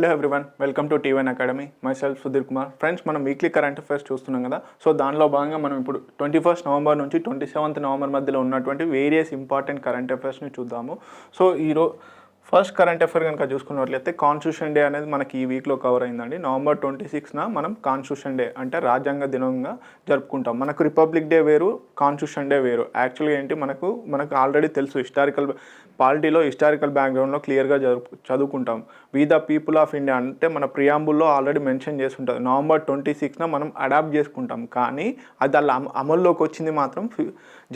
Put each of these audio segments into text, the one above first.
Hello everyone, welcome to T one academy. Myself Sudheer Kumar. Friends, మనం weekly current affairs చూస్తున్నాం కదా. So దానిలో భాగంగా మనం ఇప్పుడు 21 నవంబర్ నుంచి 27 నవంబర్ మధ్యలో ఉన్నటువంటి వేరియస్ ఇంపార్టెంట్ కరెంట్ అఫైర్స్ని చూద్దాము. సో ఫస్ట్ కరెంట్ అఫైర్ కనుక చూసుకున్నట్లయితే కాన్స్టిట్యూషన్ డే అనేది మనకి ఈ వీక్లో కవర్ అయిందండి. నవంబర్ 26న మనం కాన్స్టిట్యూషన్ డే అంటే రాజ్యాంగ దినంగా జరుపుకుంటాం. మనకు రిపబ్లిక్ డే వేరు, కాన్స్టిట్యూషన్ డే వేరు. యాక్చువల్గా ఏంటి, మనకు ఆల్రెడీ తెలుసు, పాలిటీలో హిస్టారికల్ బ్యాక్గ్రౌండ్లో క్లియర్గా చదువుకుంటాం. We the people of India అంటే మన ప్రియాంబుల్లో ఆల్రెడీ మెన్షన్ చేసి ఉంటుంది. నవంబర్ 26న మనం అడాప్ట్ చేసుకుంటాం, కానీ అది అలా అమల్లోకి వచ్చింది మాత్రం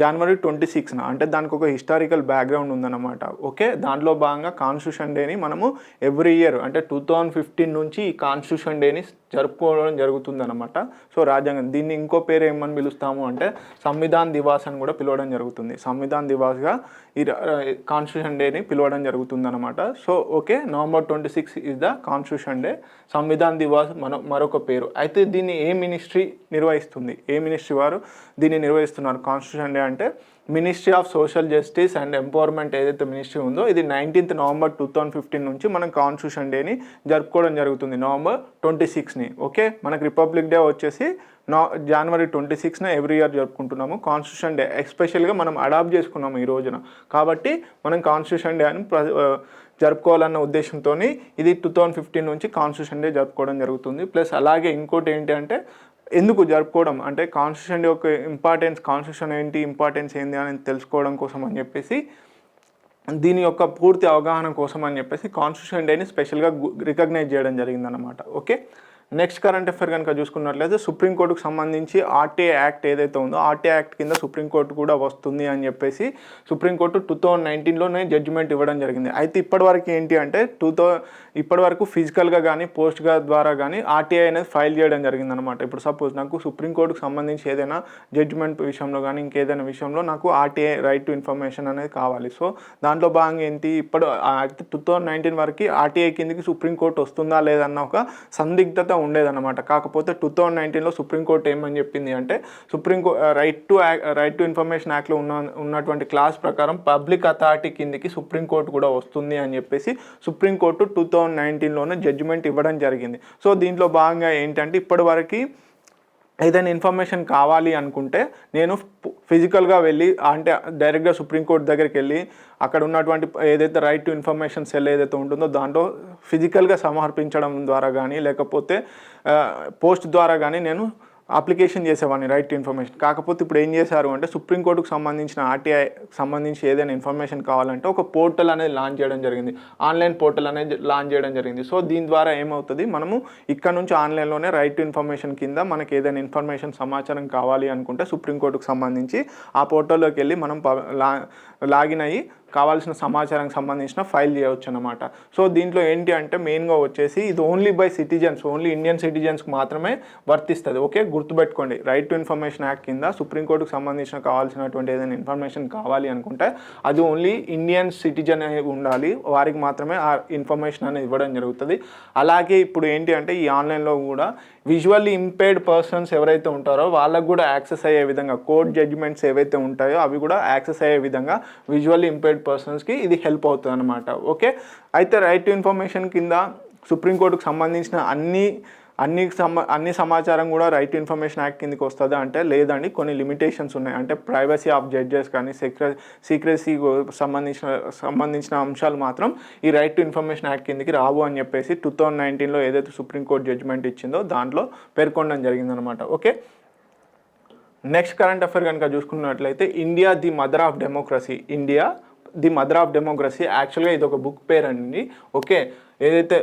జనవరి 26న. అంటే దానికి ఒక హిస్టారికల్ బ్యాక్గ్రౌండ్ ఉందన్నమాట. ఓకే, దాంట్లో భాగంగా కాన్స్టిట్యూషన్ డేని మనము ఎవ్రీ ఇయర్ అంటే 2015 నుంచి ఈ కాన్స్టిట్యూషన్ డేని జరుపుకోవడం జరుగుతుందన్నమాట. సో రాజ్యాంగం, దీన్ని ఇంకో పేరు ఏమని పిలుస్తాము అంటే సంవిధాన్ దివాస్ అని కూడా పిలవడం జరుగుతుంది. సంవిధాన్ దివాస్గా ఈ కాన్స్టిట్యూషన్ డేని పిలవడం జరుగుతుందన్నమాట. So okay, November 26 is the constitution day. Samvidhan Diwas మరొక పేరు. అయితే దీన్ని ఏ మినిస్ట్రీ నిర్వహిస్తుంది, ఏ మినిస్ట్రీ వారు దీన్ని నిర్వహిస్తున్నారు? కాన్స్టిట్యూషన్ డే అంటే ministry of social justice and empowerment ఏదైతే మినిస్ట్రీ ఉందో, ఇది 19th నవంబర్ 2015 నుంచి మనం కాన్స్టిట్యూషన్ డేని జరుపుకోవడం జరుగుతుంది, నవంబర్ 26ని. ఓకే, మనకు రిపబ్లిక్ డే వచ్చేసి జనవరి 26న ఎవ్రీ ఇయర్ జరుపుకుంటున్నాము. కాన్స్టిట్యూషన్ డే ఎస్పెషల్గా మనం అడాప్ట్ చేసుకున్నాము ఈ రోజున, కాబట్టి మనం కాన్స్టిట్యూషన్ డే అని జరుపుకోవాలన్న ఉద్దేశంతో ఇది 2015 నుంచి కాన్స్టిట్యూషన్ డే జరుపుకోవడం జరుగుతుంది. ప్లస్ అలాగే ఇంకోటి ఏంటి అంటే, ఎందుకు జరుపుకోవడం అంటే కాన్స్టిట్యూషన్ డే యొక్క ఇంపార్టెన్స్, కాన్స్టిట్యూషన్ ఏంటి, ఇంపార్టెన్స్ ఏంటి అని తెలుసుకోవడం కోసం అని చెప్పేసి, దీని యొక్క పూర్తి అవగాహన కోసం అని చెప్పేసి కాన్స్టిట్యూషన్ డేని స్పెషల్గా రికగ్నైజ్ చేయడం జరిగిందన్నమాట. ఓకే, నెక్స్ట్ కరెంట్ అఫైర్ కనుక చూసుకున్నట్లయితే సుప్రీంకోర్టుకు సంబంధించి ఆర్టీఐ యాక్ట్ ఏదైతే ఉందో, ఆర్టీఐ యాక్ట్ కింద సుప్రీంకోర్టు కూడా వస్తుంది అని చెప్పేసి సుప్రీంకోర్టు 2019లోనే జడ్జిమెంట్ ఇవ్వడం జరిగింది. అయితే ఇప్పటివరకు ఏంటి అంటే ఇప్పటివరకు ఫిజికల్గా కానీ పోస్ట్గా ద్వారా కానీ ఆర్టీఐ అనేది ఫైల్ చేయడం జరిగిందనమాట. ఇప్పుడు సపోజ్ నాకు సుప్రీంకోర్టుకు సంబంధించి ఏదైనా జడ్జిమెంట్ విషయంలో కానీ ఇంకేదైనా విషయంలో నాకు ఆర్టీఐ రైట్ టు ఇన్ఫర్మేషన్ అనేది కావాలి. సో దాంట్లో భాగంగా ఏంటి, ఇప్పుడు 2019 వరకు ఆర్టీఐ కిందకి సుప్రీంకోర్టు వస్తుందా లేదన్న ఒక సందిగ్ధత ఉండేదన్నమాట. కాకపోతే 2019లో సుప్రీంకోర్టు ఏమని చెప్పింది అంటే, రైట్ టు ఇన్ఫర్మేషన్ యాక్ట్లో ఉన్నటువంటి క్లాస్ ప్రకారం పబ్లిక్ అథారిటీ కిందకి సుప్రీంకోర్టు కూడా వస్తుంది అని చెప్పేసి సుప్రీంకోర్టు 2019లోనే జడ్జిమెంట్ ఇవ్వడం జరిగింది. సో దీంట్లో భాగంగా ఏంటంటే, ఇప్పటివరకు ఏదైనా ఇన్ఫర్మేషన్ కావాలి అనుకుంటే నేను ఫిజికల్గా వెళ్ళి అంటే డైరెక్ట్గా సుప్రీంకోర్టు దగ్గరికి వెళ్ళి అక్కడ ఉన్నటువంటి ఏదైతే రైట్ టు ఇన్ఫర్మేషన్ సెల్ ఏదైతే ఉంటుందో దాంట్లో ఫిజికల్గా సమర్పించడం ద్వారా కానీ లేకపోతే పోస్ట్ ద్వారా కానీ నేను అప్లికేషన్ చేసేవాడిని రైట్ టు ఇన్ఫర్మేషన్. కాకపోతే ఇప్పుడు ఏం చేశారు అంటే, సుప్రీంకోర్టుకు సంబంధించిన ఆర్టీఐ సంబంధించి ఏదైనా ఇన్ఫర్మేషన్ కావాలంటే ఒక పోర్టల్ అనేది లాంచ్ చేయడం జరిగింది, ఆన్లైన్ పోర్టల్ అనేది లాంచ్ చేయడం జరిగింది. సో దీని ద్వారా ఏమవుతుంది, మనము ఇక్కడ నుంచి ఆన్లైన్లోనే రైట్ టు ఇన్ఫర్మేషన్ కింద మనకి ఏదైనా ఇన్ఫర్మేషన్ సమాచారం కావాలి అనుకుంటే సుప్రీంకోర్టుకు సంబంధించి ఆ పోర్టల్లోకి వెళ్ళి మనం లాగిన్ అయ్యి కావాల్సిన సమాచారానికి సంబంధించిన ఫైల్ చేయవచ్చు అన్నమాట. సో దీంట్లో ఏంటి అంటే మెయిన్గా వచ్చేసి ఇది only by citizens, only Indian సిటిజన్స్కి మాత్రమే వర్తిస్తుంది. ఓకే, గుర్తుపెట్టుకోండి, రైట్ టు ఇన్ఫర్మేషన్ యాక్ట్ కింద సుప్రీంకోర్టుకు సంబంధించిన కావాల్సినటువంటి ఏదైనా ఇన్ఫర్మేషన్ కావాలి అనుకుంటే అది ఓన్లీ ఇండియన్ సిటిజన్ ఉండాలి, వారికి మాత్రమే ఆ ఇన్ఫర్మేషన్ అనేది ఇవ్వడం జరుగుతుంది. అలాగే ఇప్పుడు ఏంటి అంటే ఈ ఆన్లైన్లో కూడా విజువల్లీ ఇంపేర్డ్ పర్సన్స్ ఎవరైతే ఉంటారో వాళ్ళకు కూడా యాక్సెస్ అయ్యే విధంగా కోర్ట్ జడ్జిమెంట్స్ ఏవైతే ఉంటాయో అవి కూడా యాక్సెస్ అయ్యే విధంగా విజువల్లీ ఇంపేర్డ్ పర్సన్స్కి ఇది హెల్ప్ అవుతుంది అనమాట. ఓకే, అయితే రైట్ టు ఇన్ఫర్మేషన్ కింద సుప్రీంకోర్టుకు సంబంధించిన అన్ని సమాచారం కూడా రైట్ టు ఇన్ఫర్మేషన్ యాక్ట్ కిందకి వస్తుంది అంటే లేదండి, కొన్ని లిమిటేషన్స్ ఉన్నాయి. అంటే ప్రైవసీ ఆఫ్ జడ్జెస్ కానీ సీక్రెసీ సంబంధించిన అంశాలు మాత్రం ఈ రైట్ టు ఇన్ఫర్మేషన్ యాక్ట్ కిందకి రావు అని చెప్పేసి 2019లో ఏదైతే సుప్రీంకోర్టు జడ్జిమెంట్ ఇచ్చిందో దాంట్లో పేర్కొనడం జరిగిందనమాట. ఓకే, నెక్స్ట్ కరెంట్ అఫైర్ కనుక చూసుకున్నట్లయితే India the mother of democracy. యాక్చువల్గా ఇది ఒక బుక్ పేరు అండి. ఓకే, ఏదైతే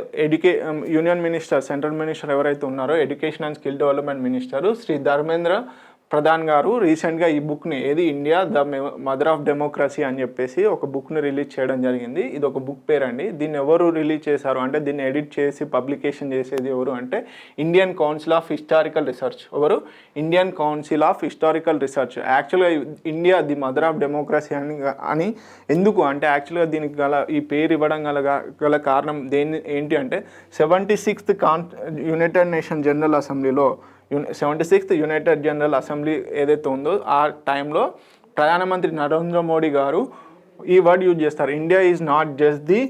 యూనియన్ మినిస్టర్, సెంట్రల్ మినిస్టర్ ఎవరైతే ఉన్నారో education and skill development minister Shri Dharmendra Pradhan garu రీసెంట్గా ఈ బుక్ని India the mother of democracy అని చెప్పేసి ఒక బుక్ని రిలీజ్ చేయడం జరిగింది. ఇది ఒక బుక్ పేరండి. దీన్ని ఎవరు రిలీజ్ చేశారు అంటే, దీన్ని ఎడిట్ చేసి పబ్లికేషన్ చేసేది ఎవరు అంటే Indian council of historical research. Indian council of historical research. యాక్చువల్గా India the mother of democracy అని ఎందుకు అంటే, యాక్చువల్గా దీనికి ఈ పేరు ఇవ్వడం గల కారణం ఏంటి అంటే 76th యునైటెడ్ నేషన్ జనరల్ అసెంబ్లీలో 76th యునైటెడ్ జనరల్ అసెంబ్లీ ఏదైతే ఉందో ఆ టైంలో ప్రధానమంత్రి నరేంద్ర మోడీ గారు ఈ వర్డ్ యూజ్ చేస్తారు, India is not just the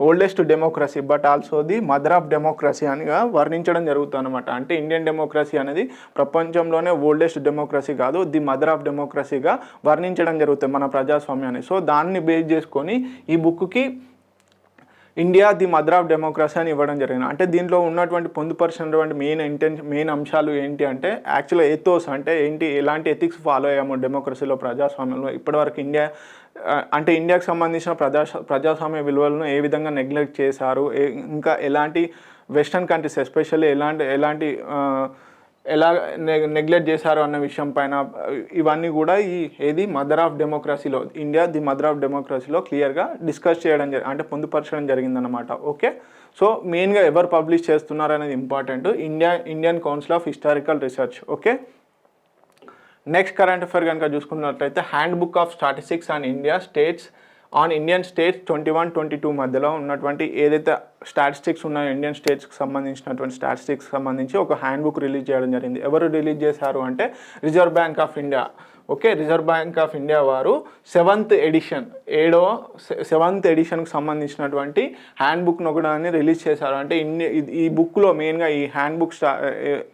oldest democracy but also the mother of democracy అనిగా వర్ణించడం జరుగుతుంది అనమాట. అంటే ఇండియన్ డెమోక్రసీ అనేది ప్రపంచంలోనే ఓల్డెస్ట్ డెమోక్రసీ కాదు, ది మదర్ ఆఫ్ డెమోక్రసీగా వర్ణించడం జరుగుతుంది మన ప్రజాస్వామ్యాన్ని. సో దాన్ని బేస్ చేసుకొని ఈ బుక్కి India the mother of democracy అని ఇవ్వడం జరిగింది. అంటే దీంట్లో ఉన్నటువంటి పొందుపరిచినటువంటి మెయిన్ అంశాలు ఏంటి అంటే యాక్చువల్గా ఎథోస్ అంటే ఏంటి, ఎలాంటి ఎథిక్స్ ఫాలో అయ్యాము డెమోక్రసీలో, ప్రజాస్వామ్యంలో ఇప్పటివరకు అంటే ఇండియాకి సంబంధించిన ప్రజాస్వామ్య విలువలను ఏ విధంగా నెగ్లెక్ట్ చేశారు, ఇంకా ఎలాంటి వెస్టర్న్ కంట్రీస్ ఎస్పెషల్లీ ఎలాంటి ఎలా నెగ్లెక్ట్ చేశారు అన్న విషయం పైన ఇవన్నీ కూడా ఏది మదర్ ఆఫ్ డెమోక్రసీలో, ఇండియా ది మదర్ ఆఫ్ డెమోక్రసీలో క్లియర్గా డిస్కస్ చేయడం అంటే పొందుపరచడం జరిగిందనమాట. ఓకే, సో మెయిన్గా ఎవరు పబ్లిష్ చేస్తున్నారు అనేది important, Indian council of historical research. Okay, next current affair కనుక చూసుకున్నట్లయితే hand book of statistics and Indian states 21-22 మధ్యలో ఉన్నటువంటి ఏదైతే స్టాటిస్టిక్స్ ఉన్నాయో ఇండియన్ స్టేట్స్కి సంబంధించినటువంటి స్టాటిస్టిక్స్ సంబంధించి ఒక హ్యాండ్ బుక్ రిలీజ్ చేయడం జరిగింది. ఎవరు రిలీజ్ చేశారు అంటే reserve bank of India. Okay, reserve bank of India వారు 7th ఎడిషన్కి సంబంధించినటువంటి హ్యాండ్ బుక్ను ఒకదాన్ని రిలీజ్ చేశారు. అంటే ఈ బుక్లో మెయిన్గా ఈ హ్యాండ్ బుక్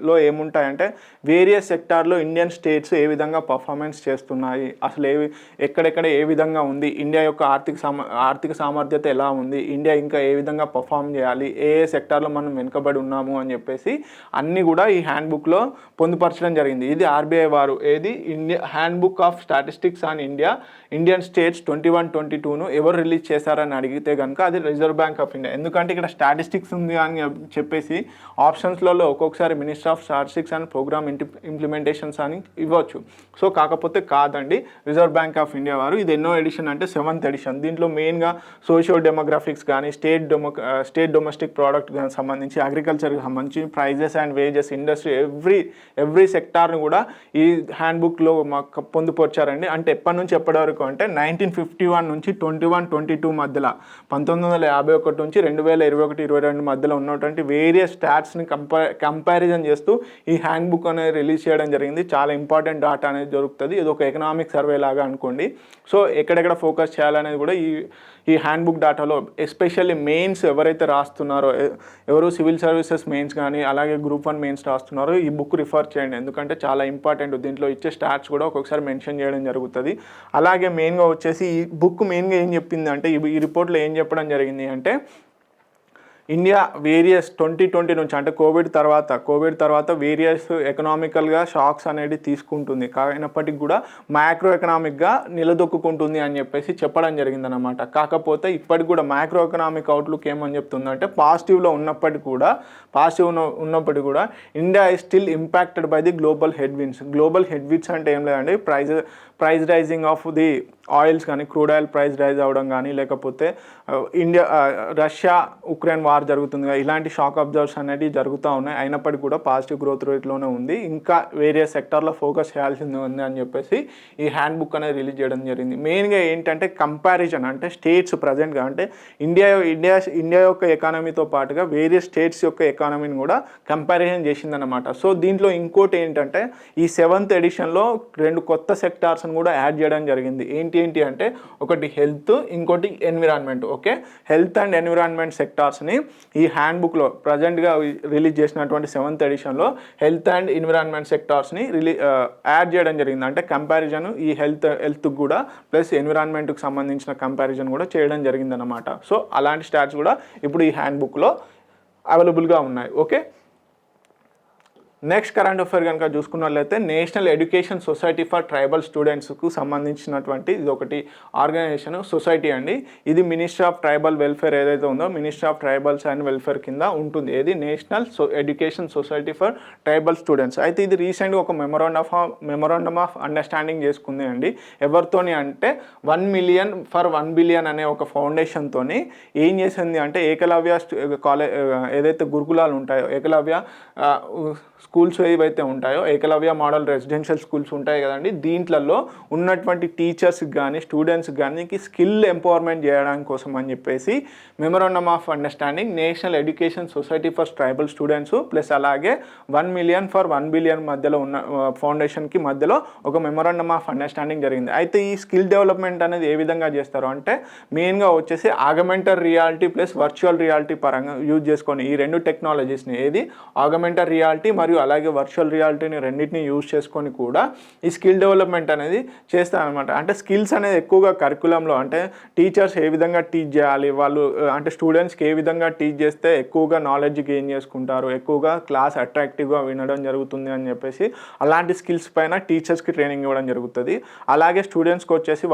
లో ఏముంటాయంటే వేరియస్ సెక్టార్లో ఇండియన్ స్టేట్స్ ఏ విధంగా పర్ఫార్మెన్స్ చేస్తున్నాయి, అసలు ఎక్కడెక్కడ ఏ విధంగా ఉంది, ఇండియా యొక్క ఆర్థిక సామర్థ్యత ఎలా ఉంది, ఇండియా ఇంకా ఏ విధంగా పర్ఫామ్ చేయాలి, ఏ సెక్టార్లో మనం వెనుకబడి ఉన్నాము అని చెప్పేసి అన్నీ కూడా ఈ హ్యాండ్ బుక్లో పొందుపరచడం జరిగింది. ఇది ఆర్బీఐ వారు hand book of statistics on Indian states 21-22ను ఎవరు రిలీజ్ చేశారని అడిగితే కనుక అది రిజర్వ్ బ్యాంక్ ఆఫ్ ఇండియా. ఎందుకంటే ఇక్కడ స్టాటిస్టిక్స్ ఉంది అని చెప్పేసి ఆప్షన్స్లలో ఒక్కొక్కసారి minister of statistics and programme implementations అని ఇవ్వచ్చు. సో కాకపోతే కాదండి, రిజర్వ్ బ్యాంక్ ఆఫ్ ఇండియా వారు ఇది ఎన్నో ఎడిషన్ అంటే 7th ఎడిషన్. దీంట్లో మెయిన్గా సోషియో డెమోగ్రాఫిక్స్ కానీ స్టేట్ డొమెస్టిక్ ప్రోడక్ట్ సంబంధించి, అగ్రికల్చర్కి సంబంధించి, prices and wages, industry, every సెక్టార్ను కూడా ఈ హ్యాండ్ బుక్లో పొందుపరిచారండి. అంటే ఎప్పటి నుంచి ఎప్పటి వరకు అంటే 1951 నుంచి 21-22 మధ్యలో, 1951 నుంచి 2021-22 మధ్యలో ఉన్నటువంటి వేరియస్ స్టాట్స్ని కంపారిజన్ చేస్తూ ఈ హ్యాండ్ బుక్ అనేది రిలీజ్ చేయడం జరిగింది. చాలా ఇంపార్టెంట్ డాటా అనేది దొరుకుతుంది. ఇది ఒక ఎకనామిక్ సర్వే లాగా అనుకోండి. సో ఎక్కడెక్కడ ఫోకస్ చేయాలనేది కూడా ఈ హ్యాండ్ బుక్ డాటాలో, ఎస్పెషల్లీ మెయిన్స్ ఎవరైతే రాస్తున్నారో, ఎవరు సివిల్ సర్వీసెస్ మెయిన్స్ కానీ అలాగే గ్రూప్ 1 మెయిన్స్ రాస్తున్నారో ఈ బుక్ రిఫర్ చేయండి. ఎందుకంటే చాలా ఇంపార్టెంట్, దీంట్లో ఇచ్చే స్టాట్స్ కూడా ఒక్కొక్కసారి మెన్షన్ చేయడం జరుగుతుంది. అలాగే మెయిన్గా వచ్చేసి ఈ బుక్ మెయిన్గా ఏం చెప్పింది అంటే, ఈ రిపోర్ట్లో ఏం చెప్పడం జరిగింది అంటే ఇండియా వేరియస్ 2020 నుంచి అంటే కోవిడ్ తర్వాత వేరియస్ ఎకనామికల్గా షాక్స్ అనేది తీసుకుంటుంది, అయినప్పటికీ కూడా మైక్రో ఎకనామిక్గా నిలదొక్కుంటుంది అని చెప్పేసి చెప్పడం జరిగిందనమాట. కాకపోతే ఇప్పటికి కూడా మైక్రో ఎకనామిక్ అవుట్లుక్ ఏమని చెప్తుందంటే పాజిటివ్లో ఉన్నప్పటికీ కూడా India is still impacted by the global headwinds అంటే ఏం లేదండి, price rising of the oils కానీ, క్రూడ్ ఆయిల్ ప్రైస్ రైజ్ అవ్వడం కానీ, లేకపోతే రష్యా ఉక్రెయిన్ వార్ జరుగుతుంది, ఇలాంటి షాక్ అబ్జర్వ్స్ అనేవి జరుగుతూ ఉన్నాయి. అయినప్పటికీ కూడా పాజిటివ్ గ్రోత్ రేట్లోనే ఉంది, ఇంకా వేరియస్ సెక్టార్లో ఫోకస్ చేయాల్సింది ఉంది అని చెప్పేసి ఈ హ్యాండ్ బుక్ అనేది రిలీజ్ చేయడం జరిగింది. మెయిన్గా ఏంటంటే కంపారిజన్, అంటే స్టేట్స్ ప్రజెంట్గా అంటే ఇండియా యొక్క ఎకానమీతో పాటుగా వేరియస్ స్టేట్స్ యొక్క ఎకానమీని కూడా కంపారిజన్ చేసిందనమాట. సో దీంట్లో ఇంకోటి ఏంటంటే ఈ 7th ఎడిషన్లో 2 కొత్త సెక్టార్స్ని కూడా యాడ్ చేయడం జరిగింది. ఏంటి అంటే ఒకటి హెల్త్, ఇంకోటి environment. Okay, health and environment సెక్టార్స్ని ఈ హ్యాండ్ బుక్లో ప్రజెంట్గా రిలీజ్ చేసినటువంటి 7th ఎడిషన్లో హెల్త్ అండ్ ఎన్విరాన్మెంట్ సెక్టార్స్ని యాడ్ చేయడం జరిగింది. అంటే కంపారిజన్ ఈ హెల్త్కి కూడా ప్లస్ ఎన్విరాన్మెంట్కి సంబంధించిన కంపారిజన్ కూడా చేయడం జరిగిందనమాట. సో అలాంటి స్టాట్స్ కూడా ఇప్పుడు ఈ హ్యాండ్ బుక్లో అవైలబుల్గా ఉన్నాయి. ఓకే, నెక్స్ట్ కరెంట్ అఫైర్ కనుక చూసుకున్నట్లయితే national education society for tribal స్టూడెంట్స్కు సంబంధించినటువంటి ఇది ఒకటి ఆర్గనైజేషన్, సొసైటీ అండి. ఇది మినిస్ట్రీ ఆఫ్ ట్రైబల్ వెల్ఫేర్ ఏదైతే ఉందో ministry of tribals and welfare కింద ఉంటుంది. ఏది national education society for tribal students. అయితే ఇది రీసెంట్గా ఒక మెమొరాండమ్ ఆఫ్ అండర్స్టాండింగ్ చేసుకుంది అండి. ఎవరితోని అంటే 1 million for 1 billion అనే ఒక ఫౌండేషన్తో ఏం చేసింది అంటే ఏకలవ్య కాలేజ్ ఏదైతే గురుకులాలు ఉంటాయో, ఏకలవ్య స్కూల్స్ ఏవైతే ఉంటాయో ఏకలవ్య మోడల్ రెసిడెన్షియల్ స్కూల్స్ ఉంటాయి కదండి, దీంట్లలో ఉన్నటువంటి టీచర్స్కి కానీ స్టూడెంట్స్కి కానీ స్కిల్ ఎంపవర్మెంట్ చేయడానికి కోసం అని చెప్పేసి memorandum of understanding national education society for tribal students plus అలాగే 1 million ఫర్ 1 billion మధ్యలో ఉన్న ఫౌండేషన్కి మధ్యలో ఒక మెమరాండమ్ ఆఫ్ అండర్స్టాండింగ్ జరిగింది. అయితే ఈ స్కిల్ డెవలప్మెంట్ అనేది ఏ విధంగా చేస్తారు అంటే మెయిన్గా వచ్చేసి ఆగమెంటెడ్ రియాలిటీ ప్లస్ వర్చువల్ రియాలిటీ పరంగా యూజ్ చేసుకొని ఈ రెండు టెక్నాలజీస్ని ఏది ఆగమెంటెడ్ రియాలిటీ మరియు అలాగే వర్చువల్ రియాలిటీని రెండింటిని యూజ్ చేసుకొని కూడా ఈ స్కిల్ డెవలప్మెంట్ అనేది చేస్తారనమాట. అంటే స్కిల్స్ అనేది ఎక్కువగా కరికులంలో అంటే టీచర్స్ ఏ విధంగా టీచ్ చేయాలి, వాళ్ళు అంటే స్టూడెంట్స్కి ఏ విధంగా టీచ్ చేస్తే ఎక్కువగా నాలెడ్జ్ గెయిన్ చేసుకుంటారు, ఎక్కువగా క్లాస్ అట్రాక్టివ్గా వినడం జరుగుతుంది అని చెప్పేసి అలాంటి స్కిల్స్ పైన టీచర్స్కి ట్రైనింగ్ ఇవ్వడం జరుగుతుంది. అలాగే స్టూడెంట్స్కి వచ్చేసి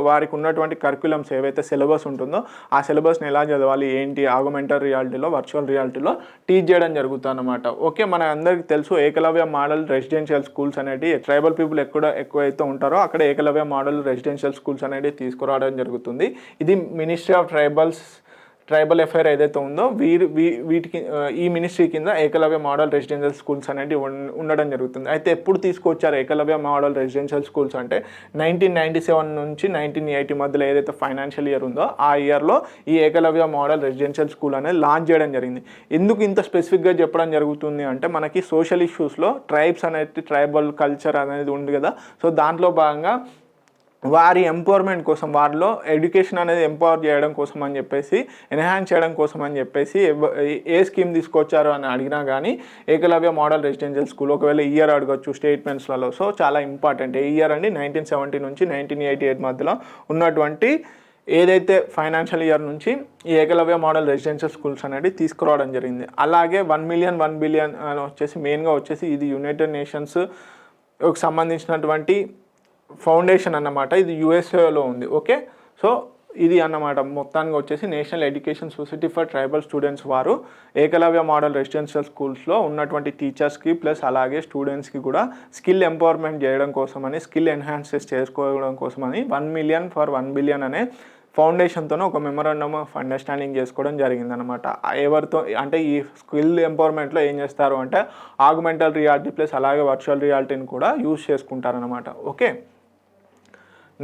వారికి ఉన్నటువంటి కరికులమ్స్ ఏవైతే సిలబస్ ఉంటుందో ఆ సిలబస్ని ఎలా చదవాలి ఏంటి ఆగమెంటెడ్ రియాలిటీలో వర్చువల్ రియాలిటీలో టీచ్ చేయడం జరుగుతుంది అన్నమాట. ఓకే, మన అందరికీ తెలుసు ఏకలవ్య మోడల్ రెసిడెన్షియల్ స్కూల్స్ అనేవి ట్రైబల్ పీపుల్ ఎక్కువైతే ఉంటారో అక్కడ ఏకలవ్య మోడల్ రెసిడెన్షియల్ స్కూల్స్ అనేవి తీసుకురావడం జరుగుతుంది. ఇది మినిస్ట్రీ ఆఫ్ ట్రైబల్ అఫైర్ ఏదైతే ఉందో వీటికి ఈ మినిస్ట్రీ కింద ఏకలవ్య మోడల్ రెసిడెన్షియల్ స్కూల్స్ అనేవి ఉండడం జరుగుతుంది. అయితే ఎప్పుడు తీసుకొచ్చారు ఏకలవ్య మోడల్ రెసిడెన్షియల్ స్కూల్స్ అంటే 1997 నుంచి 1980 మధ్యలో ఏదైతే ఫైనాన్షియల్ ఇయర్ ఉందో ఆ ఇయర్లో ఈ ఏకలవ్య మోడల్ రెసిడెన్షియల్ స్కూల్ అనేది లాంచ్ చేయడం జరిగింది. ఎందుకు ఇంత స్పెసిఫిక్గా చెప్పడం జరుగుతుంది అంటే మనకి సోషల్ ఇష్యూస్లో ట్రైబ్స్ అనేది ట్రైబల్ కల్చర్ అనేది ఉంది కదా, సో దాంట్లో భాగంగా వారి ఎంపవర్మెంట్ కోసం వారిలో ఎడ్యుకేషన్ అనేది ఎంపవర్ చేయడం కోసం అని చెప్పేసి ఎన్హాన్స్ చేయడం కోసం అని చెప్పేసి ఏ స్కీమ్ తీసుకొచ్చారు అని అడిగినా కానీ ఏకలవ్య మోడల్ రెసిడెన్షియల్ స్కూల్ ఒకవేళ ఇయర్ అడగచ్చు స్టేట్మెంట్స్లలో. సో చాలా ఇంపార్టెంట్ ఏ ఇయర్ అండి 1970 నుంచి 1988 మధ్యలో ఉన్నటువంటి ఏదైతే ఫైనాన్షియల్ ఇయర్ నుంచి ఈ ఏకలవ్య మోడల్ రెసిడెన్షియల్ స్కూల్స్ అనేది తీసుకురావడం జరిగింది. అలాగే 1 million 1 billion అని వచ్చేసి మెయిన్గా వచ్చేసి ఇది యునైటెడ్ నేషన్స్ సంబంధించినటువంటి ఫౌండేషన్ అన్నమాట, ఇది యుఎస్ఏలో ఉంది. ఓకే, సో ఇది అన్నమాట మొత్తానికి వచ్చేసి national education society for tribal students వారు ఏకలవ్య మోడల్ రెసిడెన్షియల్ స్కూల్స్లో ఉన్నటువంటి టీచర్స్కి ప్లస్ అలాగే స్టూడెంట్స్కి కూడా స్కిల్ ఎంపవర్మెంట్ చేయడం కోసమని స్కిల్ ఎన్హాన్సెస్ చేసుకోవడం కోసమని 1 million ఫర్ 1 billion అనే ఫౌండేషన్తో ఒక మెమరాండమ్ ఆఫ్ అండర్స్టాండింగ్ చేసుకోవడం జరిగిందనమాట. ఎవరితో అంటే ఈ స్కిల్ ఎంపవర్మెంట్లో ఏం చేస్తారు అంటే ఆగ్మెంటెడ్ రియాలిటీ ప్లస్ అలాగే వర్చువల్ రియాలిటీని కూడా యూజ్ చేసుకుంటారనమాట. ఓకే,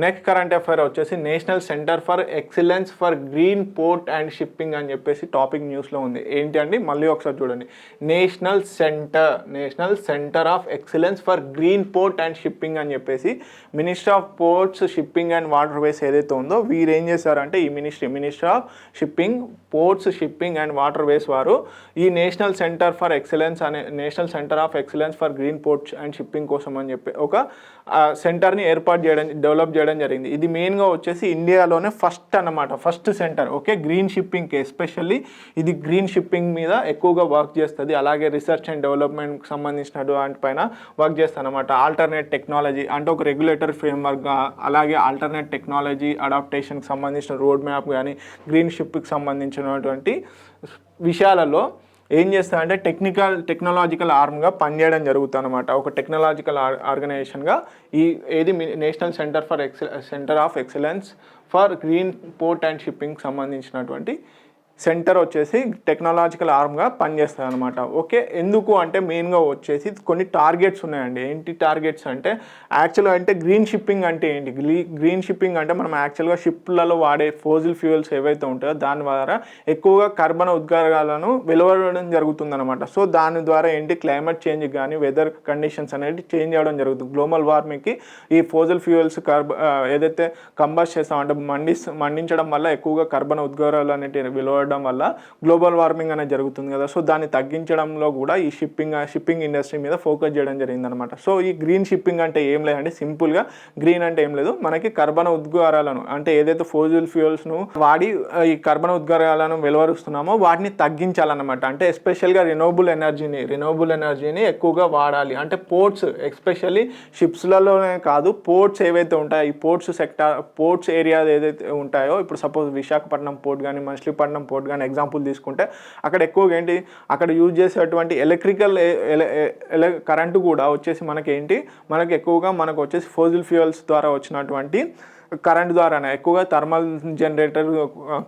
నెక్స్ట్ కరెంట్ అఫైర్ వచ్చేసి national centre for excellence for green port and shipping అని చెప్పేసి టాపిక్ న్యూస్లో ఉంది. ఏంటి అండి మళ్ళీ ఒకసారి చూడండి, national centre of excellence for green port and shipping అని చెప్పేసి ministry of ports shipping and water ways ఏదైతే ఉందో వీరు ఏం చేశారంటే ఈ ministry of shipping ports shipping and water ways వారు ఈ నేషనల్ సెంటర్ ఫర్ ఎక్సలెన్స్ అనే national centre of excellence for green ports and shipping కోసం అని చెప్పి ఒక సెంటర్ని డెవలప్ చేయడం జరిగింది. ఇది మెయిన్గా వచ్చేసి ఇండియాలోనే ఫస్ట్ సెంటర్. ఓకే, గ్రీన్ షిప్పింగ్కి ఎస్పెషల్లీ ఇది గ్రీన్ షిప్పింగ్ మీద ఎక్కువగా వర్క్ చేస్తుంది. అలాగే రీసెర్చ్ అండ్ డెవలప్మెంట్కి సంబంధించిన వాటిపైన వర్క్ చేస్తుంది అనమాట. ఆల్టర్నేట్ టెక్నాలజీ అంటే ఒక రెగ్యులేటరీ ఫ్రేమ్వర్క్, అలాగే ఆల్టర్నేట్ టెక్నాలజీ అడాప్టేషన్కి సంబంధించిన రోడ్ మ్యాప్ కానీ గ్రీన్ షిప్కి సంబంధించినటువంటి విషయాలలో ఏం చేస్తారంటే టెక్నాలజికల్ ఆర్మ్గా పనిచేయడం జరుగుతుంది అనమాట. ఒక టెక్నాలజికల్ ఆర్గనైజేషన్గా ఏది national centre of excellence for green port and షిప్పింగ్కి సంబంధించినటువంటి సెంటర్ వచ్చేసి టెక్నాలజికల్ ఆర్మ్గా పనిచేస్తుంది అనమాట. ఓకే, ఎందుకు అంటే మెయిన్గా వచ్చేసి కొన్ని టార్గెట్స్ ఉన్నాయండి. ఏంటి టార్గెట్స్ అంటే యాక్చువల్గా అంటే గ్రీన్ షిప్పింగ్ అంటే ఏంటి, గ్రీన్ షిప్పింగ్ అంటే మనం యాక్చువల్గా షిప్లలో వాడే ఫోజిల్ ఫ్యూయల్స్ ఏవైతే ఉంటాయో దాని ద్వారా ఎక్కువగా కార్బన్ ఉద్గారాలను వెలువడడం జరుగుతుందన్నమాట. సో దాని ద్వారా ఏంటి క్లైమేట్ చేంజ్ కానీ వెదర్ కండిషన్స్ అనేది చేంజ్ అవ్వడం జరుగుతుంది. గ్లోబల్ వార్మింగ్కి ఈ ఫోజిల్ ఫ్యూయల్స్ ఏదైతే కంబస్ట్ చేస్తామంటే మండించడం వల్ల ఎక్కువగా కార్బన్ ఉద్గారాలు అనేవి వెలువడడం వల్ల గ్లోబల్ వార్మింగ్ అనేది జరుగుతుంది కదా. సో దాన్ని తగ్గించడంలో కూడా ఈ షిప్పింగ్ ఇండస్ట్రీ మీద ఫోకస్ చేయడం జరిగిందనమాట. సో ఈ గ్రీన్ షిప్పింగ్ అంటే ఏం లేదంటే సింపుల్గా గ్రీన్ అంటే ఏం లేదు, మనకి కార్బన్ ఉద్గారాలను అంటే ఏదైతే ఫోజిల్ ఫ్యూయల్స్ను వాడి ఈ కార్బన్ ఉద్గారాలను వెలువరుస్తున్నామో వాటిని తగ్గించాలన్నమాట. అంటే ఎస్పెషల్గా రెన్యూవబుల్ ఎనర్జీని ఎక్కువగా వాడాలి. అంటే పోర్ట్స్ ఎస్పెషల్లీ షిప్స్లలోనే కాదు, పోర్ట్స్ ఏవైతే ఉంటాయో ఈ పోర్ట్స్ ఏరియా ఏదైతే ఉంటాయో ఇప్పుడు సపోజ్ విశాఖపట్నం పోర్ట్ కానీ మచిలీపట్నం పోర్ట్ కానీ ఎగ్జాంపుల్ తీసుకుంటే అక్కడ ఎక్కువగా ఏంటి అక్కడ యూజ్ చేసేటువంటి ఎలక్ట్రికల్ కరెంటు కూడా వచ్చేసి మనకి ఎక్కువగా వచ్చేసి ఫోజిల్ ఫ్యూయల్స్ ద్వారా వచ్చినటువంటి కరెంట్ ద్వారానే ఎక్కువగా థర్మల్ జనరేటర్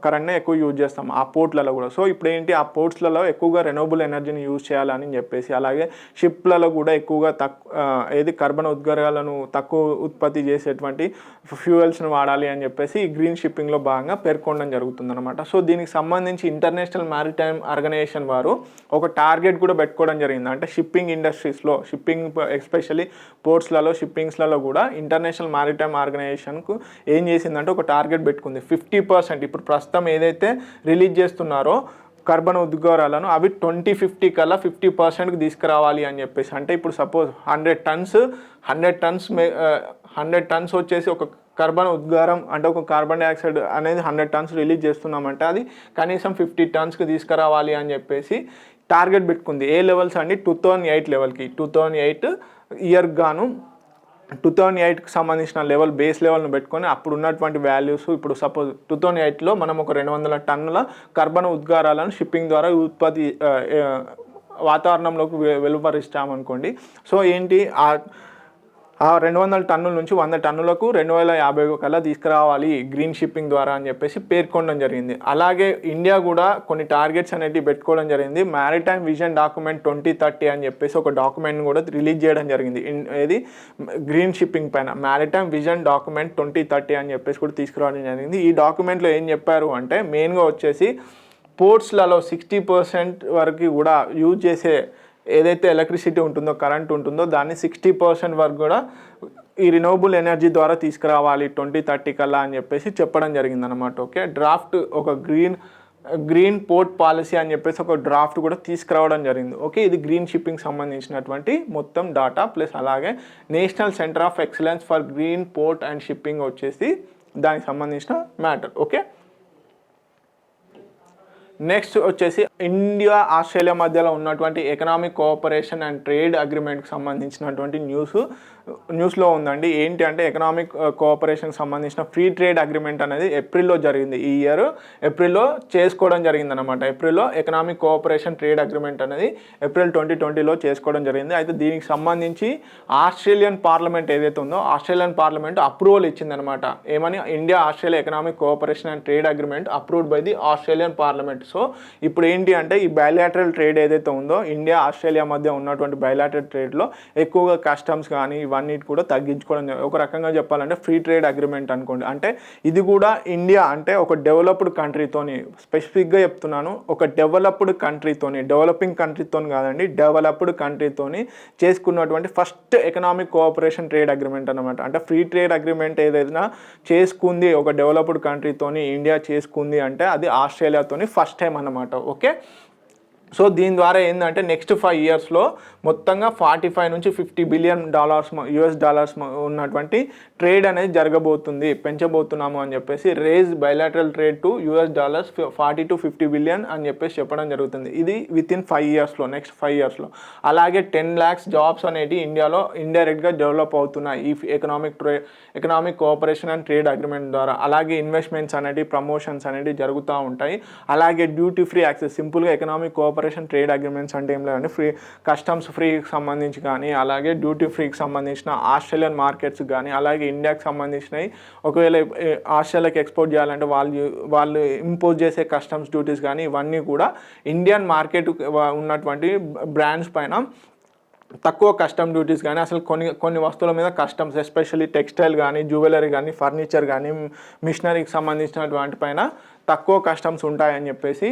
కరెంట్నే ఎక్కువ యూజ్ చేస్తాం ఆ పోర్ట్లలో కూడా. సో ఇప్పుడు ఏంటి, ఆ పోర్ట్స్లలో ఎక్కువగా రెన్యూవబుల్ ఎనర్జీని యూజ్ చేయాలని చెప్పేసి, అలాగే షిప్లలో కూడా ఎక్కువగా కర్బన ఉద్గారాలను తక్కువ ఉత్పత్తి చేసేటువంటి ఫ్యూయల్స్ని వాడాలి అని చెప్పేసి ఈ గ్రీన్ షిప్పింగ్లో భాగంగా పేర్కొనడం జరుగుతుందన్నమాట. సో దీనికి సంబంధించి ఇంటర్నేషనల్ మ్యారిటైమ్ ఆర్గనైజేషన్ వారు ఒక టార్గెట్ కూడా పెట్టుకోవడం జరిగింది. అంటే షిప్పింగ్ ఇండస్ట్రీస్లో, షిప్పింగ్ ఎస్పెషల్లీ పోర్ట్స్లలో, షిప్పింగ్స్లలో కూడా ఇంటర్నేషనల్ మ్యారిటైమ్ ఆర్గనైజేషన్కు ఏం చేసిందంటే ఒక టార్గెట్ పెట్టుకుంది. 50% ఇప్పుడు ప్రస్తుతం ఏదైతే రిలీజ్ చేస్తున్నారో కర్బన ఉద్గారాలను అవి 2050 కల్లా 50%కి తీసుకురావాలి అని చెప్పేసి. అంటే ఇప్పుడు సపోజ్ 100 టన్స్ వచ్చేసి ఒక కర్బన ఉద్గారం అంటే ఒక కార్బన్ డైఆక్సైడ్ అనేది 100 టన్స్ రిలీజ్ చేస్తున్నామంటే అది కనీసం 50 టన్స్కి తీసుకురావాలి అని చెప్పేసి టార్గెట్ పెట్టుకుంది. ఏ లెవెల్స్ అండి, 2008 లెవెల్కి. 2008 ఇయర్ గాను 2008కి సంబంధించిన బేస్ లెవెల్ను పెట్టుకొని అప్పుడు ఉన్నటువంటి వాల్యూస్, ఇప్పుడు సపోజ్ 2008లో మనం ఒక 200 టన్నుల కర్బన ఉద్గారాలను షిప్పింగ్ ద్వారా ఉత్పత్తి వాతావరణంలోకి వెలువరిస్తామనుకోండి. సో ఏంటి, ఆ 200 టన్నుల నుంచి 100 టన్నులకు 2050 కల్లా తీసుకురావాలి గ్రీన్ షిప్పింగ్ ద్వారా అని చెప్పేసి పేర్కొనడం జరిగింది. అలాగే ఇండియా కూడా కొన్ని టార్గెట్స్ అనేటివి పెట్టుకోవడం జరిగింది. మ్యారిటైమ్ విజన్ డాక్యుమెంట్ 2030 అని చెప్పేసి ఒక డాక్యుమెంట్ని కూడా రిలీజ్ చేయడం జరిగింది. ఇది గ్రీన్ షిప్పింగ్ పైన మ్యారిటైమ్ విజన్ డాక్యుమెంట్ 2030 అని చెప్పేసి కూడా తీసుకురావడం జరిగింది. ఈ డాక్యుమెంట్లో ఏం చెప్పారు అంటే మెయిన్గా వచ్చేసి పోర్ట్స్లలో 60% వరకు కూడా యూజ్ చేసే ఏదైతే ఎలక్ట్రిసిటీ ఉంటుందో, కరెంట్ ఉంటుందో దాన్ని 60% వరకు కూడా ఈ రినోవబుల్ ఎనర్జీ ద్వారా తీసుకురావాలి 2030 కల్లా అని చెప్పేసి చెప్పడం జరిగిందనమాట. ఓకే, డ్రాఫ్ట్ ఒక గ్రీన్ పోర్ట్ పాలసీ అని చెప్పేసి ఒక డ్రాఫ్ట్ కూడా తీసుకురావడం జరిగింది. ఓకే, ఇది గ్రీన్ షిప్పింగ్ సంబంధించినటువంటి మొత్తం డాటా ప్లస్ అలాగే national centre of excellence for green port and shipping వచ్చేసి దానికి సంబంధించిన మ్యాటర్. ఓకే, నెక్స్ట్ వచ్చేసి ఇండియా ఆస్ట్రేలియా మధ్యలో ఉన్నటువంటి ఎకనామిక్ కోఆపరేషన్ అండ్ ట్రేడ్ అగ్రిమెంట్కి సంబంధించినటువంటి న్యూస్లో ఉందండి. ఏంటి అంటే ఎకనామిక్ కోఆపరేషన్కి సంబంధించిన ఫ్రీ ట్రేడ్ అగ్రిమెంట్ అనేది ఏప్రిల్లో జరిగింది. ఈ ఇయర్ ఏప్రిల్లో చేసుకోవడం జరిగిందనమాట. ఏప్రిల్లో ఎకనామిక్ కోఆపరేషన్ ట్రేడ్ అగ్రిమెంట్ అనేది ఏప్రిల్ 2020లో చేసుకోవడం జరిగింది. అయితే దీనికి సంబంధించి ఆస్ట్రేలియన్ పార్లమెంట్ ఏదైతే ఉందో ఆస్ట్రేలియన్ పార్లమెంట్ అప్రూవల్ ఇచ్చిందనమాట. ఏమని, India Australia economic cooperation and trade agreement approved by the Australian parliament. So ఇప్పుడు ఏంటి అంటే ఈ బయలాటరల్ ట్రేడ్ ఏదైతే ఉందో ఇండియా ఆస్ట్రేలియా మధ్య ఉన్నటువంటి బయలాటరల్ ట్రేడ్లో ఎక్కువగా కస్టమ్స్ కానీ ఇవన్నీ కూడా తగ్గించుకోవడం, ఒక రకంగా చెప్పాలంటే ఫ్రీ ట్రేడ్ అగ్రిమెంట్ అనుకోండి. అంటే ఇది కూడా ఇండియా అంటే ఒక డెవలప్డ్ కంట్రీతోని, స్పెసిఫిక్గా చెప్తున్నాను, ఒక డెవలప్డ్ కంట్రీతోని, డెవలపింగ్ కంట్రీతోని కాదండి, డెవలప్డ్ కంట్రీతోని చేసుకున్నటువంటి first economic cooperation trade agreement అనమాట. అంటే ఫ్రీ ట్రేడ్ అగ్రిమెంట్ ఏదైనా చేసుకుంది ఒక డెవలప్డ్ కంట్రీతోని ఇండియా చేసుకుంది అంటే అది ఆస్ట్రేలియాతోని ఫస్ట్ టైం అన్నమాట. ఓకే, సో దీని ద్వారా ఏంటంటే నెక్స్ట్ 5 ఇయర్స్లో మొత్తంగా 45 నుంచి $50 బిలియన్ US డాలర్స్ ఉన్నటువంటి ట్రేడ్ అనేది జరగబోతుంది, పెంచబోతున్నాము అని చెప్పేసి raise bilateral trade to $40 to 50 billion అని చెప్పేసి చెప్పడం జరుగుతుంది. ఇది వితిన్ 5 ఇయర్స్లో, నెక్స్ట్ 5 ఇయర్స్లో. అలాగే 10 lakhs జాబ్స్ అనేవి ఇండియాలో ఇండైరెక్ట్గా డెవలప్ అవుతున్నాయి ఈ economic cooperation and trade agreement ద్వారా. అలాగే ఇన్వెస్ట్మెంట్స్ అనేవి, ప్రమోషన్స్ అనేవి జరుగుతూ ఉంటాయి. అలాగే డ్యూటీ ఫ్రీ యాక్సెస్, సింపుల్గా ఎకనామిక్ కోఆపరేషన్ ట్రేడ్ అగ్రిమెంట్స్ అంటే ఏం లేదండి, ఫ్రీ కస్టమ్స్ ఫ్రీకి సంబంధించి కానీ అలాగే డ్యూటీ ఫ్రీకి సంబంధించిన ఆస్ట్రేలియన్ మార్కెట్స్ కానీ అలాగే ఇండియాకి సంబంధించినవి ఒకవేళ ఆస్ట్రేలియాకి ఎక్స్పోర్ట్ చేయాలంటే వాళ్ళు ఇంపోజ్ చేసే కస్టమ్స్ డ్యూటీస్ కానీ ఇవన్నీ కూడా ఇండియన్ మార్కెట్ ఉన్నటువంటి బ్రాండ్స్ పైన తక్కువ కస్టమ్ డ్యూటీస్ కానీ అసలు కొన్ని వస్తువుల మీద కస్టమ్స్, ఎస్పెషల్లీ టెక్స్టైల్ కానీ, జ్యువెలరీ కానీ, ఫర్నిచర్ కానీ, మిషనరీకి సంబంధించిన వాటిపైన తక్కువ కస్టమ్స్ ఉంటాయని చెప్పేసి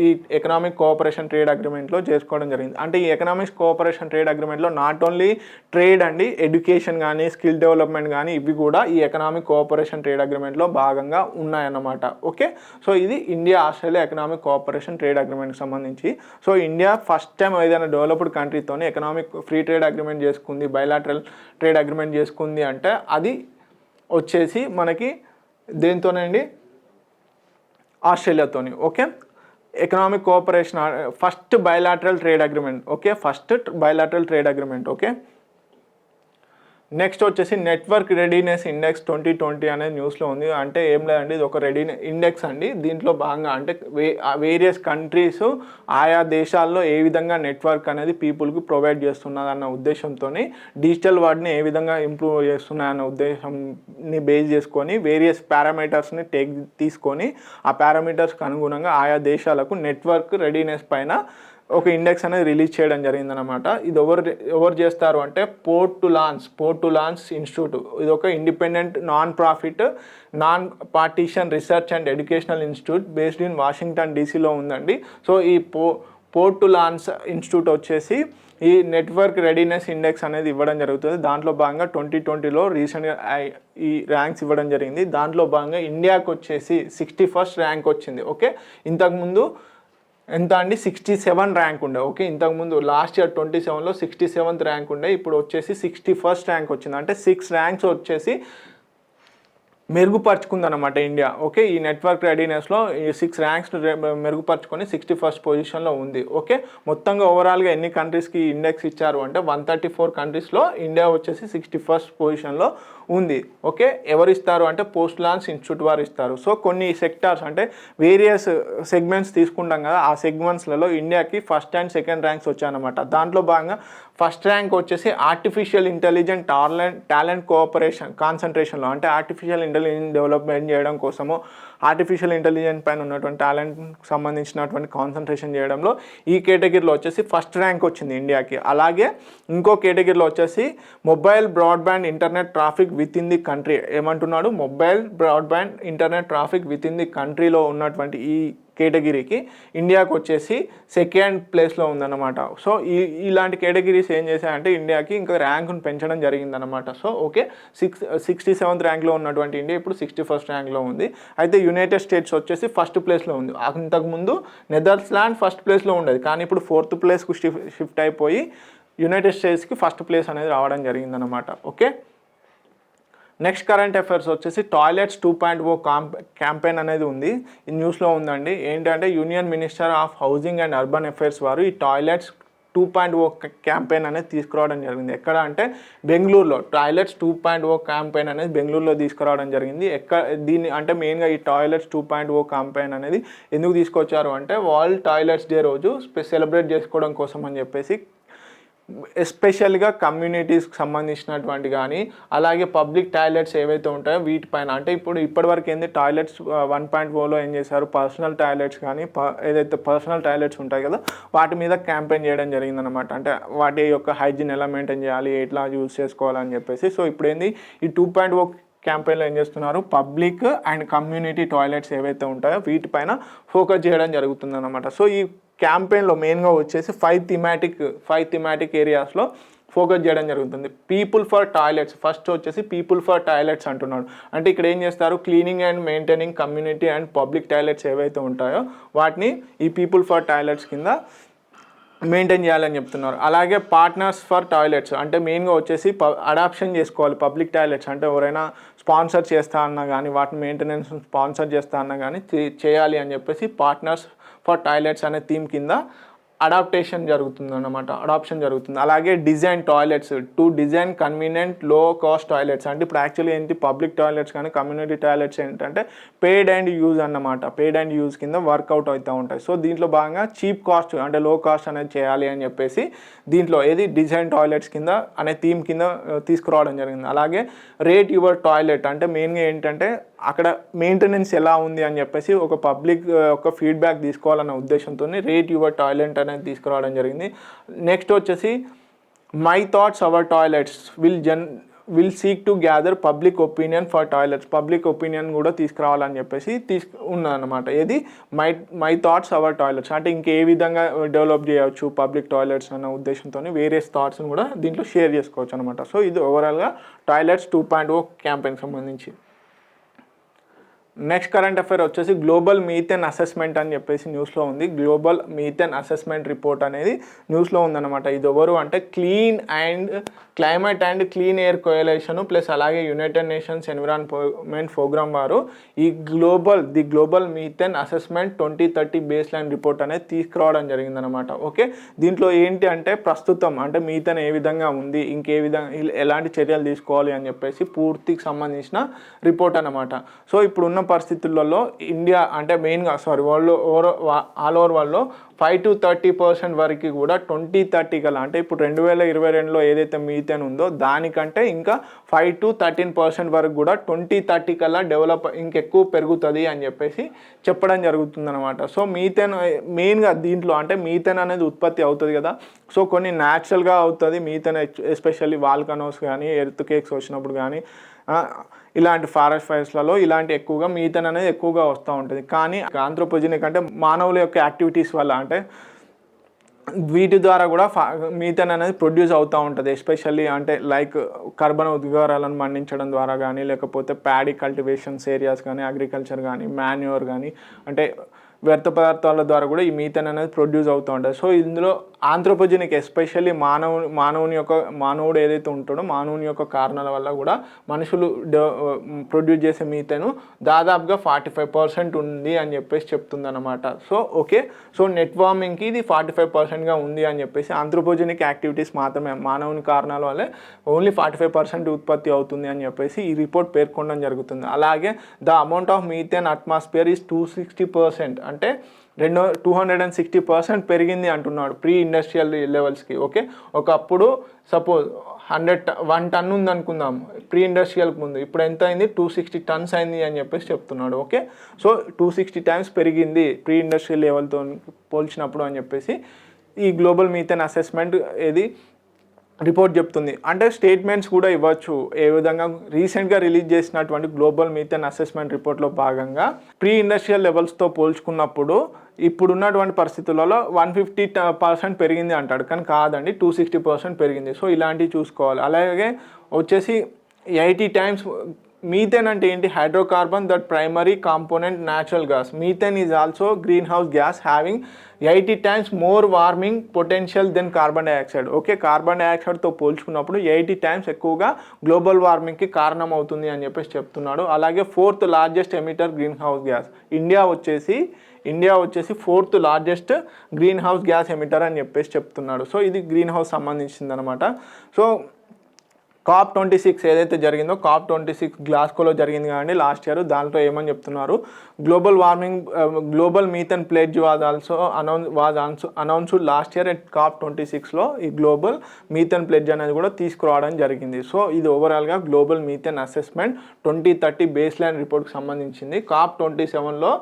ఈ ఎకనామిక్ కోఆపరేషన్ ట్రేడ్ అగ్రిమెంట్లో చేసుకోవడం జరిగింది. అంటే ఈ ఎకనామిక్ కోఆపరేషన్ ట్రేడ్ అగ్రిమెంట్లో నాట్ ఓన్లీ ట్రేడ్ అండి, ఎడ్యుకేషన్ కానీ, స్కిల్ డెవలప్మెంట్ కానీ ఇవి కూడా ఈ ఎకనామిక్ కోఆపరేషన్ ట్రేడ్ అగ్రిమెంట్లో భాగంగా ఉన్నాయన్నమాట. ఓకే, సో ఇది India Australia economic cooperation trade అగ్రిమెంట్కి సంబంధించి. సో ఇండియా ఫస్ట్ టైం ఏదైనా డెవలప్డ్ కంట్రీతోనే ఎకనామిక్ ఫ్రీ ట్రేడ్ అగ్రిమెంట్ చేసుకుంది, బయలాటరల్ ట్రేడ్ అగ్రిమెంట్ చేసుకుంది అంటే అది వచ్చేసి మనకి దేంతోనండి, ఆస్ట్రేలియాతోని. Okay, economic cooperation first bilateral trade agreement. Okay, first bilateral trade agreement. Okay, next వచ్చేసి నెట్వర్క్ రెడీనెస్ ఇండెక్స్ 2020 అనేది న్యూస్లో ఉంది. అంటే ఏం లేదండి, ఇది ఒక ఇండెక్స్ అండి. దీంట్లో భాగంగా అంటే వేరియస్ కంట్రీస్ ఆయా దేశాల్లో ఏ విధంగా నెట్వర్క్ అనేది పీపుల్కి ప్రొవైడ్ చేస్తున్నదన్న ఉద్దేశంతో డిజిటల్ వర్డ్ని ఏ విధంగా ఇంప్రూవ్ చేస్తున్నాయన్న ఉద్దేశంని బేస్ చేసుకొని వేరియస్ పారామీటర్స్ని తీసుకొని ఆ పారామీటర్స్కి అనుగుణంగా ఆయా దేశాలకు నెట్వర్క్ రెడీనెస్ పైన ఒక ఇండెక్స్ అనేది రిలీజ్ చేయడం జరిగిందనమాట. ఇది ఎవరు చేస్తారు అంటే పోర్ట్ టు లాన్స్ ఇన్స్టిట్యూట్. ఇది ఒక independent non profit non partisan research and educational institute based in Washington డీసీలో ఉందండి. సో ఈ పోర్ట్ టు లాన్స్ ఇన్స్టిట్యూట్ వచ్చేసి ఈ నెట్వర్క్ రెడీనెస్ ఇండెక్స్ అనేది ఇవ్వడం జరుగుతుంది. దాంట్లో భాగంగా 2020లో రీసెంట్గా ఈ ర్యాంక్స్ ఇవ్వడం జరిగింది. దాంట్లో భాగంగా ఇండియాకి వచ్చేసి 61st ర్యాంక్ వచ్చింది. ఓకే, ఇంతకుముందు ఎంత అండి 67 ర్యాంక్ ఉండే. ఓకే, ఇంతకుముందు లాస్ట్ ఇయర్ 27లో 67th ర్యాంక్ ఉండే, ఇప్పుడు వచ్చేసి 61st ర్యాంక్ వచ్చింది. అంటే 6 ర్యాంక్స్ వచ్చేసి మెరుగుపరుచుకుందనమాట ఇండియా. ఓకే, ఈ నెట్వర్క్ రెడీనెస్లో ఈ 6 ర్యాంక్స్ మెరుగుపరుచుకొని 61st పొజిషన్లో ఉంది. ఓకే, మొత్తంగా ఓవరాల్గా ఎన్ని కంట్రీస్కి ఇండెక్స్ ఇచ్చారు అంటే 134 కంట్రీస్లో ఇండియా వచ్చేసి 61st పొజిషన్లో ఉంది. ఓకే, ఎవరు ఇస్తారు అంటే పోస్ట్ లాన్స్ ఇన్స్టిట్యూట్ వారు ఇస్తారు. సో కొన్ని సెక్టార్స్ అంటే వేరియస్ సెగ్మెంట్స్ తీసుకుంటాం కదా, ఆ సెగ్మెంట్స్లలో ఇండియాకి ఫస్ట్ అండ్ సెకండ్ ర్యాంక్స్ వచ్చాయన్నమాట. దాంట్లో భాగంగా ఫస్ట్ ర్యాంక్ వచ్చేసి ఆర్టిఫిషియల్ ఇంటెలిజెంట్ టాలెంట్ కాన్సన్ట్రేషన్లో, అంటే ఆర్టిఫిషియల్ ఇంటెలిజెన్స్ డెవలప్మెంట్ చేయడం కోసము ఆర్టిఫిషియల్ ఇంటెలిజెన్స్ పైన ఉన్నటువంటి టాలెంట్కి సంబంధించినటువంటి కాన్సన్ట్రేషన్ చేయడంలో ఈ కేటగిరీలో వచ్చేసి ఫస్ట్ ర్యాంక్ వచ్చింది ఇండియాకి. అలాగే ఇంకో కేటగిరీలో వచ్చేసి mobile broadband internet traffic within the country. ఏమంటున్నాడు, mobile broadband internet traffic within the కంట్రీలో ఉన్నటువంటి ఈ కేటగిరీకి ఇండియాకి వచ్చేసి సెకండ్ ప్లేస్లో ఉందన్నమాట. సో ఇలాంటి కేటగిరీస్ ఏం చేశాయంటే ఇండియాకి ఇంకా ర్యాంకును పెంచడం జరిగిందనమాట. సో ఓకే, 67th ర్యాంక్లో ఉన్నటువంటి ఇండియా ఇప్పుడు 61st ర్యాంక్లో ఉంది. అయితే యునైటెడ్ స్టేట్స్ వచ్చేసి ఫస్ట్ ప్లేస్లో ఉంది. అంతకుముందు నెదర్లాండ్ ఫస్ట్ ప్లేస్లో ఉండేది, కానీ ఇప్పుడు 4th ప్లేస్కు షిఫ్ట్ అయిపోయి యునైటెడ్ స్టేట్స్కి ఫస్ట్ ప్లేస్ అనేది రావడం జరిగిందనమాట. ఓకే, నెక్స్ట్ కరెంట్ అఫైర్స్ వచ్చేసి టాయిలెట్స్ 2.0 క్యాంపెయిన్ అనేది ఉంది. ఈ న్యూస్లో ఉందండి. ఏంటంటే union minister of housing and urban affairs వారు ఈ టాయిలెట్స్ 2.0 క్యాంపెయిన్ అనేది తీసుకురావడం జరిగింది. ఎక్కడ అంటే బెంగళూరులో టాయిలెట్స్ 2.0 క్యాంపెయిన్ అనేది బెంగళూరులో తీసుకురావడం జరిగింది. దీన్ని అంటే మెయిన్గా ఈ టాయిలెట్స్ 2.0 క్యాంపెయిన్ అనేది ఎందుకు తీసుకొచ్చారు అంటే వరల్డ్ టాయిలెట్స్ డే రోజు సెలబ్రేట్ చేసుకోవడం కోసం అని చెప్పేసి, ఎస్పెషల్గా కమ్యూనిటీస్కి సంబంధించినటువంటి కానీ అలాగే పబ్లిక్ టాయిలెట్స్ ఏవైతే ఉంటాయో వీటిపైన, అంటే ఇప్పటివరకు ఏంది టాయిలెట్స్ 1.0లో ఏం చేశారు, పర్సనల్ టాయిలెట్స్ కానీ ఏదైతే పర్సనల్ టాయిలెట్స్ ఉంటాయి కదా వాటి మీద క్యాంపెయిన్ చేయడం జరిగిందనమాట. అంటే వాటి యొక్క హైజీన్ ఎలా మెయింటైన్ చేయాలి, ఎట్లా యూజ్ చేసుకోవాలని చెప్పేసి. సో ఇప్పుడు ఏంది ఈ 2.0 క్యాంపెయిన్లో ఏం చేస్తున్నారు, పబ్లిక్ అండ్ కమ్యూనిటీ టాయిలెట్స్ ఏవైతే ఉంటాయో వీటిపైన ఫోకస్ చేయడం జరుగుతుందన్నమాట. సో ఈ క్యాంపెయిన్లో మెయిన్గా వచ్చేసి 5 థీమాటిక్ ఏరియాస్లో ఫోకస్ చేయడం జరుగుతుంది. పీపుల్ ఫర్ టాయిలెట్స్, ఫస్ట్ వచ్చేసి పీపుల్ ఫర్ టాయిలెట్స్ అంటున్నాడు. అంటే ఇక్కడ ఏం చేస్తారు, cleaning and maintaining community and public toilets ఏవైతే ఉంటాయో వాటిని ఈ పీపుల్ ఫర్ టాయిలెట్స్ కింద మెయింటైన్ చేయాలని చెప్తున్నారు. అలాగే పార్ట్నర్స్ ఫర్ టాయిలెట్స్, అంటే మెయిన్గా వచ్చేసి అడాప్షన్ చేసుకోవాలి పబ్లిక్ టాయిలెట్స్. అంటే ఎవరైనా స్పాన్సర్ చేస్తా అన్నా కానీ వాటిని మెయింటెనెన్స్ స్పాన్సర్ చేస్తా అన్నా కానీ చేయాలి అని చెప్పేసి పార్ట్నర్స్ ఫర్ టాయిలెట్స్ అనే థీమ్ కింద అడాప్షన్ జరుగుతుంది. అలాగే design toilets to design convenient లో కాస్ట్ టాయిలెట్స్. అంటే ఇప్పుడు యాక్చువల్లీ ఏంటి పబ్లిక్ టాయిలెట్స్ కానీ కమ్యూనిటీ టాయిలెట్స్ ఏంటంటే పేడ్ అండ్ యూజ్ అన్నమాట. పేడ్ అండ్ యూజ్ కింద వర్కౌట్ అవుతూ ఉంటాయి. సో దీంట్లో భాగంగా చీప్ కాస్ట్ అంటే లో కాస్ట్ అనేది చేయాలి అని చెప్పేసి దీంట్లో ఏది డిజైన్ టాయిలెట్స్ కింద అనే థీమ్ కింద తీసుకురావడం జరిగింది. అలాగే రేట్ యువర్ టాయిలెట్, అంటే మెయిన్గా ఏంటంటే అక్కడ మెయింటెనెన్స్ ఎలా ఉంది అని చెప్పేసి ఒక పబ్లిక్ ఒక ఫీడ్బ్యాక్ తీసుకోవాలన్న ఉద్దేశంతో రేట్ యువర్ టాయిలెట్ అనేది తీసుకురావడం జరిగింది. నెక్స్ట్ వచ్చేసి my thoughts hour toilets will seek to gather public opinion for toilets. Public opinion కూడా తీసుకురావాలని చెప్పేసి ఉన్నదన్నమాట. ఏది మై థాట్స్ అవర్ టాయిలెట్స్, అంటే ఇంకే విధంగా డెవలప్ చేయవచ్చు పబ్లిక్ టాయిలెట్స్ అన్న ఉద్దేశంతో వేరియస్ థాట్స్ని కూడా దీంట్లో షేర్ చేసుకోవచ్చు అనమాట. సో ఇది ఓవరాల్గా టాయిలెట్స్ 2.0 క్యాంపెయిన్కి సంబంధించి. నెక్స్ట్ కరెంట్ అఫైర్ వచ్చేసి గ్లోబల్ మీథేన్ అసెస్మెంట్ అని చెప్పేసి న్యూస్లో ఉంది. గ్లోబల్ మీథేన్ అసెస్మెంట్ రిపోర్ట్ అనేది న్యూస్లో ఉందన్నమాట. ఇది ఎవరు అంటే climate and clean air coalition plus అలాగే యునైటెడ్ నేషన్స్ ఎన్విరాన్మెంట్ ప్రోగ్రామ్ వారు ఈ global methane assessment 2030 base line report అనేది తీసుకురావడం జరిగిందనమాట. ఓకే, దీంట్లో ఏంటి అంటే ప్రస్తుతం అంటే మీథేన్ ఏ విధంగా ఉంది, ఇంకే విధంగా ఎలాంటి చర్యలు తీసుకోవాలి అని చెప్పేసి పూర్తికి సంబంధించిన రిపోర్ట్ అనమాట. సో ఇప్పుడున్న పరిస్థితులలో ఇండియా అంటే మెయిన్గా వరల్డ్ ఆల్ ఓవర్ వరల్డ్లో 5 to 30% వరకు కూడా 2030 కల్లా అంటే ఇప్పుడు 2022లో ఏదైతే మీథేన్ ఉందో దానికంటే ఇంకా 5 to 13% వరకు కూడా 2030 కల్లా ఇంకెక్కువ పెరుగుతుంది అని చెప్పేసి చెప్పడం జరుగుతుందన్నమాట. సో మీథేన్ మెయిన్గా దీంట్లో అంటే మీథేన్ అనేది ఉత్పత్తి అవుతుంది కదా. సో కొన్ని న్యాచురల్గా అవుతుంది మీథేన్, ఎస్పెషల్లీ వాల్కనోస్ కానీ ఎర్త్ కేక్స్ వచ్చినప్పుడు కానీ ఇలాంటి ఫారెస్ట్ ఫైర్స్లలో ఇలాంటి ఎక్కువగా మీథేన్ అనేది ఎక్కువగా వస్తూ ఉంటుంది. కానీ ఆంథ్రోపోజెనిక్ అంటే మానవుల యొక్క యాక్టివిటీస్ వల్ల అంటే వీటి ద్వారా కూడా మీథేన్ అనేది ప్రొడ్యూస్ అవుతూ ఉంటుంది. ఎస్పెషల్లీ అంటే లైక్ కర్బన ఉద్గారాలను మండించడం ద్వారా కానీ, లేకపోతే ప్యాడీ కల్టివేషన్స్ ఏరియాస్ కానీ, అగ్రికల్చర్ కానీ, మాన్యూర్ కానీ అంటే వ్యర్థ పదార్థాల ద్వారా కూడా ఈ మీథేన్ అనేది ప్రొడ్యూస్ అవుతూ ఉంటుంది. సో ఇందులో ఆంథ్రోపోజెనిక్ ఎస్పెషల్లీ మానవుడు ఏదైతే ఉంటాడో మానవుని యొక్క కారణాల వల్ల కూడా మనుషులు ప్రొడ్యూస్ చేసే మీథేన్ దాదాపుగా 45% ఉంది అని చెప్పేసి చెప్తుందన్నమాట. సో ఓకే, సో నెట్ వార్మింగ్కి ఇది 45%గా ఉంది అని చెప్పేసి ఆంథ్రోపోజెనిక్ యాక్టివిటీస్ మాత్రమే మానవుని కారణాల వల్లే ఓన్లీ 45% ఉత్పత్తి అవుతుంది అని చెప్పేసి ఈ రిపోర్ట్ పేర్కొనడం జరుగుతుంది. అలాగే the amount of methane atmosphere is 260%, అంటే 260% పెరిగింది అంటున్నాడు ప్రీ ఇండస్ట్రియల్ లెవెల్స్కి. ఓకే, ఒకప్పుడు సపోజ్ 1 టన్ ఉంది అనుకుందాం ప్రీ ఇండస్ట్రియల్కి ముందు, ఇప్పుడు ఎంత అయింది 260 టన్స్ అయింది అని చెప్పేసి చెప్తున్నాడు. ఓకే, సో 260 టైమ్స్ పెరిగింది ప్రీ ఇండస్ట్రియల్ లెవెల్తో పోల్చినప్పుడు అని చెప్పేసి ఈ గ్లోబల్ మీథేన్ అసెస్మెంట్ ఏది రిపోర్ట్ చెప్తుంది. అంటే స్టేట్మెంట్స్ కూడా ఇవ్వచ్చు. ఏ విధంగా రీసెంట్గా రిలీజ్ చేసినటువంటి గ్లోబల్ మీథేన్ అసెస్మెంట్ రిపోర్ట్లో భాగంగా ప్రీ ఇండస్ట్రియల్ లెవెల్స్తో పోల్చుకున్నప్పుడు ఇప్పుడున్నటువంటి పరిస్థితులలో 150% పెరిగింది అంటాడు, కానీ కాదండి 260% పెరిగింది. సో ఇలాంటివి చూసుకోవాలి. అలాగే వచ్చేసి 80 టైమ్స్ మీథేన్ అంటే ఏంటి? Hydrocarbon that primary component natural gas. Methane is also greenhouse gas having 80 times more warming potential then carbon dioxide. Okay, carbon డైఆక్సైడ్తో పోల్చుకున్నప్పుడు 80 టైమ్స్ ఎక్కువగా గ్లోబల్ వార్మింగ్కి కారణం అవుతుంది అని చెప్పేసి చెప్తున్నాడు. అలాగే 4th largest emitter greenhouse gas. India వచ్చేసి 4th largest greenhouse gas emitter అని చెప్పేసి చెప్తున్నాడు. సో ఇది గ్రీన్ హౌస్ సంబంధించింది అనమాట. సో COP26 ఏదైతే జరిగిందో COP26 గ్లాస్కోలో జరిగింది కానీ లాస్ట్ ఇయర్, దాంట్లో ఏమని చెప్తున్నారు, global methane pledge was announced last year at COP26లో ఈ గ్లోబల్ మీథేన్ ప్లెడ్జ్ అనేది కూడా తీసుకురావడం జరిగింది. సో ఇది ఓవరాల్గా global methane assessment 2030 baseline రిపోర్ట్కి సంబంధించింది. COP27లో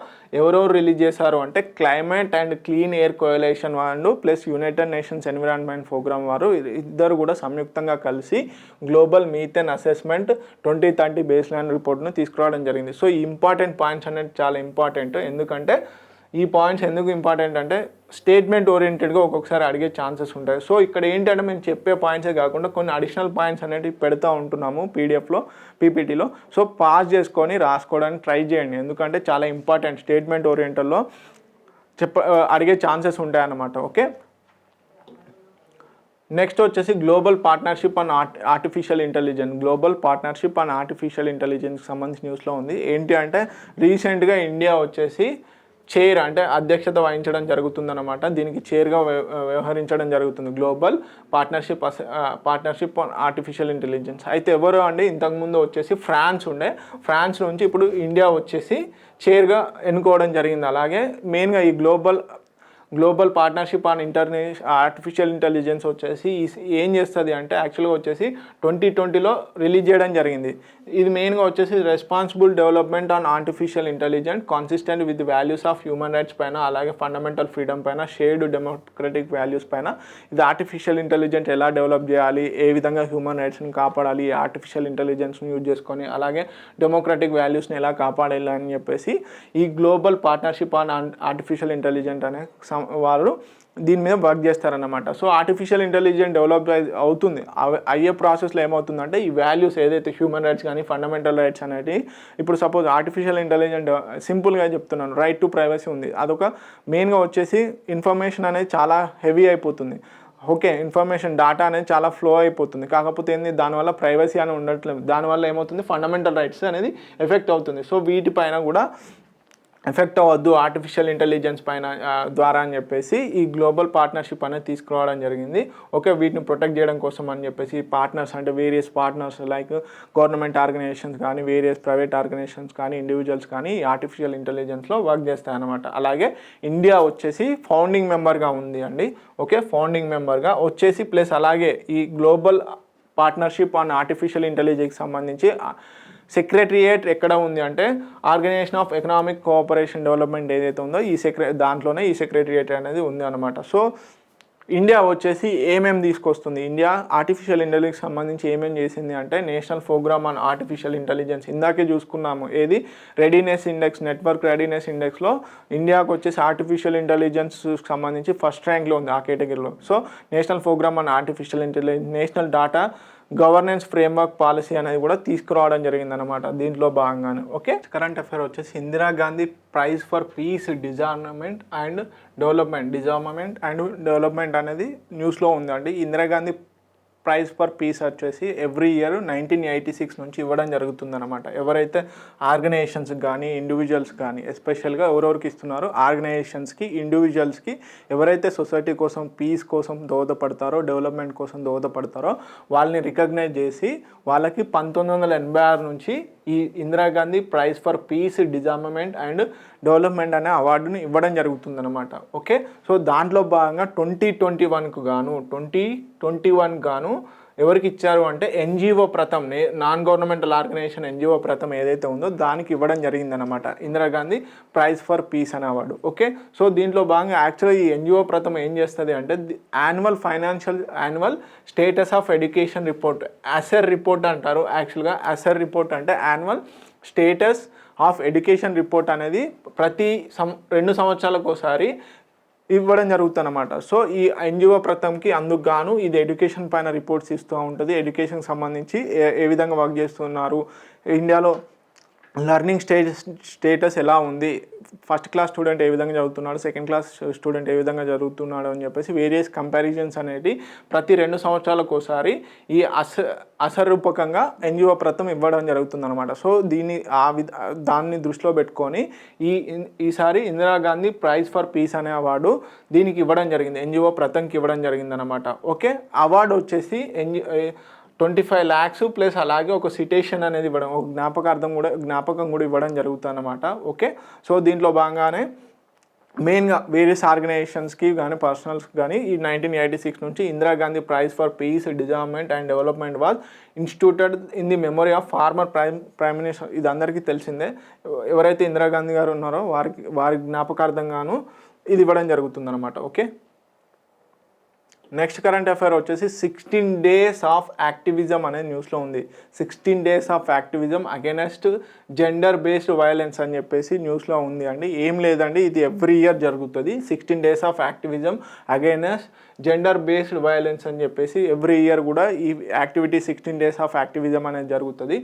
ఎవరెవరు రిలీజ్ చేశారు అంటే climate and clean air coalition వాళ్ళు plus United Nations environment programme వారు ఇద్దరు కూడా సంయుక్తంగా కలిసి global methane assessment 2030 baseline రిపోర్ట్ను తీసుకురావడం జరిగింది. సో ఈ ఇంపార్టెంట్ పాయింట్స్ అనేది చాలా ఇంపార్టెంట్. ఎందుకంటే ఈ పాయింట్స్ ఎందుకు ఇంపార్టెంట్ అంటే స్టేట్మెంట్ ఓరియంటెడ్గా ఒక్కొక్కసారి అడిగే ఛాన్సెస్ ఉంటాయి. సో ఇక్కడ ఏంటంటే మేము చెప్పే పాయింట్సే కాకుండా కొన్ని అడిషనల్ పాయింట్స్ అనేవి పెడతా ఉంటున్నాము పీడిఎఫ్లో, పీపీటీలో. సో పాస్ చేసుకొని రాసుకోవడానికి ట్రై చేయండి, ఎందుకంటే చాలా ఇంపార్టెంట్. స్టేట్మెంట్ ఓరియంటెడ్లో అడిగే ఛాన్సెస్ ఉంటాయన్నమాట. ఓకే, నెక్స్ట్ వచ్చేసి గ్లోబల్ పార్ట్నర్షిప్ అండ్ ఆర్టిఫిషియల్ ఇంటెలిజెన్స్కి సంబంధించి న్యూస్లో ఉంది. ఏంటి అంటే రీసెంట్గా ఇండియా వచ్చేసి చైర్ అంటే అధ్యక్షత వహించడం జరుగుతుందన్నమాట. దీనికి చైర్గా వ్యవహరించడం జరుగుతుంది global partnership on artificial intelligence. అయితే ఎవరు అండి, ఇంతకుముందు వచ్చేసి ఫ్రాన్స్ నుంచి ఇప్పుడు ఇండియా వచ్చేసి చైర్గా ఎన్నుకోవడం జరిగింది. అలాగే మెయిన్గా ఈ global partnership on artificial intelligence వచ్చేసి ఏం చేస్తుంది అంటే యాక్చువల్గా వచ్చేసి 2020లో రిలీజ్ చేయడం జరిగింది. ఇది మెయిన్గా వచ్చేసి responsible development on artificial intelligence consistent with values of human rights పైన, అలాగే ఫండమెంటల్ ఫ్రీడమ్ పైన, షేర్డ్ డెమోక్రటిక్ వాల్యూస్ పైన. ఇది ఆర్టిఫిషియల్ ఇంటెలిజెన్స్ ఎలా డెవలప్ చేయాలి, ఏ విధంగా హ్యూమన్ రైట్స్ని కాపాడాలి, ఆర్టిఫిషియల్ ఇంటెలిజెన్స్ని యూజ్ చేసుకొని అలాగే డెమోక్రటిక్ వాల్యూస్ని ఎలా కాపాడాలి అని చెప్పేసి ఈ global partnership on artificial intelligence అనే వాళ్ళు దీని మీద వర్క్ చేస్తారన్నమాట. సో ఆర్టిఫిషియల్ ఇంటెలిజెన్స్ డెవలప్ అవుతుంది. అయ్యే ప్రాసెస్లో ఏమవుతుందంటే ఈ వాల్యూస్ ఏదైతే హ్యూమన్ రైట్స్ కానీ ఫండమెంటల్ రైట్స్ అనేవి, ఇప్పుడు సపోజ్ ఆర్టిఫిషియల్ ఇంటెలిజెన్స్ సింపుల్గా చెప్తున్నాను, రైట్ టు ప్రైవసీ ఉంది. అదొక మెయిన్గా వచ్చేసి ఇన్ఫర్మేషన్ అనేది చాలా హెవీ అయిపోతుంది. ఓకే, ఇన్ఫర్మేషన్ డేటా అనేది చాలా ఫ్లో అయిపోతుంది. కాకపోతే ఏంది, దానివల్ల ప్రైవసీ అని ఉండట్లేదు. దానివల్ల ఏమవుతుంది, ఫండమెంటల్ రైట్స్ అనేది ఎఫెక్ట్ అవుతుంది. సో వీటిపైన కూడా ఎఫెక్ట్ అవ్వద్దు ఆర్టిఫిషియల్ ఇంటెలిజెన్స్ పైన ద్వారా అని చెప్పేసి ఈ గ్లోబల్ పార్ట్నర్షిప్ అనేది తీసుకురావడం జరిగింది. ఓకే, వీటిని ప్రొటెక్ట్ చేయడం కోసం అని చెప్పేసి పార్ట్నర్స్ అంటే various partners like government organisations కానీ, వేరియస్ ప్రైవేట్ ఆర్గనైజేషన్స్ కానీ, ఇండివిజువల్స్ కానీ ఆర్టిఫిషియల్ ఇంటెలిజెన్స్లో వర్క్ చేస్తాయన్నమాట. అలాగే ఇండియా వచ్చేసి ఫౌండింగ్ మెంబర్గా ఉంది అండి. ఓకే, ఫౌండింగ్ మెంబర్గా వచ్చేసి ప్లస్ అలాగే ఈ గ్లోబల్ పార్ట్నర్షిప్ ఆన్ ఆర్టిఫిషియల్ ఇంటెలిజెన్స్కి సంబంధించి సెక్రటరియేట్ ఎక్కడ ఉంది అంటే organisation of economic cooperation development ఏదైతే ఉందో దాంట్లోనే ఈ సెక్రటరియేట్ అనేది ఉంది అనమాట. సో ఇండియా వచ్చేసి ఏమేమి తీసుకొస్తుంది, ఇండియా ఆర్టిఫిషియల్ ఇంటెలిజెన్స్ సంబంధించి ఏమేమి చేసింది అంటే national programme on artificial intelligence ఇందాకే చూసుకున్నాము. ఏది రెడీనెస్ ఇండెక్స్, నెట్వర్క్ రెడీనెస్ ఇండెక్స్లో ఇండియాకు వచ్చేసి ఆర్టిఫిషియల్ ఇంటెలిజెన్స్ సంబంధించి ఫస్ట్ ర్యాంక్లో ఉంది ఆ కేటగిరీలో. So national programme on artificial intelligence, national data governance framework policy అనేది కూడా తీసుకురావడం జరిగిందనమాట దీంట్లో భాగంగానే. ఓకే, కరెంట్ అఫైర్ వచ్చేసి Indira Gandhi prize for piece డిజార్నమెంట్ and development అనేది న్యూస్లో ఉందండి. ఇందిరాగాంధీ ప్రైజ్ ఫర్ పీస్ వచ్చేసి ఎవ్రీ ఇయర్ 1986 నుంచి ఇవ్వడం జరుగుతుందన్నమాట. ఎవరైతే ఆర్గనైజేషన్స్కి కానీ ఇండివిజువల్స్ కానీ, ఎస్పెషల్గా ఎవరెవరికి ఇస్తున్నారో ఆర్గనైజేషన్స్కి, ఇండివిజువల్స్కి ఎవరైతే సొసైటీ కోసం, పీస్ కోసం దోహదపడతారో, డెవలప్మెంట్ కోసం దోహదపడతారో వాళ్ళని రికగ్నైజ్ చేసి వాళ్ళకి 1986 నుంచి ఈ Indira Gandhi prize for peace disarmament and development అనే అవార్డుని ఇవ్వడం జరుగుతుందన్నమాట. ఓకే, సో దాంట్లో భాగంగా 2021 గాను ఎవరికి ఇచ్చారు అంటే NGO Pratham, non governmental organisation NGO Pratham ఏదైతే ఉందో దానికి ఇవ్వడం జరిగిందనమాట ఇందిరాగాంధీ ప్రైజ్ ఫర్ పీస్ అనే అవార్డు. ఓకే, సో దీంట్లో భాగంగా యాక్చువల్గా ఈ ఎన్జిఓ ప్రథమ్ ఏం చేస్తుంది అంటే annual status of education report, అసెర్ report అంటారు. యాక్చువల్గా అసెర్ రిపోర్ట్ అంటే annual status of education report అనేది ప్రతి 2 సంవత్సరాలకు ఒకసారి ఇవ్వడం జరుగుతుందన్నమాట. సో ఈ ఎన్జిఓ ప్రథమ్కి అందుకు గాను ఇది ఎడ్యుకేషన్ పైన రిపోర్ట్స్ ఇస్తూ ఉంటుంది. ఎడ్యుకేషన్కి సంబంధించి ఏ విధంగా వర్క్ చేస్తున్నారు, ఇండియాలో లెర్నింగ్ స్టేటస్ ఎలా ఉంది, ఫస్ట్ క్లాస్ స్టూడెంట్ ఏ విధంగా చదువుతున్నాడు, సెకండ్ క్లాస్ స్టూడెంట్ ఏ విధంగా చదువుతున్నాడు అని చెప్పేసి వేరియస్ కంపారిజన్స్ అనేవి ప్రతి 2 సంవత్సరాలకు ఒకసారి ఈ అసరూపకంగా ఎన్జిఓ ప్రథమ్ ఇవ్వడం జరుగుతుందన్నమాట. సో దాన్ని దృష్టిలో పెట్టుకొని ఈసారి ఇందిరాగాంధీ ప్రైజ్ ఫర్ పీస్ అనే అవార్డు దీనికి ఇవ్వడం జరిగింది, ఎన్జిఓ ప్రథమ్కి ఇవ్వడం జరిగిందనమాట. ఓకే, అవార్డు వచ్చేసి 25 lakhs ప్లస్ అలాగే ఒక సిటేషన్ అనేది ఇవ్వడం, ఒక జ్ఞాపకం కూడా ఇవ్వడం జరుగుతుందన్నమాట. ఓకే, సో దీంట్లో భాగంగానే మెయిన్గా వేరియస్ ఆర్గనైజేషన్స్కి కానీ పర్సనల్స్కి కానీ ఈ 1986 నుంచి Indira Gandhi prize for peace disarmament and development was instituted in the memory of former prime minister. ఇది అందరికీ తెలిసిందే. ఎవరైతే ఇందిరాగాంధీ గారు ఉన్నారో వారి జ్ఞాపకార్థంగాను ఇది ఇవ్వడం జరుగుతుందన్నమాట. ఓకే, నెక్స్ట్ కరెంట్ అఫైర్ వచ్చేసి 16 days ఆఫ్ యాక్టివిజం అనేది న్యూస్లో ఉంది. 16 days of activism against gender based violence అని చెప్పేసి న్యూస్లో ఉంది అండి. ఏం లేదండి, ఇది ఎవ్రీ ఇయర్ జరుగుతుంది. 16 days of activism against gender based violence అని చెప్పేసి ఎవ్రీ ఇయర్ కూడా ఈ యాక్టివిటీ 16 days ఆఫ్ యాక్టివిజం అనేది జరుగుతుంది.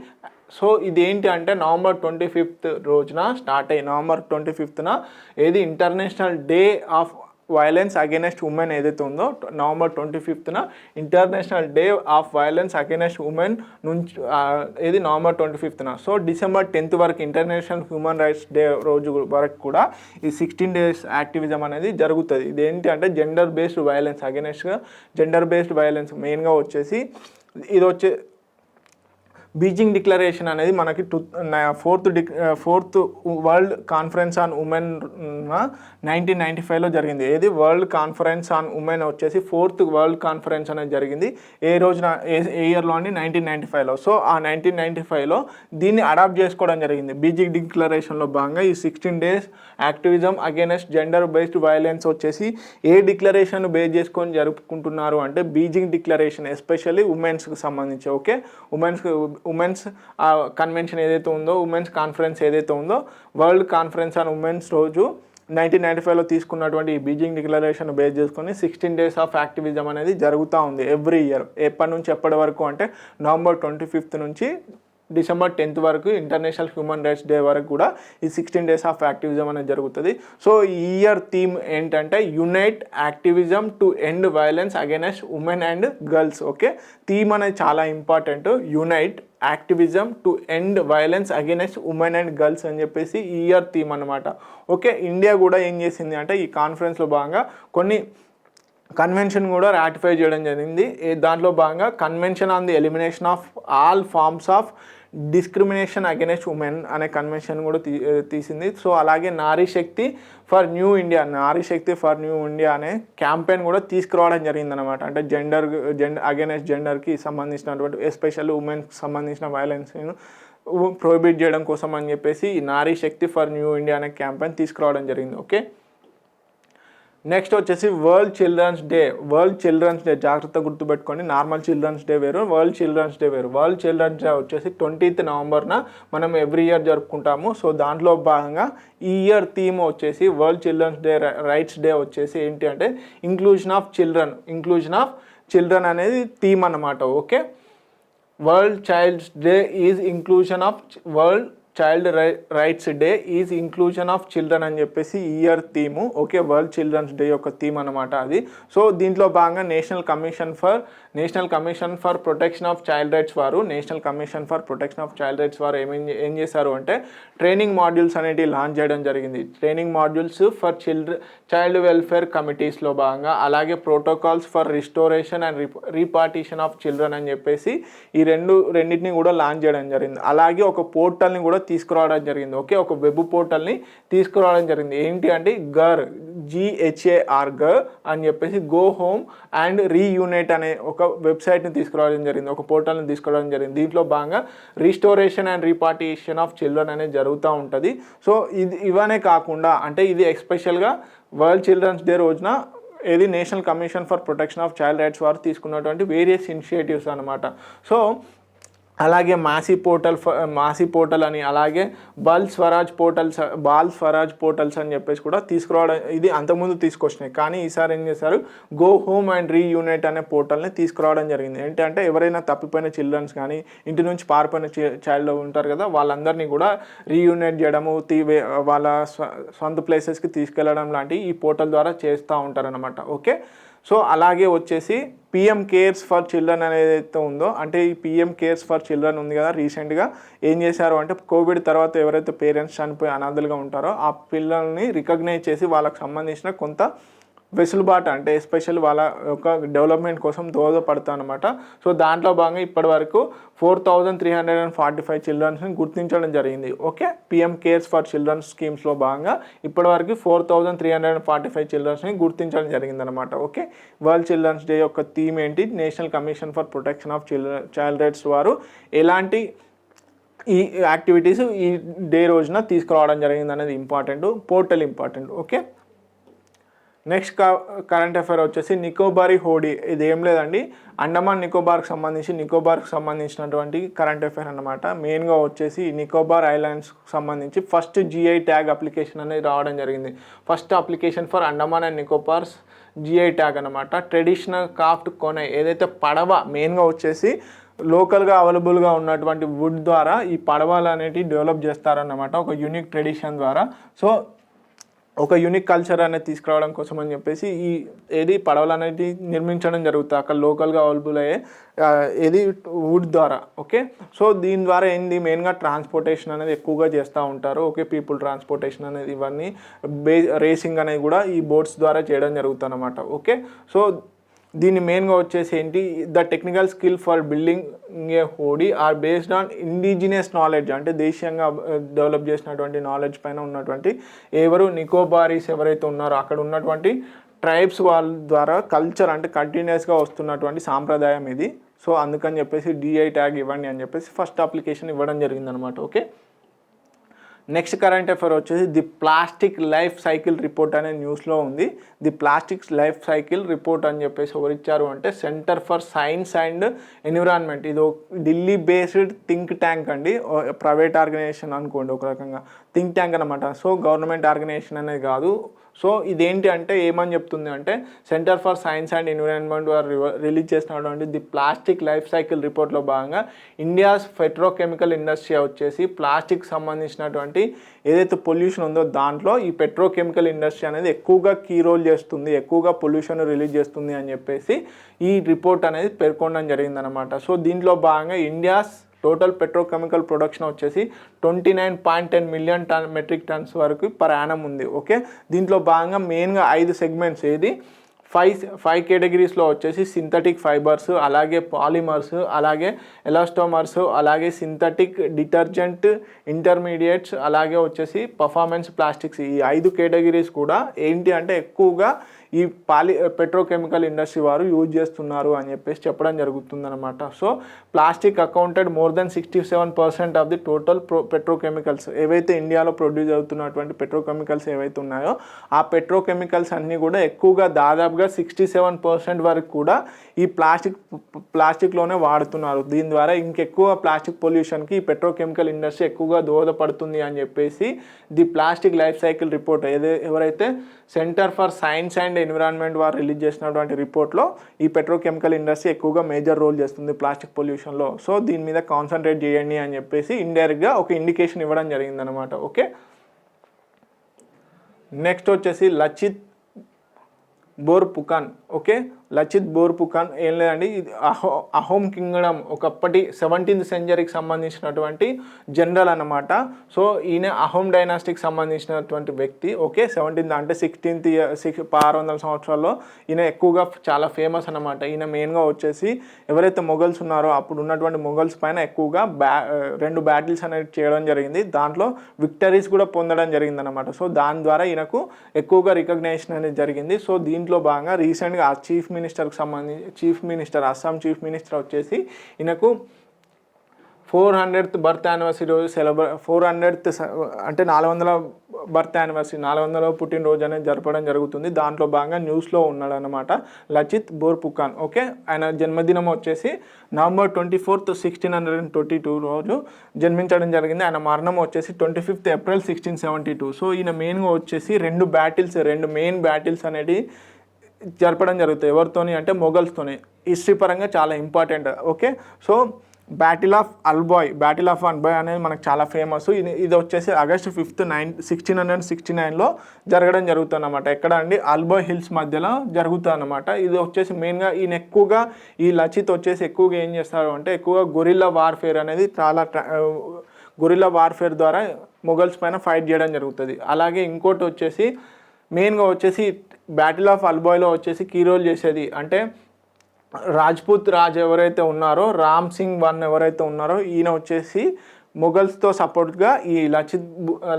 సో ఇదేంటి అంటే November 25th రోజున స్టార్ట్ అయ్యి November 25th ఏది international day of violence against women ఏదైతే ఉందో November 25th international day of violence against women నుంచి ఏది November 25th. So December 10th వరకు ఇంటర్నేషనల్ హ్యూమన్ రైట్స్ డే రోజు వరకు కూడా ఈ 16 days యాక్టివిజం అనేది జరుగుతుంది. ఇదేంటి అంటే జెండర్ బేస్డ్ వైలెన్స్ అగైనెస్ట్గా జెండర్ బేస్డ్ వైలెన్స్ మెయిన్గా వచ్చేసి ఇది బీజింగ్ డిక్లరేషన్ అనేది మనకి 4th world conference on women 1995లో జరిగింది. ఏది వరల్డ్ కాన్ఫరెన్స్ ఆన్ ఉమెన్ వచ్చేసి 4th వరల్డ్ కాన్ఫరెన్స్ అనేది జరిగింది. ఏ రోజున ఏ ఇయర్లో అండి 1995లో. సో ఆ 1995లో దీన్ని అడాప్ట్ చేసుకోవడం జరిగింది. బీజింగ్ డిక్లరేషన్లో భాగంగా ఈ 16 days activism against gender based violence వచ్చేసి ఏ డిక్లరేషన్ బేస్ చేసుకొని జరుపుకుంటున్నారు అంటే బీజింగ్ డిక్లరేషన్, ఎస్పెషల్లీ ఉమెన్స్కి సంబంధించి. ఓకే, ఉమెన్స్ కన్వెన్షన్ ఏదైతే ఉందో, ఉమెన్స్ కాన్ఫరెన్స్ ఏదైతే ఉందో, వరల్డ్ కాన్ఫరెన్స్ ఆన్ ఉమెన్స్ రోజు 1995లో తీసుకున్నటువంటి ఈ బీజింగ్ డిక్లరేషన్ బేస్ చేసుకొని 16 డేస్ ఆఫ్ యాక్టివిజం అనేది జరుగుతూ ఉంది ఎవ్రీ ఇయర్. ఎప్పటి నుంచి ఎప్పటి వరకు అంటే నవంబర్ 25 నుంచి డిసెంబర్ 10 వరకు ఇంటర్నేషనల్ హ్యూమన్ రైట్స్ డే వరకు కూడా ఈ 16 డేస్ ఆఫ్ యాక్టివిజం అనేది జరుగుతుంది. సో ఈ ఇయర్ థీమ్ ఏంటంటే unite activism to end violence against women and girls. Okay, theme అనేది చాలా important. Unite activism to end violence against women and girls అని చెప్పేసి ఈ ఇయర్ థీమ్ అనమాట. ఓకే, ఇండియా కూడా ఏం చేసింది అంటే ఈ కాన్ఫరెన్స్లో భాగంగా కొన్ని కన్వెన్షన్ కూడా రాటిఫై చేయడం జరిగింది. దాంట్లో భాగంగా convention on the elimination of all forms of discrimination against women అనే కన్వెన్షన్ కూడా తీసింది. సో అలాగే Nari Shakti for new India అనే క్యాంపెయిన్ కూడా తీసుకురావడం జరిగిందనమాట. అంటే జెండర్ అగైనెస్ట్ జెండర్కి సంబంధించినటువంటి ఎస్పెషల్లీ ఉమెన్కి సంబంధించిన వైలెన్స్ను ప్రొహిబిట్ చేయడం కోసం అని చెప్పేసి ఈ నారీ శక్తి ఫర్ న్యూ ఇండియా అనే క్యాంపెయిన్ తీసుకురావడం జరిగింది. ఓకే, నెక్స్ట్ వచ్చేసి వరల్డ్ చిల్డ్రన్స్ డే. జాగ్రత్త గుర్తుపెట్టుకోండి, నార్మల్ చిల్డ్రన్స్ డే వేరు, వరల్డ్ చిల్డ్రన్స్ డే వేరు. వరల్డ్ చిల్డ్రన్స్ డే వచ్చేసి 20th నవంబర్న మనం ఎవ్రీ ఇయర్ జరుపుకుంటాము. సో దాంట్లో భాగంగా ఈ ఇయర్ థీమ్ వచ్చేసి world children's day rights day వచ్చేసి ఏంటి అంటే ఇంక్లూజన్ ఆఫ్ చిల్డ్రన్ అనేది థీమ్ అన్నమాట. Okay, world child rights day is inclusion of children అని చెప్పేసి year theme. Okay, world children's day యొక్క థీమ్ అనమాట అది. సో దీంట్లో భాగంగా national commission for protection of child rights వారు ఏం చేశారు అంటే ట్రైనింగ్ మాడ్యూల్స్ అనేటివి లాంచ్ చేయడం జరిగింది. Training modules for child welfare కమిటీస్లో భాగంగా, అలాగే protocols for restoration and repatriation of children అని చెప్పేసి ఈ రెండింటిని కూడా లాంచ్ చేయడం జరిగింది. అలాగే ఒక పోర్టల్ని కూడా తీసుకురావడం జరిగింది. ఓకే, ఒక వెబ్ పోర్టల్ని తీసుకురావడం జరిగింది. ఏంటి అంటే GHAR అని చెప్పేసి గో హోమ్ అండ్ రీయూనైట్ అనే ఒక వెబ్సైట్ని తీసుకురావడం జరిగింది, ఒక పోర్టల్ని తీసుకురావడం జరిగింది. దీంట్లో భాగంగా restoration and repatriation of children అనేది జరుగుతూ ఉంటుంది. సో ఇవనే కాకుండా అంటే ఇది ఎస్పెషల్గా వరల్డ్ చిల్డ్రన్స్ డే రోజున national commission for protection of child rights వారు తీసుకున్నటువంటి వేరియస్ ఇనిషియేటివ్స్ అనమాట. సో అలాగే మాసీ పోర్టల్ అని, అలాగే బాల్ స్వరాజ్ పోర్టల్స్ అని చెప్పేసి కూడా తీసుకురావడం, ఇది అంతకుముందు తీసుకొచ్చినాయి. కానీ ఈసారి ఏం చేశారు, గో హోమ్ అండ్ రీయూనైట్ అనే పోర్టల్ని తీసుకురావడం జరిగింది. ఏంటంటే ఎవరైనా తప్పిపోయిన చిల్డ్రన్స్ కానీ ఇంటి నుంచి పారిపోయిన చైల్డ్ ఉంటారు కదా, వాళ్ళందరినీ కూడా రీయూనైట్ చేయడము, వాళ్ళ సొంత ప్లేసెస్కి తీసుకెళ్లడం లాంటివి ఈ పోర్టల్ ద్వారా చేస్తూ ఉంటారనమాట. ఓకే, సో అలాగే వచ్చేసి PM కేర్స్ ఫర్ చిల్డ్రన్ అనేది ఉందో, అంటే ఈ PM కేర్స్ ఫర్ చిల్డ్రన్ ఉంది కదా, రీసెంట్గా ఏం చేశారు అంటే కోవిడ్ తర్వాత ఎవరైతే పేరెంట్స్ చనిపోయి అనాథలుగా ఉంటారో ఆ పిల్లల్ని రికగ్నైజ్ చేసి వాళ్ళకి సంబంధించిన కొంత వెసులుబాటు, అంటే ఎస్పెషల్ వాళ్ళ యొక్క డెవలప్మెంట్ కోసం దోహదపడతాను అనమాట. సో దాంట్లో భాగంగా ఇప్పటి వరకు 4345 చిల్డ్రన్స్ని గుర్తించడం జరిగింది. Okay, PM cares for children's స్కీమ్స్లో భాగంగా ఇప్పటి వరకు 4345 చిల్డ్రన్స్ని గుర్తించడం జరిగిందనమాట. ఓకే, వరల్డ్ చిల్డ్రన్స్ డే యొక్క థీమ్ ఏంటి, national commission for protection of child rights వారు ఎలాంటి ఈ యాక్టివిటీస్ ఈ డే రోజున తీసుకురావడం జరిగింది అనేది portal important. Okay, next current affair వచ్చేసి నికోబారీ హోడీ. ఇది ఏం లేదండి, అండమాన్ నికోబార్కి సంబంధించినటువంటి కరెంట్ అఫైర్ అన్నమాట. మెయిన్గా వచ్చేసి నికోబార్ ఐలాండ్స్కి సంబంధించి ఫస్ట్ GI ట్యాగ్ అప్లికేషన్ అనేది రావడం జరిగింది. First application for Andaman and Nicobars GI tag అనమాట. ట్రెడిషనల్ క్రాఫ్ట్ కొనే ఏదైతే పడవ, మెయిన్గా వచ్చేసి లోకల్గా అవైలబుల్గా ఉన్నటువంటి వుడ్ ద్వారా ఈ పడవలు అనేటివి డెవలప్ చేస్తారన్నమాట, ఒక యూనిక్ ట్రెడిషన్ ద్వారా. సో ఒక యూనిక్ కల్చర్ అనేది తీసుకురావడం కోసం అని చెప్పేసి పడవలు అనేది నిర్మించడం జరుగుతుంది అక్కడ లోకల్గా అవైలబుల్ అయ్యే వుడ్ ద్వారా. ఓకే, సో దీని ద్వారా మెయిన్గా ట్రాన్స్పోర్టేషన్ అనేది ఎక్కువగా చేస్తూ ఉంటారు. ఓకే, పీపుల్ ట్రాన్స్పోర్టేషన్ అనేది, ఇవన్నీ రేసింగ్ అనేది కూడా ఈ బోట్స్ ద్వారా చేయడం జరుగుతుంది అన్నమాట. ఓకే, సో దీన్ని మెయిన్గా వచ్చేసి the technical skill for building a Hodi or based on indigenous knowledge, అంటే దేశీయంగా డెవలప్ చేసినటువంటి నాలెడ్జ్ పైన ఉన్నటువంటి నికోబారీస్ ఎవరైతే ఉన్నారో అక్కడ ఉన్నటువంటి ట్రైబ్స్ వాళ్ళ ద్వారా కల్చర్, అంటే కంటిన్యూస్గా వస్తున్నటువంటి సాంప్రదాయం ఇది. సో అందుకని చెప్పేసి GI ట్యాగ్ ఇవ్వండి అని చెప్పేసి ఫస్ట్ అప్లికేషన్ ఇవ్వడం జరిగిందనమాట. ఓకే, నెక్స్ట్ కరెంట్ అఫైర్ వచ్చేసి the plastic life cycle report అనే న్యూస్లో ఉంది. The plastic life cycle report అని చెప్పేసి ఎవరు ఇచ్చారు అంటే centre for science and environment. ఇది ఢిల్లీ బేస్డ్ థింక్ ట్యాంక్ అండి, ప్రైవేట్ ఆర్గనైజేషన్ అనుకోండి ఒక రకంగా, థింక్ ట్యాంక్ అనమాట. సో గవర్నమెంట్ ఆర్గనైజేషన్ అనేది కాదు. సో ఇదేంటి అంటే ఏమని చెప్తుంది అంటే centre for science and environment వారు రిలీజ్ చేసినటువంటి ది ప్లాస్టిక్ లైఫ్ సైకిల్ రిపోర్ట్లో భాగంగా ఇండియాస్ పెట్రోకెమికల్ ఇండస్ట్రీ వచ్చేసి ప్లాస్టిక్ సంబంధించినటువంటి ఏదైతే పొల్యూషన్ ఉందో దాంట్లో ఈ పెట్రోకెమికల్ ఇండస్ట్రీ అనేది ఎక్కువగా కీ రోల్ చేస్తుంది, ఎక్కువగా పొల్యూషన్ రిలీజ్ చేస్తుంది అని చెప్పేసి ఈ రిపోర్ట్ అనేది పేర్కొనడం జరిగిందనమాట. సో దీంట్లో భాగంగా ఇండియాస్ టోటల్ పెట్రోకెమికల్ ప్రొడక్షన్ వచ్చేసి 29.10 మిలియన్ మెట్రిక్ టన్స్ వరకు పర్ యానం ఉంది. ఓకే, దీంట్లో భాగంగా మెయిన్గా 5 సెగ్మెంట్స్, ఏది 5 కేటగిరీస్లో వచ్చేసి సింథటిక్ ఫైబర్స్, అలాగే పాలిమర్స్, అలాగే ఎలాస్టోమర్స్, అలాగే సింథటిక్ డిటర్జెంట్ ఇంటర్మీడియట్స్, అలాగే వచ్చేసి పర్ఫార్మెన్స్ ప్లాస్టిక్స్. ఈ 5 కేటగిరీస్ కూడా ఏంటి అంటే ఎక్కువగా ఈ పెట్రోకెమికల్ ఇండస్ట్రీ వారు యూజ్ చేస్తున్నారు అని చెప్పేసి చెప్పడం జరుగుతుందన్నమాట. So plastic accounted more than 67% of the total petrochemicals, ఏవైతే ఇండియాలో ప్రొడ్యూస్ అవుతున్నటువంటి పెట్రోకెమికల్స్ ఏవైతే ఉన్నాయో ఆ పెట్రోకెమికల్స్ అన్నీ కూడా ఎక్కువగా దాదాపుగా 67% వరకు కూడా ఈ ప్లాస్టిక్లోనే వాడుతున్నారు. దీని ద్వారా ఇంకెక్కువ ప్లాస్టిక్ పొల్యూషన్కి ఈ పెట్రోకెమికల్ ఇండస్ట్రీ ఎక్కువగా దోహదపడుతుంది అని చెప్పేసి the plastic life cycle report ఎవరైతే centre for science and environment వారు రిలీజ్ చేసినటువంటి రిపోర్ట్లో ఈ పెట్రోకెమికల్ ఇండస్ట్రీ ఎక్కువగా మేజర్ రోల్ చేస్తుంది ప్లాస్టిక్ పొల్యూషన్లో. సో దీని మీద కాన్సన్ట్రేట్ చేయండి అని చెప్పేసి ఇండైరెక్ట్గా ఒక ఇండికేషన్ ఇవ్వడం జరిగిందనమాట. ఓకే, నెక్స్ట్ వచ్చేసి లచిత్ బోర్ఫుకన్. ఓకే, లచిత్ బోర్ఫుకన్ ఏం లేదండి, ఇది అహోమ్ కింగ్డమ్ ఒకప్పటి 17th సెంచరీకి సంబంధించినటువంటి జనరల్ అన్నమాట. సో ఈయన అహోమ్ డైనాస్టీకి సంబంధించినటువంటి వ్యక్తి. ఓకే, 17th అంటే 600 సంవత్సరాల్లో ఈయన ఎక్కువగా చాలా ఫేమస్ అన్నమాట. ఈయన మెయిన్గా వచ్చేసి ఎవరైతే మొఘల్స్ ఉన్నారో అప్పుడు ఉన్నటువంటి మొఘల్స్ పైన ఎక్కువగా 2 బ్యాటిల్స్ అనేది చేయడం జరిగింది, దాంట్లో విక్టరీస్ కూడా పొందడం జరిగిందనమాట. సో దాని ద్వారా ఈయనకు ఎక్కువగా రికగ్నైజేషన్ అనేది జరిగింది. సో దీంట్లో భాగంగా రీసెంట్గా అస్సాం చీఫ్ మినిస్టర్ వచ్చేసి ఈయనకు 400th బర్త్ యానివర్సరీ రోజు 400th అంటే 400వ బర్త్ యానివర్సరీ, 400వ పుట్టినరోజు అనేది జరపడం జరుగుతుంది. దాంట్లో భాగంగా న్యూస్లో ఉన్నాడు అనమాట లచిత్ బోర్ఫుకన్. ఓకే, ఆయన జన్మదినం వచ్చేసి November 24th 1622 రోజు జన్మించడం జరిగింది. ఆయన మరణం వచ్చేసి 25th April 1672. సో ఈయన మెయిన్గా వచ్చేసి 2 మెయిన్ బ్యాటిల్స్ అనేది జరపడం జరుగుతుంది. ఎవరితోని అంటే మొఘల్స్తోని. హిస్టరీ పరంగా చాలా important. Okay, so battle of Alabai అనేది మనకు చాలా ఫేమస్. ఇది వచ్చేసి August 5th 1669లో జరగడం జరుగుతుంది అన్నమాట. ఎక్కడ అండి, అల్బాయ్ హిల్స్ మధ్యలో జరుగుతుంది అన్నమాట. ఇది వచ్చేసి మెయిన్గా ఈయన ఎక్కువగా ఈ లచిత్ వచ్చేసి ఎక్కువగా ఏం చేస్తారు అంటే ఎక్కువగా గొరిల్లా వార్ఫేర్ అనేది గొరిల్లా వార్ఫేర్ ద్వారా మొఘల్స్ పైన ఫైట్ చేయడం జరుగుతుంది. అలాగే ఇంకోటి వచ్చేసి మెయిన్గా వచ్చేసి బ్యాటిల్ ఆఫ్ అల్బాయ్లో వచ్చేసి కీ రోల్ చేసేది అంటే రాజ్పూత్ రాజు ఎవరైతే ఉన్నారో, రామ్ సింగ్ వన్ ఎవరైతే ఉన్నారో, ఈయన వచ్చేసి మొఘల్స్తో సపోర్ట్గా ఈ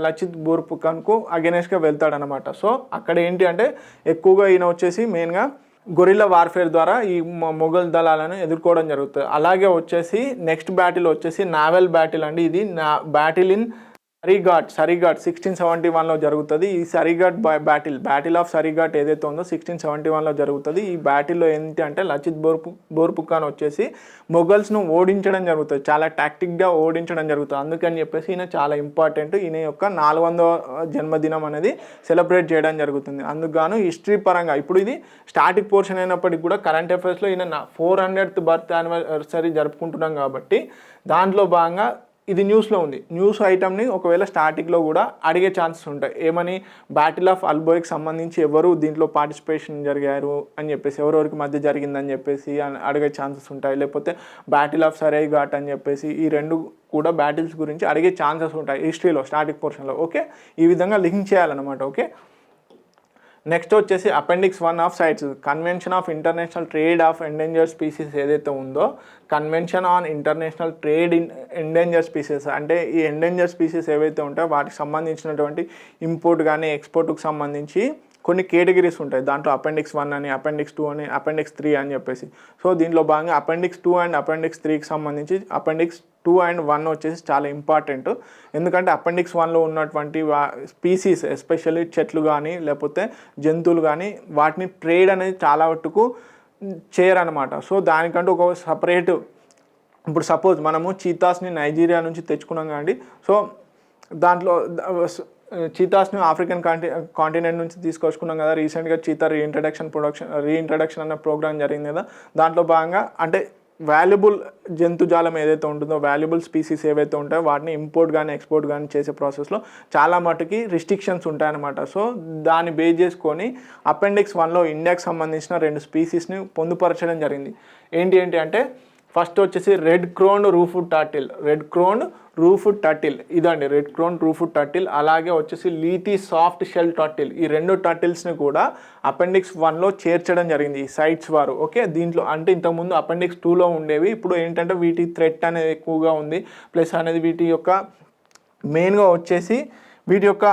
లచిత్ బోర్ఫుకన్కు అగెనెస్ట్గా వెళ్తాడనమాట. సో అక్కడ ఏంటి అంటే ఎక్కువగా ఈయన వచ్చేసి మెయిన్గా గొరిల్లా వార్ఫేర్ ద్వారా ఈ మొఘల్ దళాలను ఎదుర్కోవడం జరుగుతుంది. అలాగే వచ్చేసి నెక్స్ట్ బ్యాటిల్ వచ్చేసి నావెల్ బ్యాటిల్ అండి. ఇది బ్యాటిల్ ఇన్ సరిఘాట్ 1671లో జరుగుతుంది. ఈ బ్యాటిల్ ఆఫ్ సరిఘాట్ ఏదైతే ఉందో 1671లో జరుగుతుంది. ఈ బ్యాటిల్లో ఏంటి అంటే లచిత్ బోర్ఫుకన్ వచ్చేసి మొఘల్స్ను ఓడించడం జరుగుతుంది, చాలా టాక్టిక్గా ఓడించడం జరుగుతుంది. అందుకని చెప్పేసి ఈయన చాలా ఇంపార్టెంట్. ఈయన యొక్క 400వ జన్మదినం అనేది సెలబ్రేట్ చేయడం జరుగుతుంది. అందుకు హిస్టరీ పరంగా ఇప్పుడు ఇది స్టాటిక్ పోర్షన్ అయినప్పటికీ కూడా కరెంట్ అఫైర్స్లో ఈయన 400th బర్త్ యానివర్సరీ జరుపుకుంటున్నాం కాబట్టి దాంట్లో భాగంగా ఇది న్యూస్లో ఉంది. న్యూస్ ఐటమ్ని ఒకవేళ స్టార్టింగ్లో కూడా అడిగే ఛాన్సెస్ ఉంటాయి. ఏమని, బ్యాటిల్ ఆఫ్ అల్బాయ్కి సంబంధించి ఎవరు దీంట్లో పార్టిసిపేషన్ జరిగారు అని చెప్పేసి, ఎవరెవరికి మధ్య జరిగిందని చెప్పేసి అడిగే ఛాన్సెస్ ఉంటాయి. లేకపోతే బ్యాటిల్ ఆఫ్ సరైఘాట్ అని చెప్పేసి ఈ 2 కూడా బ్యాటిల్స్ గురించి అడిగే ఛాన్సెస్ ఉంటాయి హిస్టరీలో స్టాటిక్ పోర్షన్లో. ఓకే, ఈ విధంగా లింక్ చేయాలన్నమాట. ఓకే, నెక్స్ట్ వచ్చేసి appendix 1 of CITES convention of international trade of endangered species ఏదైతే ఉందో, convention on international trade in endangered species అంటే ఈ ఎండేంజర్డ్ స్పీసీస్ ఏవైతే ఉంటాయో వాటికి సంబంధించినటువంటి ఇంపోర్ట్ కానీ ఎక్స్పోర్ట్కి సంబంధించి కొన్ని కేటగిరీస్ ఉంటాయి. దాంట్లో అపెండిక్స్ 1 అని, అపెండిక్స్ 2 అని, అపెండిక్స్ 3 అని చెప్పేసి. సో దీంట్లో భాగంగా అపెండిక్స్ 2 అండ్ అపెండిక్స్ 3కి సంబంధించి అపెండిక్స్ 2 and 1 వచ్చేసి చాలా ఇంపార్టెంట్. ఎందుకంటే అపెండిక్స్ 1లో ఉన్నటువంటి స్పీసీస్ ఎస్పెషల్లీ చెట్లు కానీ లేకపోతే జంతువులు కానీ వాటిని ట్రేడ్ అనేది చాలా మట్టుకు చేయరనమాట. సో దానికంటూ ఒక సపరేట్, ఇప్పుడు సపోజ్ మనము చీతాస్ని నైజీరియా నుంచి తెచ్చుకున్నాం కానీ, సో దాంట్లో చీతాస్ని ఆఫ్రికన్ కాంటినెంట్ నుంచి తీసుకొచ్చుకున్నాం కదా. రీసెంట్గా చీతా రీఇంట్రడక్షన్ అన్న ప్రోగ్రామ్ జరిగింది కదా. దాంట్లో భాగంగా అంటే వాల్యుబుల్ జంతుజాలం ఏదైతే ఉంటుందో, వాల్యుబుల్ స్పీసీస్ ఏవైతే ఉంటాయో వాటిని ఇంపోర్ట్ కానీ ఎక్స్పోర్ట్ కానీ చేసే ప్రాసెస్లో చాలా మటుకి రిస్ట్రిక్షన్స్ ఉంటాయన్నమాట. సో దాన్ని బేస్ చేసుకొని అపెండిక్స్ 1లో ఇండియాకి సంబంధించిన 2 స్పీసీస్ని పొందుపరచడం జరిగింది. ఏంటి అంటే ఫస్ట్ వచ్చేసి రెడ్ క్రోన్డ్ రూఫుడ్ టర్టిల్ ఇదండి, రెడ్ క్రోన్ రూఫుడ్ టర్టిల్. అలాగే వచ్చేసి లీటీ సాఫ్ట్ షెల్ టర్టిల్. ఈ 2 టర్టిల్స్ని కూడా అపెండిక్స్ 1లో చేర్చడం జరిగింది ఈ సైట్స్ వారు. ఓకే, దీంట్లో అంటే ఇంతకుముందు అపెండిక్స్ 2లో ఉండేవి, ఇప్పుడు ఏంటంటే వీటి థ్రెట్ అనేది ఎక్కువగా ఉంది. ప్లస్ అనేది వీటి యొక్క మెయిన్గా వచ్చేసి వీటి యొక్క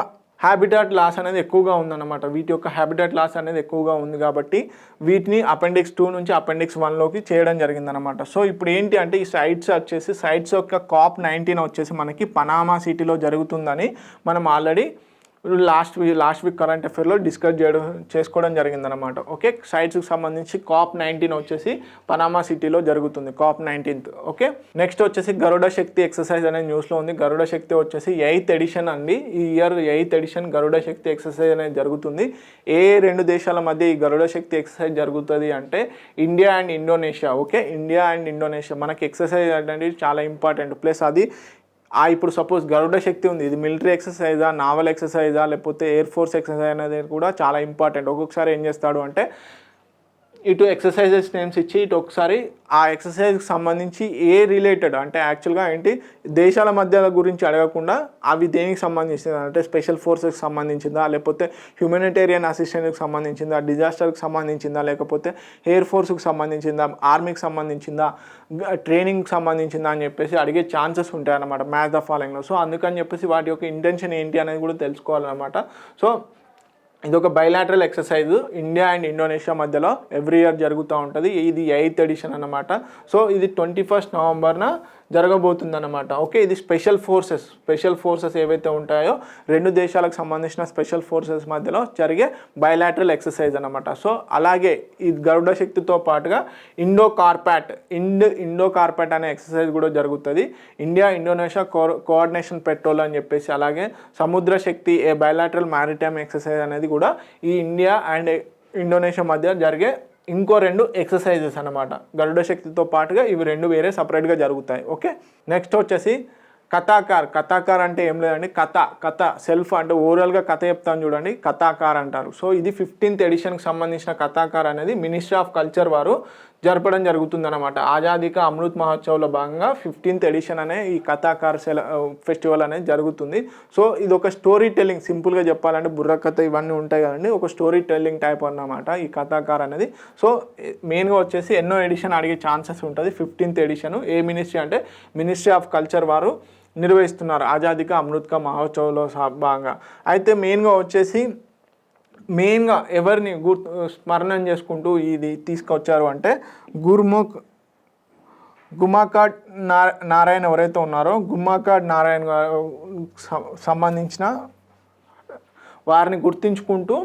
హ్యాబిటాట్ లాస్ అనేది ఎక్కువగా ఉందన్నమాట. వీటి యొక్క హ్యాబిటాట్ లాస్ అనేది ఎక్కువగా ఉంది కాబట్టి వీటిని అపెండిక్స్ 2 నుంచి అపెండిక్స్ 1లోకి చేయడం జరిగిందనమాట. సో ఇప్పుడు ఏంటి అంటే ఈ సైట్స్ యొక్క COP19 వచ్చేసి మనకి పనామా సిటీలో జరుగుతుందని మనం ఆల్రెడీ లాస్ట్ వీక్ కరెంట్ అఫేర్లో చేసుకోవడం జరిగిందనమాట. ఓకే, సైట్స్కి సంబంధించి COP19 వచ్చేసి పనామా సిటీలో జరుగుతుంది, COP19. ఓకే, నెక్స్ట్ వచ్చేసి గరుడ శక్తి ఎక్సర్సైజ్ అనేది న్యూస్లో ఉంది. గరుడ శక్తి వచ్చేసి 8th ఎడిషన్ అండి. ఈ ఇయర్ 8th ఎడిషన్ గరుడ శక్తి ఎక్సర్సైజ్ అనేది జరుగుతుంది. ఏ 2 దేశాల మధ్య ఈ గరుడ శక్తి ఎక్సర్సైజ్ జరుగుతుంది అంటే India and Indonesia. Okay, India and Indonesia మనకి ఎక్సర్సైజ్ అనేది చాలా ఇంపార్టెంట్. ప్లస్ అది ఇప్పుడు సపోజ్ గరుడ శక్తి ఉంది, ఇది మిలిటరీ ఎక్సర్సైజా, నావల్ ఎక్సర్సైజా, లేకపోతే ఎయిర్ ఫోర్స్ ఎక్సర్సైజ్ అనేది కూడా చాలా ఇంపార్టెంట్. ఒక్కొక్కసారి ఏం చేస్తాడు అంటే ఇటు ఎక్సర్సైజెస్ నేమ్స్ ఇచ్చి ఇటు ఒకసారి ఆ ఎక్సర్సైజ్కి సంబంధించి ఏ రిలేటెడ్ అంటే యాక్చువల్గా ఏంటి దేశాల మధ్య గురించి అడగకుండా అవి దేనికి సంబంధించిందా అంటే స్పెషల్ ఫోర్సెస్కి సంబంధించిందా, లేకపోతే హ్యూమనిటేరియన్ అసిస్టెంట్కి సంబంధించిందా, డిజాస్టర్కి సంబంధించిందా, లేకపోతే ఎయిర్ ఫోర్స్కి సంబంధించిందా, ఆర్మీకి సంబంధించిందా, ట్రైనింగ్కి సంబంధించిందా అని చెప్పేసి అడిగే ఛాన్సెస్ ఉంటాయి అన్నమాట మ్యాచ్ ద ఫాలోయింగ్లో. సో అందుకని చెప్పేసి వాటి యొక్క ఇంటెన్షన్ ఏంటి అనేది కూడా తెలుసుకోవాలన్నమాట. సో ఇది ఒక bilateral exercise India and Indonesia మధ్యలో ఎవ్రీ ఇయర్ జరుగుతూ ఉంటుంది. ఇది 8th ఎడిషన్ అన్నమాట. సో ఇది 21st నవంబర్న జరగబోతుంది అన్నమాట. ఓకే, ఇది స్పెషల్ ఫోర్సెస్ ఏవైతే ఉంటాయో 2 దేశాలకు సంబంధించిన స్పెషల్ ఫోర్సెస్ మధ్యలో జరిగే బైలాటరల్ ఎక్సర్సైజ్ అన్నమాట. సో అలాగే ఈ గరుడ శక్తితో పాటుగా ఇండో కార్పాట్ అనే ఎక్సర్సైజ్ కూడా జరుగుతుంది. ఇండియా ఇండోనేషియా కోఆర్డినేషన్ పెట్రోల్ అని చెప్పేసి, అలాగే సముద్ర శక్తి ఏ బైలాటరల్ మ్యారిటైమ్ ఎక్సర్సైజ్ అనేది కూడా ఈ ఇండియా అండ్ ఇండోనేషియా మధ్య జరిగే ఇంకో 2 ఎక్సర్సైజెస్ అనమాట. గరుడ శక్తితో పాటుగా ఇవి 2 వేరే సపరేట్గా జరుగుతాయి. ఓకే, నెక్స్ట్ వచ్చేసి కథాకార్ అంటే ఏం లేదండి, కథ సెల్ఫ్ అంటే ఓవరాల్గా కథ చెప్తాను చూడండి, కథాకార్ అంటారు. సో ఇది 15th ఎడిషన్కి సంబంధించిన కథాకార్ అనేది మినిస్ట్రీ ఆఫ్ కల్చర్ వారు జరపడం జరుగుతుందన్నమాట. ఆజాదీ కా అమృత్ మహోత్సవ్లో భాగంగా 15th ఎడిషన్ అనే ఈ కథాకార్ ఫెస్టివల్ అనేది జరుగుతుంది. సో ఇది ఒక స్టోరీ టెల్లింగ్, సింపుల్గా చెప్పాలంటే బుర్రకథ ఇవన్నీ ఉంటాయి కదండి, ఒక స్టోరీ టెల్లింగ్ టైప్ అన్నమాట ఈ కథాకార్ అనేది. సో మెయిన్గా వచ్చేసి ఎన్నో ఎడిషన్ అడిగే ఛాన్సెస్ ఉంటుంది. 15th ఎడిషన్ ఏ మినిస్ట్రీ అంటే మినిస్ట్రీ ఆఫ్ కల్చర్ వారు నిర్వహిస్తున్నారు ఆజాదీ కా అమృత్ కా మహోత్సవ్లో భాగంగా. అయితే మెయిన్గా ఎవరిని స్మరణం చేసుకుంటూ ఇది తీసుకొచ్చారు అంటే గుమ్మాకాడ్ నారాయణ్ ఎవరైతే ఉన్నారో గుమ్మాకాడ్ నారాయణ్ గారు సంబంధించిన వారిని గుర్తించుకుంటూ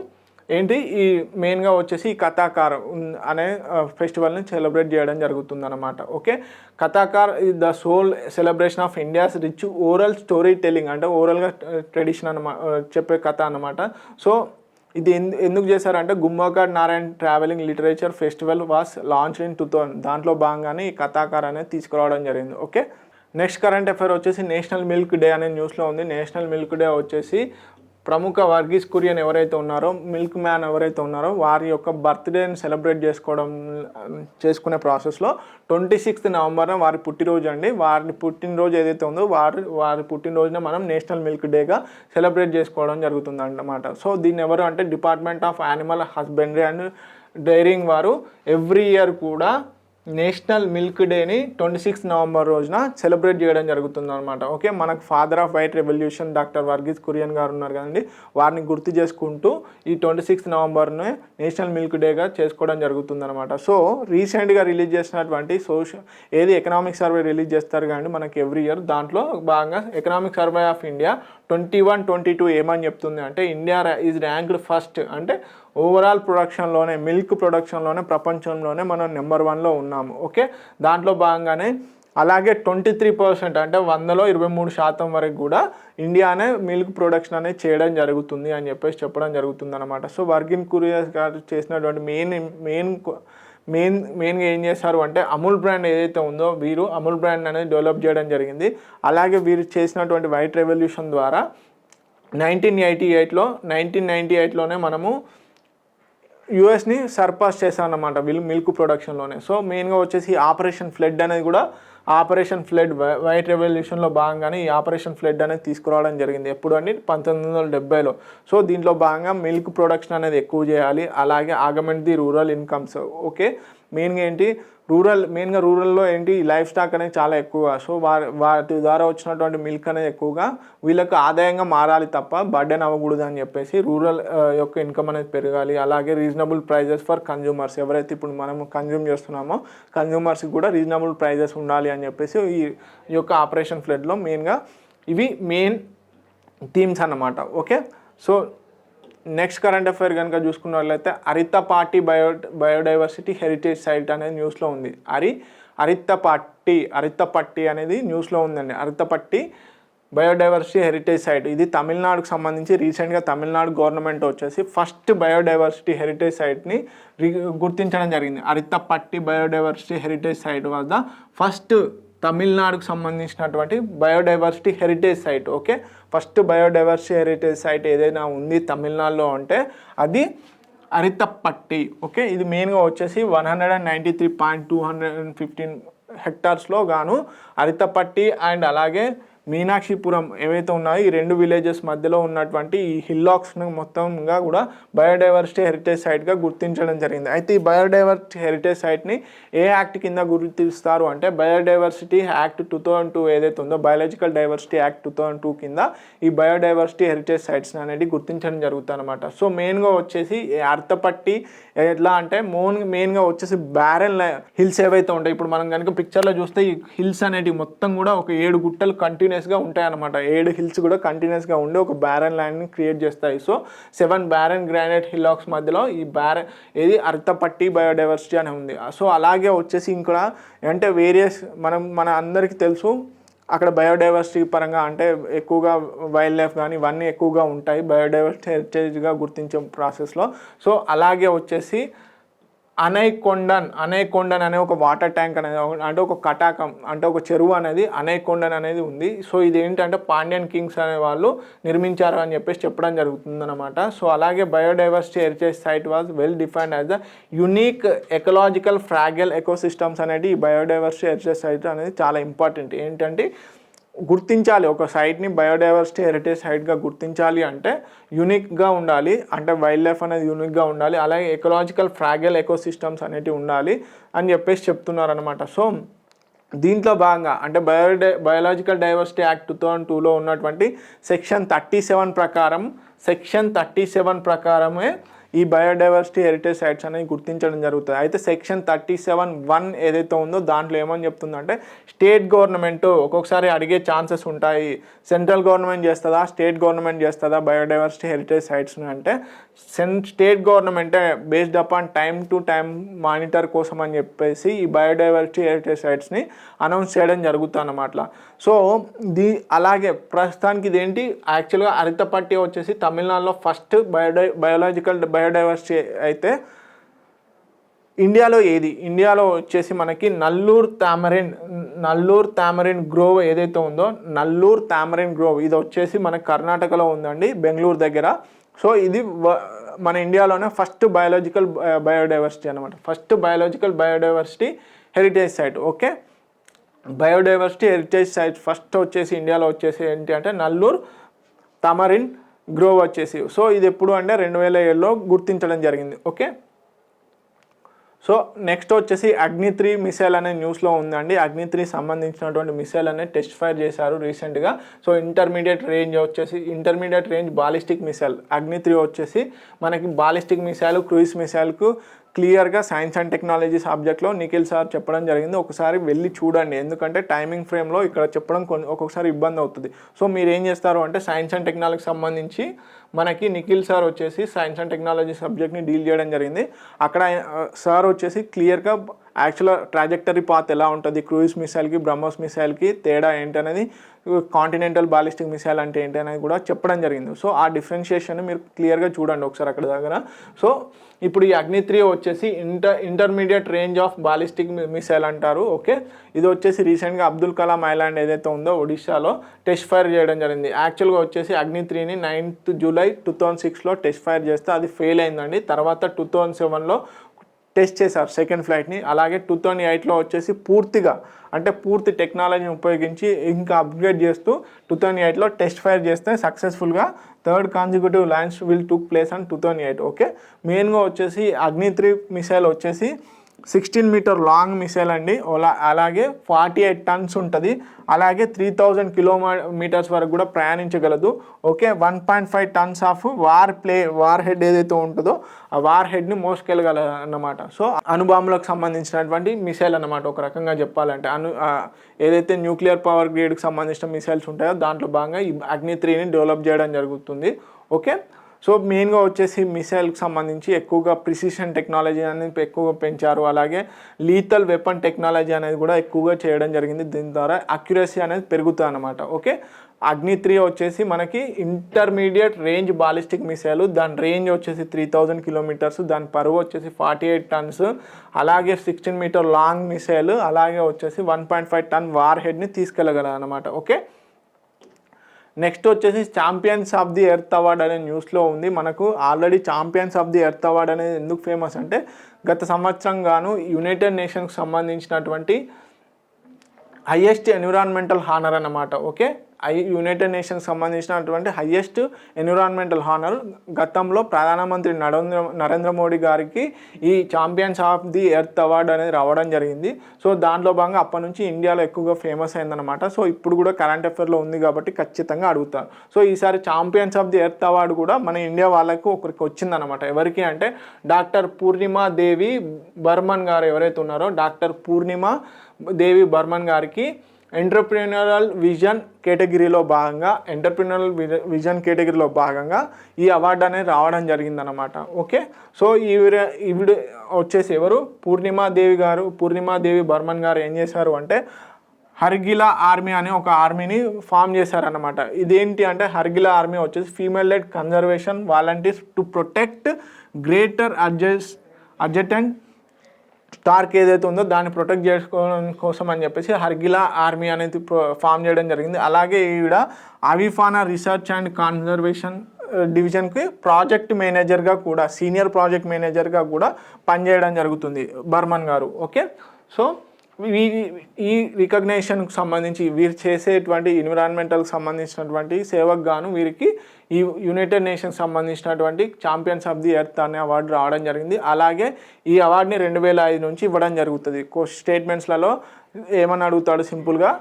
ఈ మెయిన్గా వచ్చేసి ఈ కథాకార్ అనే ఫెస్టివల్ని సెలబ్రేట్ చేయడం జరుగుతుందన్నమాట. Okay, Kathakar is the soul celebration of India's rich oral storytelling అంటే ఓరల్గా ట్రెడిషన్ చెప్పే కథ అన్నమాట. సో ఇది ఎందుకు చేశారంటే Gumakkad Narayan travelling literature festival was launch in 2000, దాంట్లో భాగంగానే ఈ కథాకార్ అనేది తీసుకురావడం జరిగింది. ఓకే, నెక్స్ట్ కరెంట్ అఫైర్ వచ్చేసి నేషనల్ మిల్క్ డే అనే న్యూస్లో ఉంది. నేషనల్ మిల్క్ డే వచ్చేసి ప్రముఖ వర్గీస్ కురియన్ ఎవరైతే ఉన్నారో, మిల్క్ మ్యాన్ ఎవరైతే ఉన్నారో వారి యొక్క బర్త్డేని సెలబ్రేట్ చేసుకునే ప్రాసెస్లో 26th నవంబర్న వారి పుట్టినరోజు అండి. వారి పుట్టినరోజు ఏదైతే ఉందో వారి పుట్టినరోజున మనం నేషనల్ మిల్క్ డేగా సెలబ్రేట్ చేసుకోవడం జరుగుతుంది అన్నమాట. సో దీన్ని ఎవరు అంటే department of animal husbandry and daring వారు ఎవ్రీ ఇయర్ కూడా నేషనల్ మిల్క్ డేని 26 నవంబర్ రోజున సెలబ్రేట్ చేయడం జరుగుతుంది అనమాట. ఓకే, మనకు father of white revolution doctor Verghese Kurien garu ఉన్నారు కదండి, వారిని గుర్తు చేసుకుంటూ ఈ 26 నవంబర్నే నేషనల్ మిల్క్ డేగా చేసుకోవడం జరుగుతుంది అనమాట. సో రీసెంట్గా రిలీజ్ చేసినటువంటి ఎకనామిక్ సర్వే రిలీజ్ చేస్తారు కానీ మనకి ఎవ్రీ ఇయర్, దాంట్లో భాగంగా ఎకనామిక్ సర్వే ఆఫ్ ఇండియా 21-22 ఏమని చెప్తుంది అంటే ఇండియా ఈజ్ ర్యాంక్డ్ ఫస్ట్, అంటే ఓవరాల్ ప్రొడక్షన్లోనే మిల్క్ ప్రొడక్షన్లోనే ప్రపంచంలోనే మనం నెంబర్ 1లో ఉన్నాము. ఓకే, దాంట్లో భాగంగానే అలాగే 23% అంటే 100లో 23% వరకు కూడా ఇండియానే మిల్క్ ప్రొడక్షన్ అనేది చేయడం జరుగుతుంది అని చెప్పేసి చెప్పడం జరుగుతుంది అనమాట. సో వర్గీస్ కురియన్ గారు చేసినటువంటి మెయిన్గా ఏం చేశారు అంటే అమూల్ బ్రాండ్ ఏదైతే ఉందో వీరు అమూల్ బ్రాండ్ అనేది డెవలప్ చేయడం జరిగింది. అలాగే వీరు చేసినటువంటి వైట్ రెవల్యూషన్ ద్వారా 1998లోనే మనము యూఎస్ని సర్పాస్ చేశామన్నమాట మిల్క్ ప్రొడక్షన్లోనే. సో మెయిన్గా వచ్చేసి ఆపరేషన్ ఫ్లడ్ అనేది కూడా ఆపరేషన్ ఫ్లడ్ వైట్ రెవల్యూషన్లో భాగంగానే ఈ ఆపరేషన్ ఫ్లడ్ అనేది తీసుకురావడం జరిగింది. ఎప్పుడు అంటే 1970లో. సో దీంట్లో భాగంగా మిల్క్ ప్రొడక్షన్ అనేది ఎక్కువ చేయాలి, అలాగే ఆగమెంట్ ది రూరల్ ఇన్కమ్స్. ఓకే, మెయిన్గా రూరల్లో ఏంటి లైఫ్ స్టాక్ అనేది చాలా ఎక్కువగా, సో వాటి ద్వారా వచ్చినటువంటి మిల్క్ అనేది ఎక్కువగా వీళ్ళకి ఆదాయంగా మారాలి తప్ప బర్డెన్ అవ్వకూడదు అని చెప్పేసి రూరల్ యొక్క ఇన్కమ్ అనేది పెరగాలి. అలాగే రీజనబుల్ ప్రైజెస్ ఫర్ కన్జ్యూమర్స్, ఎవరైతే ఇప్పుడు మనం కన్జ్యూమ్ చేస్తున్నామో కన్జ్యూమర్స్కి కూడా రీజనబుల్ ప్రైజెస్ ఉండాలి అని చెప్పేసి ఈ యొక్క ఆపరేషన్ ఫ్లడ్లో మెయిన్గా ఇవి మెయిన్ థీమ్స్ అన్నమాట. Okay, so next current affair కనుక చూసుకున్నట్లయితే అరిత్తపాటి బయోడైవర్సిటీ హెరిటేజ్ సైట్ అనేది న్యూస్లో ఉంది. అరిత్తపట్టి అనేది న్యూస్లో ఉందండి. అరిత్తపట్టి బయోడైవర్సిటీ హెరిటేజ్ సైట్, ఇది తమిళనాడుకు సంబంధించి రీసెంట్గా తమిళనాడు గవర్నమెంట్ వచ్చేసి ఫస్ట్ బయోడైవర్సిటీ హెరిటేజ్ సైట్ని గుర్తించడం జరిగింది. అరిత్తపట్టి బయోడైవర్సిటీ హెరిటేజ్ సైట్ వద్ద ఫస్ట్ తమిళనాడుకు సంబంధించినటువంటి biodiversity heritage site. Okay, first biodiversity heritage site ఏదైనా ఉంది తమిళనాడులో అంటే అది అరిత్తపట్టి. ఓకే, ఇది మెయిన్గా వచ్చేసి 193.215 హెక్టార్స్లో గాను అరిత్తపట్టి అండ్ అలాగే మీనాక్షిపురం ఏవైతే ఉన్నాయో ఈ రెండు విలేజెస్ మధ్యలో ఉన్నటువంటి ఈ హిల్లాక్స్ను మొత్తంగా కూడా బయోడైవర్సిటీ హెరిటేజ్ సైట్గా గుర్తించడం జరిగింది. అయితే ఈ బయోడైవర్సిటీ హెరిటేజ్ సైట్ని ఏ యాక్ట్ కింద గుర్తిస్తారు అంటే బయోడైవర్సిటీ యాక్ట్ 2002 ఏదైతే ఉందో బయాలజికల్ డైవర్సిటీ యాక్ట్ 2002 కింద ఈ బయోడైవర్సిటీ హెరిటేజ్ సైట్స్ అనేది గుర్తించడం జరుగుతుంది అనమాట. సో మెయిన్గా వచ్చేసి అరిత్తపట్టి ఎట్లా అంటే మెయిన్గా వచ్చేసి బ్యారెన్ హిల్స్ ఏవైతే ఉంటాయి, ఇప్పుడు మనం కనుక పిక్చర్లో చూస్తే ఈ హిల్స్ అనేటివి మొత్తం కూడా ఒక 7 గుట్టలు కంటిన్యూస్గా ఉంటాయి అనమాట. 7 హిల్స్ కూడా కంటిన్యూస్గా ఉండి ఒక బ్యారెన్ ల్యాండ్ని క్రియేట్ చేస్తాయి. సో 7 బ్యారెన్ గ్రానైట్ హిల్లాక్స్ మధ్యలో ఈ అరిత్తపట్టి బయోడైవర్సిటీ అని ఉంది. సో అలాగే వచ్చేసి ఇంకా అంటే వేరియస్ మన అందరికీ తెలుసు అక్కడ బయోడైవర్సిటీ పరంగా అంటే ఎక్కువగా వైల్డ్ లైఫ్ కానీ ఇవన్నీ ఎక్కువగా ఉంటాయి బయోడైవర్సిటీ హెరిటేజ్గా గుర్తించే ప్రాసెస్లో. సో అలాగే వచ్చేసి అనైకొండన్ అనే ఒక వాటర్ ట్యాంక్ అనేది అంటే ఒక కటాకం అంటే ఒక చెరువు అనేది అనైకొండన్ అనేది ఉంది. సో ఇది ఏంటంటే పాండ్యన్ కింగ్స్ అనే వాళ్ళు నిర్మించారు అని చెప్పేసి చెప్పడం జరుగుతుందన్నమాట. సో అలాగే biodiversity heritage site was well defined as the unique ecological fragile ecosystems అనేది ఈ బయోడైవర్సిటీ హెరిటేజ్ సైట్ అనేది చాలా ఇంపార్టెంట్. ఏంటంటే గుర్తించాలి ఒక సైట్ని బయోడైవర్సిటీ హెరిటేజ్ సైట్గా గుర్తించాలి అంటే యూనిక్గా ఉండాలి, అంటే వైల్డ్ లైఫ్ అనేది యూనిక్గా ఉండాలి, అలాగే ఎకలాజికల్ ఫ్రాగైల్ ఎకోసిస్టమ్స్ అనేటివి ఉండాలి అని చెప్పేసి చెప్తున్నారనమాట. సో దీంట్లో భాగంగా అంటే బయోలాజికల్ డైవర్సిటీ యాక్ట్ 2002లో ఉన్నటువంటి సెక్షన్ 37 ప్రకారమే ఈ బయోడైవర్సిటీ హెరిటేజ్ సైట్స్ అనేవి గుర్తించడం జరుగుతుంది. అయితే సెక్షన్ 37(1) ఏదైతే ఉందో దాంట్లో ఏమని చెప్తుందంటే స్టేట్ గవర్నమెంట్ ఒక్కొక్కసారి అడిగే ఛాన్సెస్ ఉంటాయి. సెంట్రల్ గవర్నమెంట్ చేస్తుందా స్టేట్ గవర్నమెంట్ చేస్తుందా బయోడైవర్సిటీ హెరిటేజ్ సైట్స్ని అంటే స్టేట్ గవర్నమెంటే based upon time to time monitor కోసం అని చెప్పేసి ఈ బయోడైవర్సిటీ హెరిటేజ్ సైట్స్ని అనౌన్స్ చేయడం జరుగుతుంది అన్నమాట. సో అలాగే ప్రస్తుతానికి ఇదేంటి యాక్చువల్గా అరిత్తపట్టి వచ్చేసి తమిళనాడులో ఫస్ట్ బయోలాజికల్ బయోడైవర్సిటీ అయితే ఇండియాలో వచ్చేసి మనకి నల్లూరు తామరిన్ గ్రోవ్ ఏదైతే ఉందో నల్లూరు తామరిన్ గ్రోవ్ ఇది వచ్చేసి మన కర్ణాటకలో ఉందండి, బెంగళూరు దగ్గర. సో ఇది మన ఇండియాలోనే ఫస్ట్ బయోలాజికల్ బయోడైవర్సిటీ అనమాట, first biological biodiversity heritage site. Okay, biodiversity heritage site first వచ్చేసి ఇండియాలో వచ్చేసి ఏంటి అంటే నల్లూరు తామరిన్ గ్రోవ్ వచ్చేసి. సో ఇది ఎప్పుడు అంటే 2007లో గుర్తించడం జరిగింది. ఓకే, సో నెక్స్ట్ వచ్చేసి అగ్ని-3 మిసైల్ అనే న్యూస్లో ఉందండి. అగ్ని-3 సంబంధించినటువంటి మిసైల్ అనేది టెస్ట్ ఫైర్ చేశారు రీసెంట్గా. So intermediate range ballistic missile Agni వచ్చేసి మనకి బాలిస్టిక్ మిసైల్, క్రూయిజ్ మిసైల్కు క్లియర్గా సైన్స్ అండ్ టెక్నాలజీ సబ్జెక్ట్లో నిఖిల్ సార్ చెప్పడం జరిగింది. ఒకసారి వెళ్ళి చూడండి, ఎందుకంటే టైమింగ్ ఫ్రేమ్లో ఇక్కడ చెప్పడం ఒక్కొక్కసారి ఇబ్బంది అవుతుంది. సో మీరు ఏం చేస్తారు అంటే సైన్స్ అండ్ టెక్నాలజీకి సంబంధించి మనకి నిఖిల్ సార్ వచ్చేసి సైన్స్ అండ్ టెక్నాలజీ సబ్జెక్ట్ని డీల్ చేయడం జరిగింది. అక్కడ సార్ వచ్చేసి క్లియర్గా యాక్చువల్ ట్రాజెక్టరీ పాత్ ఎలా ఉంటుంది, క్రూయిజ్ మిసైల్కి బ్రహ్మోస్ మిసైల్కి తేడా ఏంటనేది, కాంటినెంటల్ బాలిస్టిక్ మిసైల్ అంటే ఏంటి అనేది కూడా చెప్పడం జరిగింది. సో ఆ డిఫరెన్షియేషన్ మీరు క్లియర్గా చూడండి ఒకసారి అక్కడ దగ్గర. సో ఇప్పుడు ఈ అగ్ని-3 వచ్చేసి intermediate range of ballistic missile అంటారు. ఓకే, ఇది వచ్చేసి రీసెంట్గా అబ్దుల్ కలాం ఐలాండ్ ఏదైతే ఉందో ఒడిశాలో టెస్ట్ ఫైర్ చేయడం జరిగింది. యాక్చువల్గా వచ్చేసి అగ్ని-3ని 9th జూలై 2006లో టెస్ట్ ఫైర్ చేస్తే అది ఫెయిల్ అయిందండి. తర్వాత 2007లో టెస్ట్ చేశారు సెకండ్ ఫ్లైట్ని. అలాగే 2008లో వచ్చేసి పూర్తి టెక్నాలజీని ఉపయోగించి ఇంకా అప్గ్రేడ్ చేస్తూ 2008లో టెస్ట్ ఫైర్ చేస్తే సక్సెస్ఫుల్గా 3rd consecutive launch took place అని 2008. ఓకే, మెయిన్గా వచ్చేసి అగ్ని-3 మిసైల్ వచ్చేసి 16 మీటర్ లాంగ్ మిసైల్ అండి. అలాగే 48 టన్స్ ఉంటుంది. అలాగే 3000 కిలోమీటర్స్ వరకు కూడా ప్రయాణించగలదు. Okay, 1.5 tons of warhead ఏదైతే ఉంటుందో ఆ వార్ హెడ్ని మోసుకెళ్ళగలదు అన్నమాట. సో అణుబాంబులకు సంబంధించినటువంటి మిసైల్ అన్నమాట ఒక రకంగా చెప్పాలంటే. ఏదైతే న్యూక్లియర్ పవర్ గ్రేడ్కి సంబంధించిన మిసైల్స్ ఉంటాయో దాంట్లో భాగంగా ఈ అగ్ని-3ని డెవలప్ చేయడం జరుగుతుంది. ఓకే, సో మెయిన్గా వచ్చేసి మిసైల్కి సంబంధించి ఎక్కువగా ప్రిసిషన్ టెక్నాలజీ అనేది ఎక్కువగా పెంచారు. అలాగే లీథల్ వెపన్ టెక్నాలజీ అనేది కూడా ఎక్కువగా చేయడం జరిగింది. దీని ద్వారా అక్యురసీ అనేది పెరుగుతుంది అన్నమాట. ఓకే, అగ్ని-3 వచ్చేసి మనకి ఇంటర్మీడియట్ రేంజ్ బాలిస్టిక్ మిసైల్. దాని రేంజ్ వచ్చేసి 3000 కిలోమీటర్స్, దాని బరువు వచ్చేసి 48 టన్స్. అలాగే 16 మీటర్ లాంగ్ మిసైల్. అలాగే వచ్చేసి 1.5 టన్ వార్ హెడ్ని తీసుకెళ్ళగలదు అనమాట. ఓకే, నెక్స్ట్ వచ్చేసి champions of the earth award అనే న్యూస్లో ఉంది. మనకు already champions of the earth award అనేది ఎందుకు ఫేమస్ అంటే గత సంవత్సరం గాను యునైటెడ్ నేషన్స్కి సంబంధించినటువంటి హైయెస్ట్ ఎన్విరాన్మెంటల్ హానర్ అన్నమాట. ఓకే, యునైటెడ్ నేషన్స్ సంబంధించినటువంటి హైయెస్ట్ ఎన్విరాన్మెంటల్ హానర్ గతంలో ప్రధానమంత్రి నరేంద్ర మోడీ గారికి ఈ champions of the earth award అనేది రావడం జరిగింది. సో దాంట్లో భాగంగా అప్పటి నుంచి ఇండియాలో ఎక్కువగా ఫేమస్ అయిందనమాట. సో ఇప్పుడు కూడా కరెంట్ అఫేర్లో ఉంది కాబట్టి ఖచ్చితంగా అడుగుతారు. సో ఈసారి champions of the earth award కూడా మన ఇండియా వాళ్ళకు ఒకరికి వచ్చిందనమాట. ఎవరికి అంటే డాక్టర్ పూర్ణిమా దేవి బర్మన్ గారు ఎవరైతే ఉన్నారో డాక్టర్ పూర్ణిమా దేవి బర్మన్ గారికి ఎంటర్ప్రెన్యూరల్ విజన్ కేటగిరీలో భాగంగా ఈ అవార్డు అనేది రావడం జరిగిందనమాట. ఓకే, సో ఈవిడ వచ్చేసి ఎవరు పూర్ణిమాదేవి బర్మన్ గారు ఏం చేశారు అంటే హర్గిలా ఆర్మీ అనే ఒక ఆర్మీని ఫామ్ చేశారనమాట. ఇదేంటి అంటే హర్గిలా ఆర్మీ వచ్చేసి female led conservation volunteers to protect greater adjutant stork ఏదైతే ఉందో దాన్ని ప్రొటెక్ట్ చేసుకోవడం కోసం అని చెప్పేసి హర్గిలా ఆర్మీ అనేది ఫామ్ చేయడం జరిగింది. అలాగే ఈవిడ అవిఫానా రీసెర్చ్ అండ్ కన్జర్వేషన్ డివిజన్కి ప్రాజెక్ట్ మేనేజర్గా కూడా సీనియర్ ప్రాజెక్ట్ మేనేజర్గా కూడా పనిచేయడం జరుగుతుంది బర్మన్ గారు. ఓకే, సో ఈ రికగ్నేషన్కి సంబంధించి వీరు చేసేటువంటి ఎన్విరాన్మెంటల్కి సంబంధించినటువంటి సేవకు గాను వీరికి ఈ యునైటెడ్ నేషన్స్ సంబంధించినటువంటి ఛాంపియన్స్ ఆఫ్ ది ఎర్త్ అనే అవార్డు రావడం జరిగింది. అలాగే ఈ అవార్డుని 2005 నుంచి ఇవ్వడం జరుగుతుంది. స్టేట్మెంట్స్లలో ఏమని అడుగుతాడు, సింపుల్గా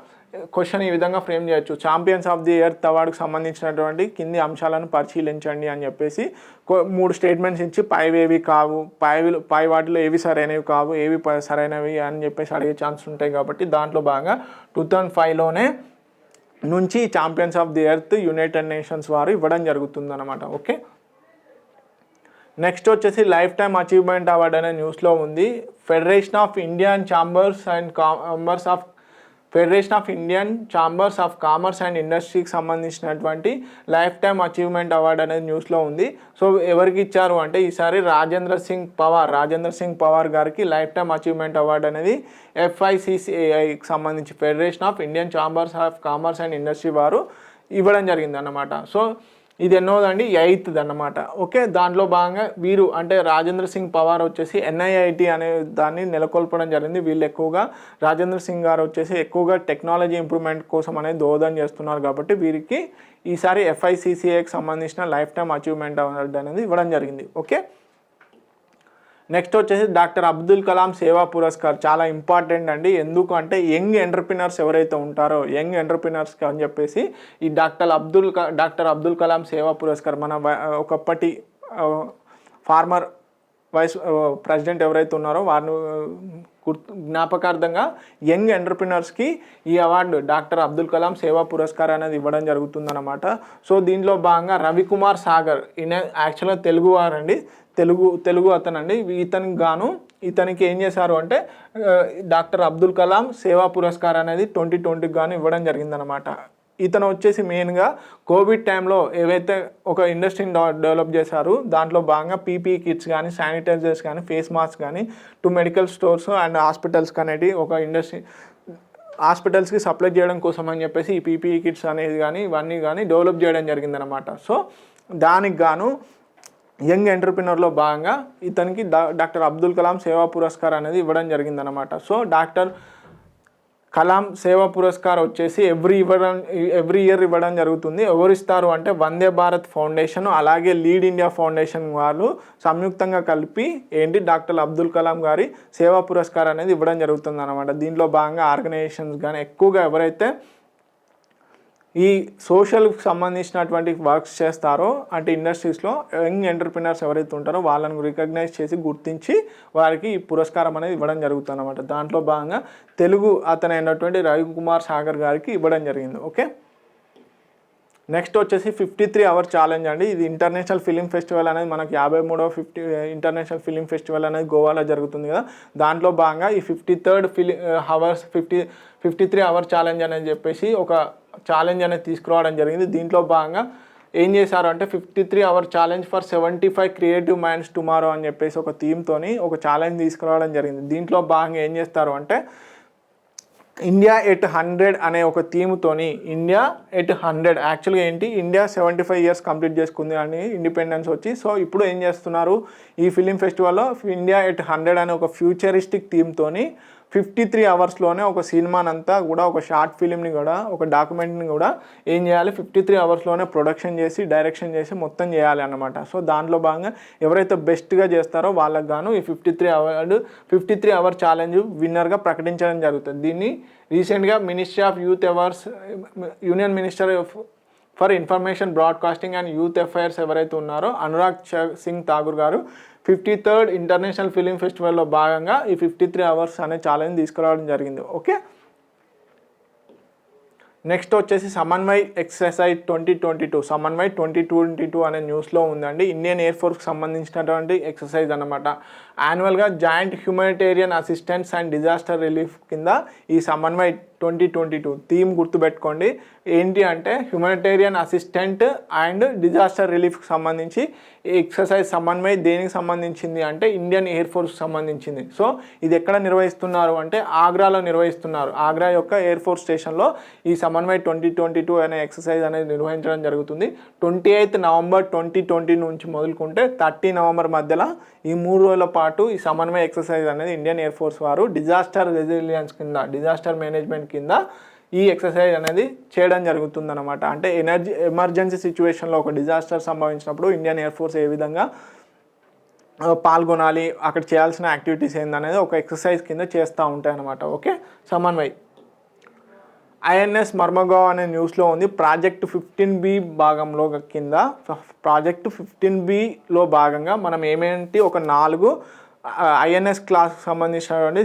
క్వశ్చన్ ఈ విధంగా ఫ్రేమ్ చేయొచ్చు. ఛాంపియన్స్ ఆఫ్ ది ఎర్త్ అవార్డుకి సంబంధించినటువంటి కింది అంశాలను పరిశీలించండి అని చెప్పేసి 3 స్టేట్మెంట్స్ ఇచ్చి పైవేవి కావు, పై వాటిలో ఏవి సరైనవి కావు, ఏవి సరైనవి అని చెప్పేసి అడిగే ఛాన్స్ ఉంటాయి. కాబట్టి దాంట్లో భాగంగా 2005లోనే నుంచి champions of the earth United nations వారు ఇవ్వడం జరుగుతుందన్నమాట. ఓకే, నెక్స్ట్ వచ్చేసి లైఫ్ టైమ్ అచీవ్మెంట్ అవార్డు అనే న్యూస్లో ఉంది. Federation of Indian chambers of commerce and ఇండస్ట్రీకి సంబంధించినటువంటి లైఫ్ టైమ్ అచీవ్మెంట్ అవార్డు అనేది న్యూస్లో ఉంది. సో ఎవరికి ఇచ్చారు అంటే ఈసారి రాజేంద్ర సింగ్ పవార్ గారికి లైఫ్ టైమ్ అచీవ్మెంట్ అవార్డు అనేది FICCIకి సంబంధించి federation of Indian chambers of commerce and industry వారు ఇవ్వడం జరిగింది అన్నమాట. సో ఇది ఎన్నోదండి, 8th అన్నమాట. ఓకే, దాంట్లో భాగంగా వీరు అంటే రాజేంద్ర సింగ్ పవార్ వచ్చేసి NIIT అనే దాన్ని నెలకొల్పడం జరిగింది. వీళ్ళు ఎక్కువగా రాజేంద్ర సింగ్ గారు వచ్చేసి ఎక్కువగా టెక్నాలజీ ఇంప్రూవ్మెంట్ కోసం అనేది దోహదం చేస్తున్నారు. కాబట్టి వీరికి ఈసారి FICCIకి సంబంధించిన లైఫ్ టైమ్ అచీవ్మెంట్ అవార్డు అనేది ఇవ్వడం జరిగింది. ఓకే, నెక్స్ట్ వచ్చేసి డాక్టర్ అబ్దుల్ కలాం సేవా పురస్కార్, చాలా ఇంపార్టెంట్ అండి. ఎందుకు అంటే యంగ్ ఎంటర్ప్రినర్స్ ఎవరైతే ఉంటారో యంగ్ ఎంటర్ప్రినర్స్కి అని చెప్పేసి ఈ డాక్టర్ అబ్దుల్ కలాం సేవా పురస్కార్ మన ఒకప్పటి ఫార్మర్ వైస్ ప్రెసిడెంట్ ఎవరైతే ఉన్నారో వారిని జ్ఞాపకార్థంగా యంగ్ ఎంటర్ప్రినర్స్కి ఈ అవార్డు డాక్టర్ అబ్దుల్ కలాం సేవా పురస్కార్ అనేది ఇవ్వడం జరుగుతుందన్నమాట. సో దీంట్లో భాగంగా రవికుమార్ సాగర్, ఈయన యాక్చువల్గా తెలుగువారండి, తెలుగు అతనండి. ఇతనికి ఏం చేశారు అంటే డాక్టర్ అబ్దుల్ కలాం సేవా పురస్కార్ అనేది 2020 గాను ఇవ్వడం జరిగిందనమాట. ఇతను వచ్చేసి మెయిన్గా కోవిడ్ టైంలో ఏవైతే ఒక ఇండస్ట్రీని డెవలప్ చేశారు దాంట్లో భాగంగా పీపీఈ కిట్స్ కానీ, శానిటైజర్స్ కానీ, ఫేస్ మాస్క్ కానీ టు మెడికల్ స్టోర్స్ అండ్ హాస్పిటల్స్కి అనేది ఒక హాస్పిటల్స్కి సప్లై చేయడం కోసం అని చెప్పేసి ఈ పీపీఈ కిట్స్ అనేది కానీ ఇవన్నీ కానీ డెవలప్ చేయడం జరిగిందనమాట. సో దానికి గాను యంగ్ ఎంటర్ప్రినర్లో భాగంగా ఇతనికి డాక్టర్ అబ్దుల్ కలాం సేవా పురస్కార్ అనేది ఇవ్వడం జరిగిందనమాట. సో డాక్టర్ కలాం సేవా పురస్కార్ వచ్చేసి ఎవ్రీ ఇయర్ ఇవ్వడం జరుగుతుంది. ఎవరు ఇస్తారు అంటే వందే భారత్ ఫౌండేషన్ అలాగే లీడ్ ఇండియా ఫౌండేషన్ వాళ్ళు సంయుక్తంగా కలిపి డాక్టర్ అబ్దుల్ కలాం గారి సేవా పురస్కార్ అనేది ఇవ్వడం జరుగుతుంది అనమాట. దీంట్లో భాగంగా ఆర్గనైజేషన్స్ కానీ ఎక్కువగా ఎవరైతే ఈ సోషల్కి సంబంధించినటువంటి వర్క్స్ చేస్తారో అంటే ఇండస్ట్రీస్లో యంగ్ ఎంటర్ప్రినర్స్ ఎవరైతే ఉంటారో వాళ్ళని రికగ్నైజ్ చేసి గుర్తించి వారికి ఈ పురస్కారం అనేది ఇవ్వడం జరుగుతుంది అనమాట. దాంట్లో భాగంగా తెలుగు అతనైనటువంటి రవికుమార్ సాగర్ గారికి ఇవ్వడం జరిగింది. ఓకే, నెక్స్ట్ వచ్చేసి 53 అవర్స్ ఛాలెంజ్ అండి. ఇది ఇంటర్నేషనల్ ఫిలిం ఫెస్టివల్ అనేది మనకి 53వ ఇంటర్నేషనల్ ఫిలిం ఫెస్టివల్ అనేది గోవాలో జరుగుతుంది కదా. దాంట్లో భాగంగా ఈ 53 అవర్స్ ఛాలెంజ్ అనేది చెప్పేసి ఒక ఛాలెంజ్ అనేది తీసుకురావడం జరిగింది. దీంట్లో భాగంగా ఏం చేశారు అంటే 53 hours challenge for 75 creative minds tomorrow అని చెప్పేసి ఒక థీమ్తోని ఒక ఛాలెంజ్ తీసుకురావడం జరిగింది. దీంట్లో భాగంగా ఏం చేస్తారు అంటే ఇండియా ఎట్ 100 అనే ఒక థీమ్తోని ఇండియా ఎట్ 100 యాక్చువల్గా ఇండియా 75 ఇయర్స్ కంప్లీట్ చేసుకుంది అని ఇండిపెండెన్స్ వచ్చి. సో ఇప్పుడు ఏం చేస్తున్నారు ఈ ఫిలిం ఫెస్టివల్లో ఇండియా ఎట్ 100 అనే ఒక ఫ్యూచరిస్టిక్ థీమ్తోని 53 అవర్స్లోనే ఒక సినిమానంతా కూడా ఒక షార్ట్ ఫిలింని కూడా ఒక డాక్యుమెంట్ని కూడా ఏం చేయాలి 53 అవర్స్లోనే ప్రొడక్షన్ చేసి డైరెక్షన్ చేసి మొత్తం చేయాలి అన్నమాట. సో దాంట్లో భాగంగా ఎవరైతే బెస్ట్గా చేస్తారో వాళ్ళకి గాను ఈ 53 అవర్ ఛాలెంజ్ విన్నర్గా ప్రకటించడం జరుగుతుంది. దీన్ని రీసెంట్గా ministry of union minister for information broadcasting and youth affairs ఎవరైతే ఉన్నారో అనురాగ్ సింగ్ ఠాకూర్ గారు 53rd ఇంటర్నేషనల్ ఫిలిం ఫెస్టివల్లో భాగంగా ఈ 53 అవర్స్ అనే ఛాలెంజ్ తీసుకురావడం జరిగింది. ఓకే, నెక్స్ట్ వచ్చేసి సమన్వయ్ ఎక్సర్సైజ్ 2022 సమన్వయ్ 2022 అనే న్యూస్లో ఉందండి. ఇండియన్ ఎయిర్ ఫోర్స్కి సంబంధించినటువంటి ఎక్సర్సైజ్ అనమాట. యాన్యువల్గా joint humanitarian assistance and disaster relief కింద ఈ సమన్వయ్ 2022 థీమ్ గుర్తుపెట్టుకోండి. ఏంటి అంటే హ్యూమనిటేరియన్ అసిస్టెంట్ అండ్ డిజాస్టర్ రిలీఫ్కి సంబంధించి ఎక్సర్సైజ్ సమన్వయ్ దేనికి సంబంధించింది అంటే ఇండియన్ ఎయిర్ ఫోర్స్కి సంబంధించింది. సో ఇది ఎక్కడ నిర్వహిస్తున్నారు అంటే ఆగ్రాలో నిర్వహిస్తున్నారు. ఆగ్రా యొక్క ఎయిర్ ఫోర్స్ స్టేషన్లో ఈ సమన్వయ్ 2022 అనే ఎక్సర్సైజ్ అనేది నిర్వహించడం జరుగుతుంది. 28 నవంబర్ 2020 నుంచి మొదలుకుంటే 30 నవంబర్ మధ్యలో ఈ 3 రోజుల పాటు ఈ సమన్వయ ఎక్సర్సైజ్ అనేది ఇండియన్ ఎయిర్ ఫోర్స్ వారు డిజాస్టర్ రెసిలియన్స్ కింద డిజాస్టర్ మేనేజ్మెంట్ కింద ఈ ఎక్సర్సైజ్ అనేది చేయడం జరుగుతుందన్నమాట. అంటే ఎమర్జెన్సీ సిచ్యువేషన్లో ఒక డిజాస్టర్ సంభవించినప్పుడు ఇండియన్ ఎయిర్ ఫోర్స్ ఏ విధంగా పాల్గొనాలి, అక్కడ చేయాల్సిన యాక్టివిటీస్ ఏందనేది ఒక ఎక్సర్సైజ్ కింద చేస్తూ ఉంటాయి అన్నమాట. ఓకే, సమన్వయ్ ఐఎన్ఎస్ మర్మగావ్ అనే న్యూస్లో ఉంది. ప్రాజెక్ట్ 15B భాగంలో కింద ప్రాజెక్ట్ 15Bలో భాగంగా మనం ఏమేంటి ఒక 4 ఐఎన్ఎస్ క్లాస్కి సంబంధించినటువంటి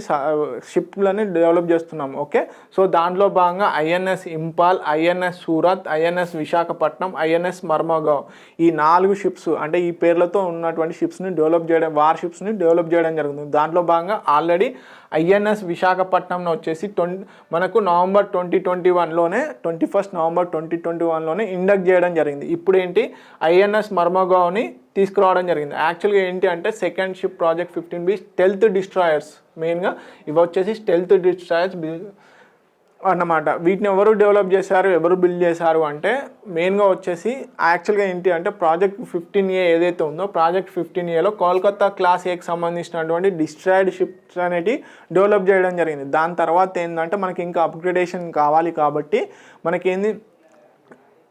షిప్లని డెవలప్ చేస్తున్నాం. ఓకే, సో దాంట్లో భాగంగా INS Imphal, INS Surat, INS Visakhapatnam, INS Mormugao ఈ 4 షిప్స్ అంటే ఈ పేర్లతో ఉన్నటువంటి షిప్స్ని డెవలప్ చేయడం వార్ షిప్స్ని డెవలప్ చేయడం జరుగుతుంది. దాంట్లో భాగంగా ఆల్రెడీ ఐఎన్ఎస్ విశాఖపట్నం వచ్చేసి మనకు నవంబర్ 2021లోనే 21 నవంబర్ 2021లోనే ఇండక్ట్ చేయడం జరిగింది. ఇప్పుడు ఏంటి ఐఎన్ఎస్ మర్మగావ్ని తీసుకురావడం జరిగింది. యాక్చువల్గా ఏంటి అంటే second ship project 15B stealth destroyers, మెయిన్గా ఇవి వచ్చేసి స్టెల్త్ డిస్ట్రాయర్స్ అన్నమాట. వీటిని ఎవరు డెవలప్ చేశారు, ఎవరు బిల్డ్ చేశారు అంటే మెయిన్గా వచ్చేసి యాక్చువల్గా ఏంటి అంటే ప్రాజెక్ట్ 15A ఏదైతే ఉందో ప్రాజెక్ట్ 15Aలో కోల్కతా క్లాస్ Aకి సంబంధించినటువంటి డిస్ట్రాయిడ్ షిప్స్ అనేవి డెవలప్ చేయడం జరిగింది. దాని తర్వాత ఏంటంటే మనకి ఇంకా అప్గ్రేడేషన్ కావాలి కాబట్టి మనకేంది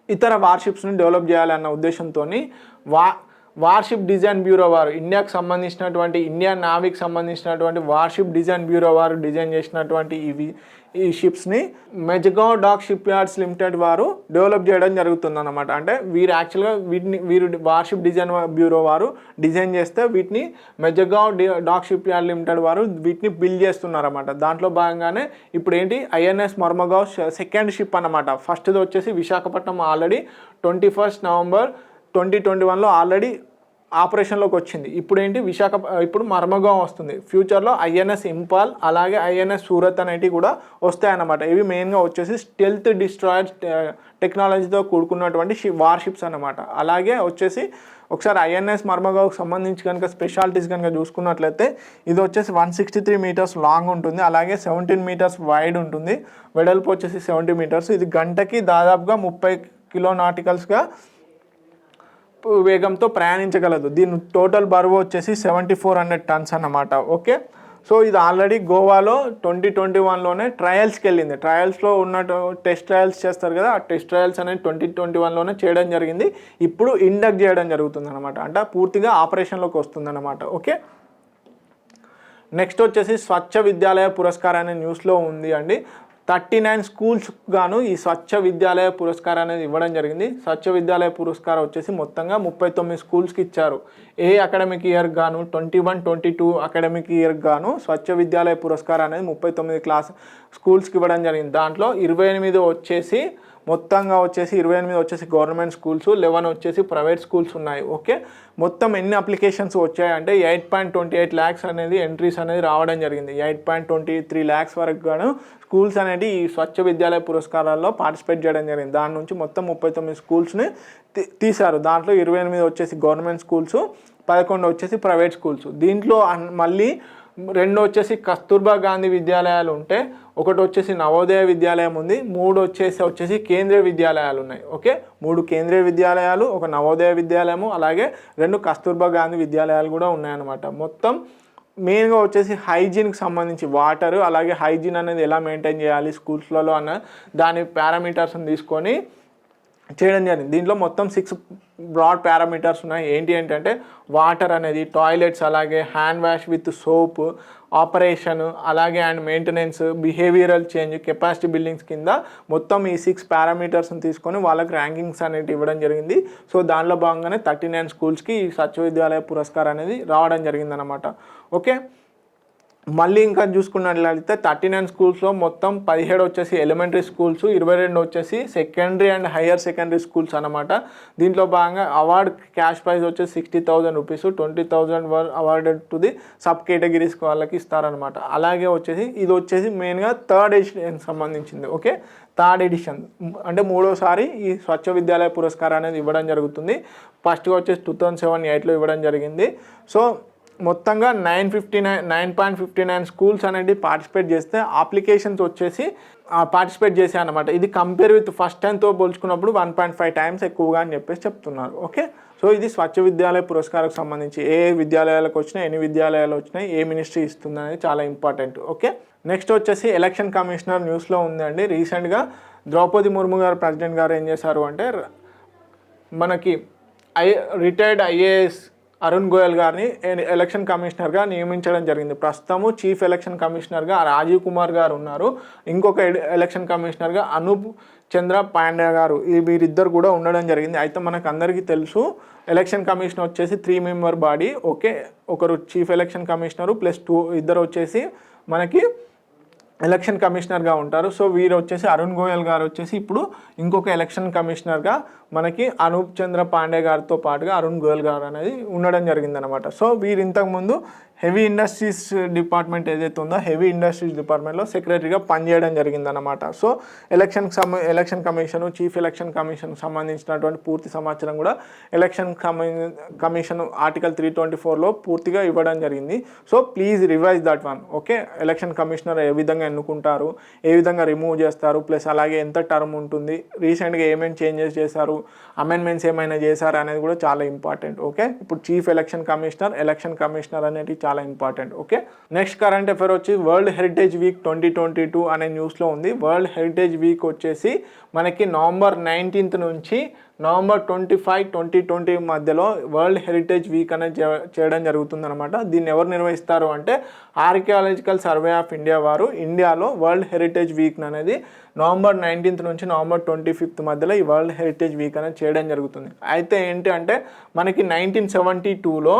ఇతర వార్షిప్స్ని డెవలప్ చేయాలన్న ఉద్దేశంతో వార్షిప్ డిజైన్ బ్యూరో వారు, ఇండియాకు సంబంధించినటువంటి ఇండియన్ నావీకి సంబంధించినటువంటి వార్షిప్ డిజైన్ బ్యూరో వారు డిజైన్ చేసినటువంటి ఈ షిప్స్ని మెజగావ్ డాక్ షిప్ యార్డ్స్ లిమిటెడ్ వారు డెవలప్ చేయడం జరుగుతుందన్నమాట. అంటే వీరు యాక్చువల్గా వీరు వార్షిప్ డిజైన్ బ్యూరో వారు డిజైన్ చేస్తే వీటిని మెజగావ్ డాక్ షిప్ యార్డ్ లిమిటెడ్ వారు వీటిని బిల్డ్ చేస్తున్నారన్నమాట. దాంట్లో భాగంగానే ఇప్పుడు ఏంటి ఐఎన్ఎస్ మర్మగావ్ సెకండ్ షిప్ అన్నమాట. ఫస్ట్ది వచ్చేసి విశాఖపట్నం ఆల్రెడీ 21 నవంబర్ 2021లో ఆల్రెడీ ఆపరేషన్లోకి వచ్చింది. ఇప్పుడు ఏంటి ఇప్పుడు మర్మగావ్ వస్తుంది. ఫ్యూచర్లో ఐఎన్ఎస్ ఇంపాల్ అలాగే ఐఎన్ఎస్ సూరత్ అనేటివి కూడా వస్తాయన్నమాట. ఇవి మెయిన్గా వచ్చేసి స్టెల్త్ డిస్ట్రాయర్ టెక్నాలజీతో కూడుకున్నటువంటి వార్షిప్స్ అన్నమాట. అలాగే వచ్చేసి ఒకసారి ఐఎన్ఎస్ మర్మగావ్కి సంబంధించి కనుక స్పెషాలిటీస్ కనుక చూసుకున్నట్లయితే ఇది వచ్చేసి 163 మీటర్స్ లాంగ్ ఉంటుంది, అలాగే 17 మీటర్స్ వైడ్ ఉంటుంది, వెడల్పు వచ్చేసి 70 మీటర్స్. ఇది గంటకి దాదాపుగా 30 కిలోనాటికల్స్గా వేగంతో ప్రయాణించగలదు. దీని టోటల్ బరువు వచ్చేసి 7400 టన్స్ అన్నమాట. ఓకే, సో ఇది ఆల్రెడీ గోవాలో 2021లోనే ట్రయల్స్కి వెళ్ళింది. ట్రయల్స్లో ఉన్నట్టు టెస్ట్ ట్రయల్స్ చేస్తారు కదా, ఆ టెస్ట్ ట్రయల్స్ అనేది 2021లోనే చేయడం జరిగింది. ఇప్పుడు ఇండక్ట్ చేయడం జరుగుతుంది అనమాట, అంటే పూర్తిగా ఆపరేషన్లోకి వస్తుందన్నమాట. ఓకే, నెక్స్ట్ వచ్చేసి స్వచ్ఛ విద్యాలయ పురస్కార్ అనే న్యూస్లో ఉంది అండి. 39 స్కూల్స్ గాను ఈ స్వచ్ఛ విద్యాలయ పురస్కారం అనేది ఇవ్వడం జరిగింది. స్వచ్ఛ విద్యాలయ పురస్కారం వచ్చేసి మొత్తంగా 39 స్కూల్స్కి ఇచ్చారు. ఏ అకాడమిక్ ఇయర్ గాను 21-22 అకాడమిక్ ఇయర్ గాను స్వచ్ఛ విద్యాలయ పురస్కారం అనేది 39 స్కూల్స్కి ఇవ్వడం జరిగింది. దాంట్లో 28 వచ్చేసి మొత్తంగా వచ్చేసి 28 వచ్చేసి గవర్నమెంట్ స్కూల్స్, 11 వచ్చేసి ప్రైవేట్ స్కూల్స్ ఉన్నాయి. ఓకే, మొత్తం ఎన్ని అప్లికేషన్స్ వచ్చాయంటే 8.28 lakhs అనేది ఎంట్రీస్ అనేది రావడం జరిగింది. 8.23 lakhs వరకు గాను స్కూల్స్ అనేది ఈ స్వచ్ఛ విద్యాలయ పురస్కారాల్లో పార్టిసిపేట్ చేయడం జరిగింది. దాని నుంచి మొత్తం 39 స్కూల్స్ని తీశారు. దాంట్లో 28 వచ్చేసి గవర్నమెంట్ స్కూల్స్, 11 వచ్చేసి ప్రైవేట్ స్కూల్స్. దీంట్లో మళ్ళీ 2 వచ్చేసి కస్తూర్బా గాంధీ విద్యాలయాలు ఉంటే, ఒకటి వచ్చేసి నవోదయ విద్యాలయం ఉంది, 3 వచ్చేసి కేంద్రీయ విద్యాలయాలు ఉన్నాయి. ఓకే, 3 కేంద్రీయ విద్యాలయాలు, ఒక నవోదయ విద్యాలయము, అలాగే 2 కస్తూర్బా గాంధీ విద్యాలయాలు కూడా ఉన్నాయన్నమాట. మొత్తం మెయిన్గా వచ్చేసి హైజీన్కి సంబంధించి వాటర్, అలాగే హైజీన్ అనేది ఎలా మెయింటైన్ చేయాలి స్కూల్స్లలో అన్న దాని పారామీటర్స్ని తీసుకొని చేయడం జరిగింది. దీంట్లో మొత్తం 6 బ్రాడ్ పారామీటర్స్ ఉన్నాయి. ఏంటంటే వాటర్ అనేది, టాయిలెట్స్, అలాగే hand wash with soap, operation, అలాగే and maintenance, behavioural change, capacity buildings కింద మొత్తం ఈ 6 పారామీటర్స్ని తీసుకొని వాళ్ళకి ర్యాంకింగ్స్ అనేవి ఇవ్వడం జరిగింది. సో దానిలో భాగంగానే 39 స్కూల్స్కి ఈ స్వచ్ఛ విద్యాలయ పురస్కారం అనేది రావడం జరిగిందనమాట. ఓకే, మళ్ళీ ఇంకా చూసుకున్నట్లయితే 39 స్కూల్స్లో మొత్తం 17 వచ్చేసి ఎలిమెంటరీ స్కూల్స్, 22 వచ్చేసి secondary and higher secondary schools అనమాట. దీంట్లో భాగంగా అవార్డ్ క్యాష్ ప్రైజ్ వచ్చేసి 60,000 rupees, 20,000 awarded to the sub categories వాళ్ళకి ఇస్తారనమాట. అలాగే వచ్చేసి ఇది వచ్చేసి మెయిన్గా 3rd ఎడిషన్ సంబంధించింది. ఓకే, 3rd ఎడిషన్ అంటే 3వసారి ఈ స్వచ్ఛ విద్యాలయ పురస్కారం అనేది ఇవ్వడం జరుగుతుంది. ఫస్ట్గా వచ్చేసి 2007-8లో ఇవ్వడం జరిగింది. సో మొత్తంగా 9.59 స్కూల్స్ అనేది పార్టిసిపేట్ చేస్తే అప్లికేషన్స్ వచ్చేసి పార్టిసిపేట్ చేశాయి అన్నమాట. ఇది కంపేర్ విత్ ఫస్ట్ టైంతో పోల్చుకున్నప్పుడు 1.5 times ఎక్కువగా అని చెప్పేసి చెప్తున్నారు. ఓకే, సో ఇది స్వచ్ఛ విద్యాలయ పురస్కారానికి సంబంధించి ఏ విద్యాలయాలకు వచ్చినాయి, ఎన్ని విద్యాలయాలు వచ్చినాయి, ఏ మినిస్ట్రీ ఇస్తుంది అనేది చాలా ఇంపార్టెంట్. ఓకే, నెక్స్ట్ వచ్చేసి ఎలక్షన్ కమిషనర్ న్యూస్లో ఉందండి. రీసెంట్గా ద్రౌపది ముర్ము గారు ప్రెసిడెంట్ గారు ఏం చేశారు అంటే మనకి రిటైర్డ్ ఐఏఎస్ అరుణ్ గోయల్ గారిని ఎలక్షన్ కమిషనర్గా నియమించడం జరిగింది. ప్రస్తుతము చీఫ్ ఎలక్షన్ కమిషనర్గా రాజీవ్ కుమార్ గారు ఉన్నారు. ఇంకొక ఎలక్షన్ కమిషనర్గా అనూప్ చంద్ర పాండే గారు, వీరిద్దరు కూడా ఉండడం జరిగింది. అయితే మనకు అందరికీ తెలుసు ఎలక్షన్ కమిషన్ వచ్చేసి 3 member బాడీ. ఓకే, ఒకరు చీఫ్ ఎలక్షన్ కమిషనరు ప్లస్ 2 ఇద్దరు వచ్చేసి మనకి ఎలక్షన్ కమిషనర్గా ఉంటారు. సో వీరు వచ్చేసి అరుణ్ గోయల్ గారు వచ్చేసి ఇప్పుడు ఇంకొక ఎలక్షన్ కమిషనర్గా మనకి అనూప్ చంద్ర పాండే గారితో పాటుగా అరుణ్ గోయల్ గారు అనేది ఉండడం జరిగిందనమాట. సో వీరు ఇంతకుముందు హెవీ ఇండస్ట్రీస్ డిపార్ట్మెంట్ ఏదైతే ఉందో హెవీ ఇండస్ట్రీస్ డిపార్ట్మెంట్లో సెక్రటరీగా పనిచేయడం జరిగిందనమాట. So election commission, chief election commission సంబంధించినటువంటి పూర్తి సమాచారం కూడా ఎలక్షన్ కమిషన్ ఆర్టికల్ 324లో పూర్తిగా ఇవ్వడం జరిగింది. So please revise that one. Okay, election commissioner ఏ విధంగా ఎన్నుకుంటారు, ఏ విధంగా రిమూవ్ చేస్తారు, ప్లస్ అలాగే ఎంత టర్మ్ ఉంటుంది, రీసెంట్గా ఏమేమి చేంజెస్ చేశారు, అమెండ్మెంట్స్ ఏమైనా చేశారు అనేది కూడా చాలా ఇంపార్టెంట్. ఓకే, ఇప్పుడు చీఫ్ ఎలక్షన్ కమిషనర్ అనేది చాలా important. Okay, next current affair వచ్చి వరల్డ్ హెరిటేజ్ వీక్ 2022 అనే న్యూస్లో ఉంది. వరల్డ్ హెరిటేజ్ వీక్ వచ్చేసి మనకి నవంబర్ 19th నుంచి నవంబర్ 25, 2020 మధ్యలో వరల్డ్ హెరిటేజ్ వీక్ అనేది చేయడం జరుగుతుందన్నమాట. దీన్ని ఎవరు నిర్వహిస్తారు అంటే ఆర్కియాలజికల్ సర్వే ఆఫ్ ఇండియా వారు ఇండియాలో వరల్డ్ హెరిటేజ్ వీక్ అనేది నవంబర్ 19th నుంచి నవంబర్ 25th మధ్యలో ఈ వరల్డ్ హెరిటేజ్ వీక్ అనేది చేయడం జరుగుతుంది. అయితే ఏంటి అంటే మనకి 1972లో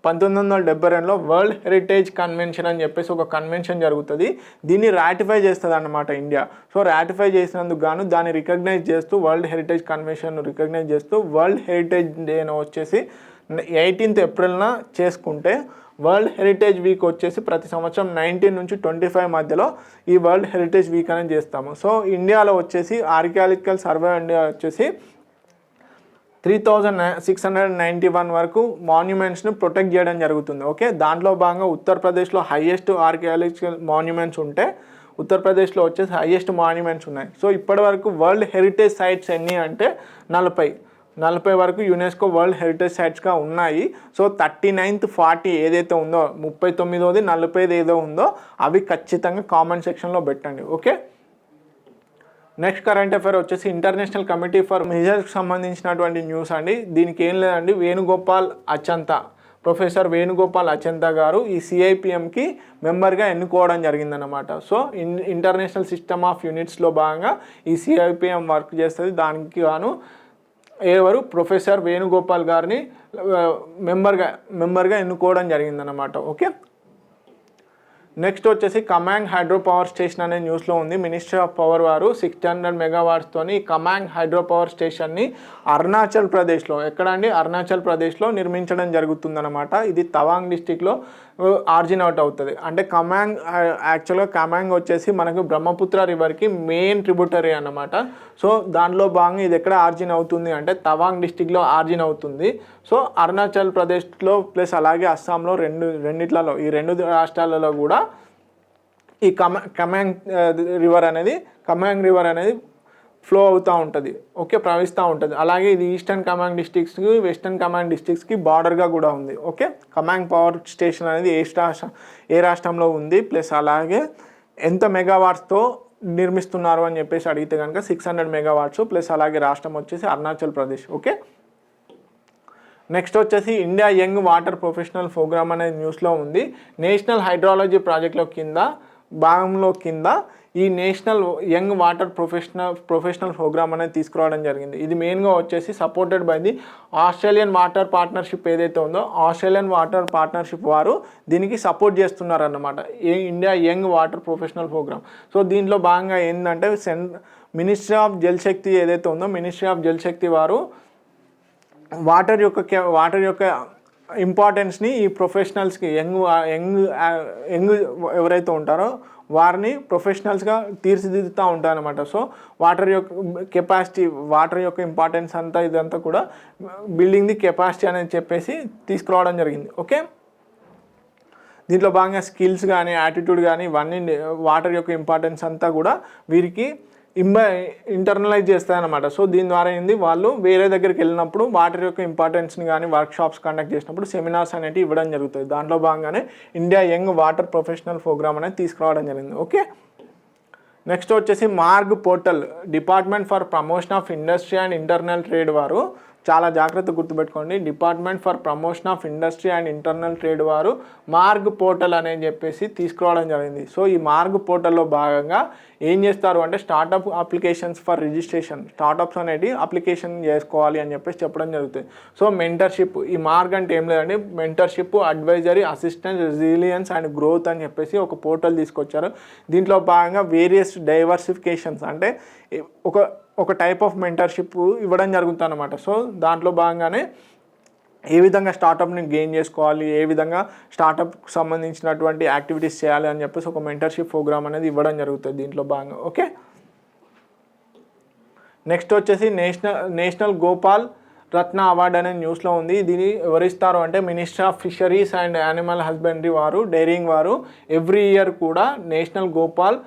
1972లో వరల్డ్ హెరిటేజ్ కన్వెన్షన్ అని చెప్పేసి ఒక కన్వెన్షన్ జరుగుతుంది. దీన్ని రాటిఫై చేస్తుంది అన్నమాట ఇండియా. సో రాటిఫై చేసినందుకు గాను దాన్ని రికగ్నైజ్ చేస్తూ వరల్డ్ హెరిటేజ్ కన్వెన్షన్ రికగ్నైజ్ చేస్తూ వరల్డ్ హెరిటేజ్ డేను వచ్చేసి 18th ఏప్రిల్న చేసుకుంటే వరల్డ్ హెరిటేజ్ వీక్ వచ్చేసి ప్రతి సంవత్సరం 19 నుంచి 25 మధ్యలో ఈ వరల్డ్ హెరిటేజ్ వీక్ అనేది చేస్తాము. సో ఇండియాలో వచ్చేసి ఆర్కియాలజికల్ సర్వే ఇండియా వచ్చేసి 3691 వరకు మాన్యుమెంట్స్ను ప్రొటెక్ట్ చేయడం జరుగుతుంది. ఓకే, దాంట్లో భాగంగా ఉత్తరప్రదేశ్లో హైయెస్ట్ ఆర్కియాలజికల్ మాన్యుమెంట్స్ ఉంటే ఉత్తరప్రదేశ్లో వచ్చేసి హైయెస్ట్ మాన్యుమెంట్స్ ఉన్నాయి. సో ఇప్పటి వరకు వరల్డ్ హెరిటేజ్ సైట్స్ ఎన్ని అంటే 40 వరకు యునెస్కో వరల్డ్ హెరిటేజ్ సైట్స్గా ఉన్నాయి. సో 39th 40 ఏదైతే ఉందో 39వ 45 ఏదో ఉందో అవి ఖచ్చితంగా కామెంట్ సెక్షన్లో పెట్టండి. ఓకే, నెక్స్ట్ కరెంట్ అఫైర్ వచ్చేసి ఇంటర్నేషనల్ కమిటీ ఫర్ మెజర్స్కి సంబంధించినటువంటి న్యూస్ అండి. దీనికి ఏం లేదండి, ప్రొఫెసర్ వేణుగోపాల్ అచంతా గారు ఈ సిఐపిఎంకి మెంబర్గా ఎన్నుకోవడం జరిగిందనమాట. సో ఇంటర్నేషనల్ సిస్టమ్ ఆఫ్ యూనిట్స్లో భాగంగా ఈ సిఐపిఎం వర్క్ చేస్తుంది. దానికి గాను ఎవరు ప్రొఫెసర్ వేణుగోపాల్ గారిని మెంబర్గా ఎన్నుకోవడం జరిగిందనమాట. ఓకే, నెక్స్ట్ వచ్చేసి కమాంగ్ హైడ్రో పవర్ స్టేషన్ అనే న్యూస్లో ఉంది. మినిస్ట్రీ ఆఫ్ పవర్ వారు 600 మెగావాట్స్తోని కమాంగ్ హైడ్రో పవర్ స్టేషన్ని అరుణాచల్ ప్రదేశ్లో అరుణాచల్ ప్రదేశ్లో నిర్మించడం జరుగుతుందన్నమాట. ఇది తవాంగ్ డిస్టిక్లో ఆర్జినేట్ అవుతుంది. అంటే యాక్చువల్గా కమాంగ్ వచ్చేసి మనకు బ్రహ్మపుత్ర రివర్కి మెయిన్ ట్రిబ్యూటరీ అన్నమాట. సో దానిలో భాగంగా ఇది ఎక్కడ ఆర్జిన్ అవుతుంది అంటే తవాంగ్ డిస్టిక్లో ఆర్జిన్ అవుతుంది. సో అరుణాచల్ ప్రదేశ్లో ప్లస్ అలాగే అస్సాంలో రెండిట్లలో ఈ 2 రాష్ట్రాలలో కూడా ఈ కమాంగ్ రివర్ అనేది ఫ్లో అవుతూ ఉంటుంది. ఓకే, ప్రవహిస్తూ ఉంటుంది. అలాగే ఇది ఈస్టర్న్ కమాంగ్ డిస్ట్రిక్ట్స్కి వెస్టర్న్ కమాంగ్ డిస్ట్రిక్ట్స్కి బార్డర్గా కూడా ఉంది. ఓకే, కమాంగ్ పవర్ స్టేషన్ అనేది ఏ రాష్ట్రంలో ఉంది ప్లస్ అలాగే ఎంత మెగావాట్స్తో నిర్మిస్తున్నారు అని చెప్పేసి అడిగితే కనుక 600 మెగావాట్స్ ప్లస్ అలాగే రాష్ట్రం వచ్చేసి అరుణాచల్ ప్రదేశ్. ఓకే, నెక్స్ట్ వచ్చేసి India young water professional programme అనేది న్యూస్లో ఉంది. నేషనల్ హైడ్రాలజీ ప్రాజెక్ట్లో కింద ఈ national young water professional programme అనేది తీసుకురావడం జరిగింది. ఇది మెయిన్గా వచ్చేసి supported by the Australian water partnership ఏదైతే ఉందో ఆస్ట్రేలియన్ వాటర్ పార్ట్నర్షిప్ వారు దీనికి సపోర్ట్ చేస్తున్నారన్నమాట, India young water professional programme. So దీంట్లో భాగంగా ఏంటంటే మినిస్ట్రీ ఆఫ్ జల్ శక్తి ఏదైతే ఉందో మినిస్ట్రీ ఆఫ్ జల్ శక్తి వారు వాటర్ యొక్క ఇంపార్టెన్స్ని ఈ ప్రొఫెషనల్స్కి యంగ్ ఎవరైతే ఉంటారో వారిని ప్రొఫెషనల్స్గా తీర్చిదిద్దుతూ ఉంటారనమాట. సో వాటర్ యొక్క ఇంపార్టెన్స్ అంతా ఇదంతా కూడా బిల్డింగ్ ది కెపాసిటీ అనేది చెప్పేసి తీసుకురావడం జరిగింది. ఓకే, దీంట్లో భాగంగా స్కిల్స్ కానీ యాటిట్యూడ్ కానీ ఇవన్నీ వాటర్ యొక్క ఇంపార్టెన్స్ అంతా కూడా వీరికి ఇంటర్నలైజ్ చేస్తాయన్నమాట. సో దీని ద్వారా ఏంది వాళ్ళు వేరే దగ్గరికి వెళ్ళినప్పుడు వాటర్ యొక్క ఇంపార్టెన్స్ని కానీ వర్క్షాప్స్ కండక్ట్ చేసినప్పుడు సెమినార్స్ అనేవి ఇవ్వడం జరుగుతుంది. దాంట్లో భాగంగానే India young water professional programme అనేది తీసుకురావడం జరిగింది. ఓకే, నెక్స్ట్ వచ్చేసి MARG portal department for promotion of industry and internal trade వారు చాలా జాగ్రత్త గుర్తుపెట్టుకోండి. Department for promotion of industry and internal trade వారు మార్గ్ పోర్టల్ అని చెప్పేసి తీసుకురావడం జరిగింది. సో ఈ మార్గ్ పోర్టల్లో భాగంగా ఏం చేస్తారు అంటే startup applications for registration, startups అనేది అప్లికేషన్ చేసుకోవాలి అని చెప్పేసి చెప్పడం జరుగుతుంది. సో మెంటర్షిప్, ఈ మార్గ్ అంటే ఏం లేదండి, mentorship, advisory, assistance, resilience and growth అని చెప్పేసి ఒక పోర్టల్ తీసుకొచ్చారు. దీంట్లో భాగంగా వేరియస్ డైవర్సిఫికేషన్స్ అంటే ఒక టైప్ ఆఫ్ మెంటర్షిప్ ఇవ్వడం జరుగుతుంది అన్నమాట. సో దాంట్లో భాగంగానే ఏ విధంగా స్టార్టప్ని గెయిన్ చేసుకోవాలి, ఏ విధంగా స్టార్టప్కి సంబంధించినటువంటి యాక్టివిటీస్ చేయాలి అని చెప్పేసి ఒక మెంటర్షిప్ ప్రోగ్రామ్ అనేది ఇవ్వడం జరుగుతుంది దీంట్లో భాగంగా. ఓకే, నెక్స్ట్ వచ్చేసి నేషనల్ గోపాల్ రత్న అవార్డు అనే న్యూస్లో ఉంది. దీన్ని ఎవరిస్తారు అంటే ministry of fisheries and animal husbandry వారు, డైరింగ్ వారు ఎవ్రీ ఇయర్ కూడా నేషనల్ గోపాల్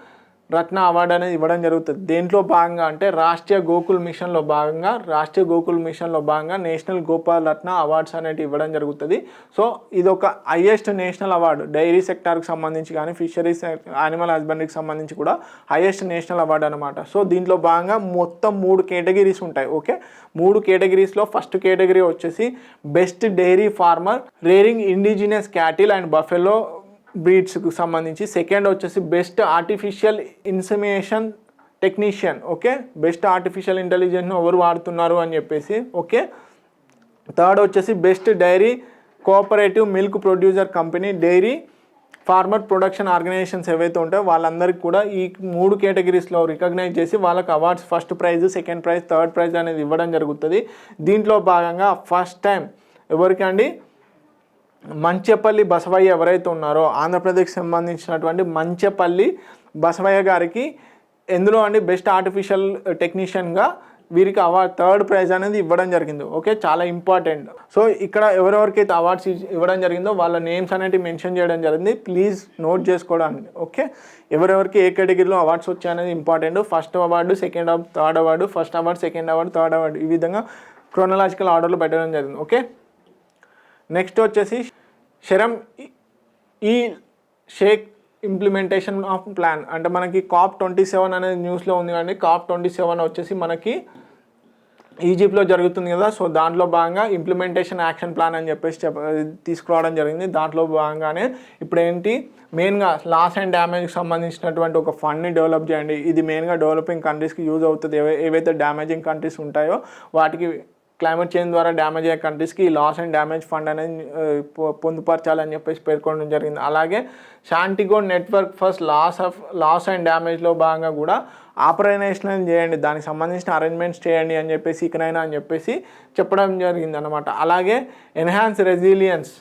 రత్న అవార్డు అనేది ఇవ్వడం జరుగుతుంది. దేంట్లో భాగంగా అంటే రాష్ట్రీయ గోకుల్ మిషన్లో భాగంగా నేషనల్ గోపాల్ రత్న అవార్డ్స్ అనేవి ఇవ్వడం జరుగుతుంది. సో ఇది ఒక హైయెస్ట్ నేషనల్ అవార్డు, డైరీ సెక్టార్కి సంబంధించి కానీ ఫిషరీస్ యానిమల్ హస్బెండరీకి సంబంధించి కూడా హైయెస్ట్ నేషనల్ అవార్డు అనమాట. సో దీంట్లో భాగంగా మొత్తం 3 కేటగిరీస్ ఉంటాయి. ఓకే, 3 కేటగిరీస్లో ఫస్ట్ కేటగిరీ వచ్చేసి best dairy farmer rearing indigenous cattle and buffalo బ్రీడ్స్కి సంబంధించి. సెకండ్ వచ్చేసి best artificial insemination technician. Okay, best artificial ఇంటెలిజెన్స్ను ఎవరు వాడుతున్నారు అని చెప్పేసి. ఓకే, థర్డ్ వచ్చేసి best dairy cooperative milk producer company dairy farmer production organisations ఏవైతే ఉంటాయో వాళ్ళందరికీ కూడా ఈ 3 కేటగిరీస్లో రికగ్నైజ్ చేసి వాళ్ళకి awards first prize, second prize, third prize అనేది ఇవ్వడం జరుగుతుంది. దీంట్లో భాగంగా ఫస్ట్ టైం ఎవరికి అండి, మంచెపల్లి బసవయ్య ఎవరైతే ఉన్నారో ఆంధ్రప్రదేశ్కి సంబంధించినటువంటి మంచెపల్లి బసవయ్య గారికి ఎందులో అండి బెస్ట్ ఆర్టిఫిషియల్ టెక్నీషియన్గా వీరికి అవార్డ్ థర్డ్ ప్రైజ్ అనేది ఇవ్వడం జరిగింది. ఓకే, చాలా ఇంపార్టెంట్. సో ఇక్కడ ఎవరెవరికైతే అవార్డ్స్ ఇవ్వడం జరిగిందో వాళ్ళ నేమ్స్ అనేవి మెన్షన్ చేయడం జరిగింది, ప్లీజ్ నోట్ చేసుకోవడానికి. ఓకే, ఎవరెవరికి ఏ కేటగిరీలో అవార్డ్స్ వచ్చాయనేది important. First award, second award, third award, first award, second award, third award, ఈ విధంగా క్రోనలాజికల్ ఆర్డర్లో పెట్టడం జరిగింది. ఓకే, నెక్స్ట్ వచ్చేసి షరమ్ ఈ షేక్ ఇంప్లిమెంటేషన్ ఆఫ్ ప్లాన్ అంటే మనకి COP27 అనేది న్యూస్లో ఉంది. కానీ COP27 వచ్చేసి మనకి ఈజిప్ట్లో జరుగుతుంది కదా. సో దాంట్లో భాగంగా ఇంప్లిమెంటేషన్ యాక్షన్ ప్లాన్ అని చెప్పేసి తీసుకురావడం జరిగింది. దాంట్లో భాగంగానే ఇప్పుడు ఏంటి మెయిన్గా లాస్ అండ్ డ్యామేజ్కి సంబంధించినటువంటి ఒక ఫండ్ని డెవలప్ చేయండి. ఇది మెయిన్గా డెవలపింగ్ కంట్రీస్కి యూజ్ అవుతుంది. ఏవైతే డ్యామేజింగ్ కంట్రీస్ ఉంటాయో వాటికి క్లైమేట్ చేంజ్ ద్వారా డ్యామేజ్ అయ్యే కంట్రీస్కి లాస్ అండ్ డ్యామేజ్ ఫండ్ అనేది పొందుపరచాలని చెప్పేసి పేర్కొనడం జరిగింది. అలాగే Santiago network first loss and డ్యామేజ్లో భాగంగా కూడా ఆపరేషనల్ చేయండి, దానికి సంబంధించిన అరేంజ్మెంట్స్ చేయండి అని చెప్పేసి ఇకనైనా అని చెప్పేసి చెప్పడం జరిగింది అనమాట. అలాగే ఎన్హాన్స్ రెసిలియన్స్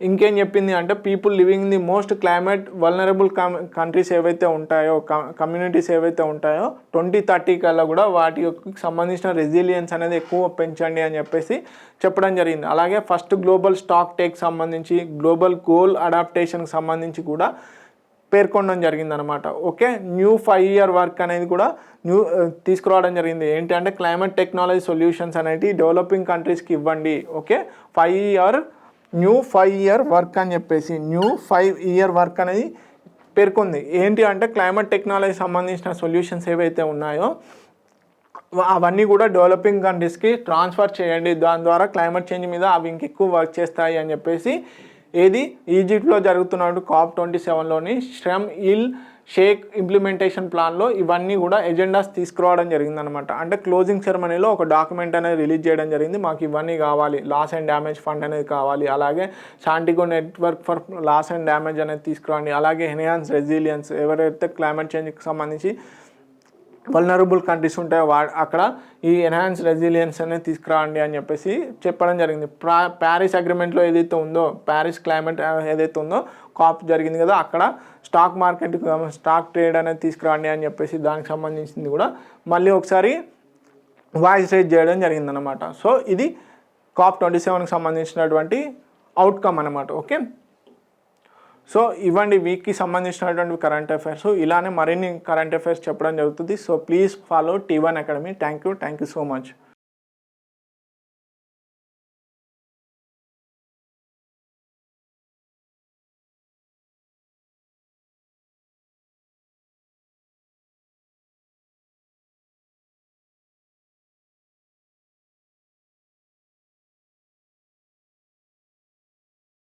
ఇంకేం చెప్పింది అంటే people living in the most climate vulnerable countries ఏవైతే ఉంటాయో కమ్యూనిటీస్ ఏవైతే ఉంటాయో 2030 కల్లా కూడా వాటి సంబంధించిన రెసిలియన్స్ అనేది ఎక్కువ పెంచండి అని చెప్పేసి చెప్పడం జరిగింది. అలాగే ఫస్ట్ గ్లోబల్ స్టాక్ టేక్ సంబంధించి గ్లోబల్ గోల్ అడాప్టేషన్కి సంబంధించి కూడా పేర్కొనడం జరిగిందనమాట. ఓకే, న్యూ 5-year వర్క్ అనేది కూడా తీసుకురావడం జరిగింది. ఏంటి అంటే క్లైమేట్ టెక్నాలజీ సొల్యూషన్స్ అనేవి డెవలపింగ్ కంట్రీస్కి ఇవ్వండి. ఓకే, 5-year వర్క్ అని చెప్పేసి 5-year వర్క్ అనేది పేర్కొంది. ఏంటి అంటే క్లైమేట్ టెక్నాలజీ సంబంధించిన సొల్యూషన్స్ ఏవైతే ఉన్నాయో అవన్నీ కూడా డెవలపింగ్ కంట్రీస్కి ట్రాన్స్ఫర్ చేయండి, దాని ద్వారా క్లైమేట్ చేంజ్ మీద అవి ఇంకెక్కువ వర్క్ చేస్తాయి అని చెప్పేసి ఏది ఈజిప్ట్లో జరుగుతున్నట్టు COP27లోని షరమ్ ఇల్ షేక్ ఇంప్లిమెంటేషన్ ప్లాన్లో ఇవన్నీ కూడా ఎజెండాస్ తీసుకురావడం జరిగిందనమాట. అంటే క్లోజింగ్ సెరమనీలో ఒక డాక్యుమెంట్ అనేది రిలీజ్ చేయడం జరిగింది. మాకు ఇవన్నీ కావాలి, లాస్ అండ్ డ్యామేజ్ ఫండ్ అనేది కావాలి, అలాగే Santiago network for loss and damage అనేది తీసుకురండి, అలాగే ఎన్హాన్స్ రెసిలియన్స్ ఎవరైతే క్లైమేట్ చేంజ్కి సంబంధించి వల్నరబుల్ కంట్రీస్ ఉంటాయో అక్కడ ఈ ఎన్హాన్స్ రెసిలియన్స్ అనేది తీసుకురండి అని చెప్పేసి చెప్పడం జరిగింది. ప్యారిస్ అగ్రిమెంట్లో ఏదైతే ఉందో ప్యారిస్ క్లైమేట్ ఏదైతే ఉందో COP జరిగింది కదా, అక్కడ స్టాక్ ట్రేడ్ అనేది తీసుకురండి అని చెప్పేసి దానికి సంబంధించింది కూడా మళ్ళీ ఒకసారి వాయిస్ రేజ్ చేయడం జరిగిందనమాట. సో ఇది COP27కి సంబంధించినటువంటి అవుట్కమ్ అనమాట. ఓకే, సో ఇవ్వండి వీక్కి సంబంధించినటువంటి కరెంట్ అఫైర్స్. ఇలానే మరిన్ని కరెంట్ అఫైర్స్ చెప్పడం జరుగుతుంది. So please follow T1 academy. Thank you so much.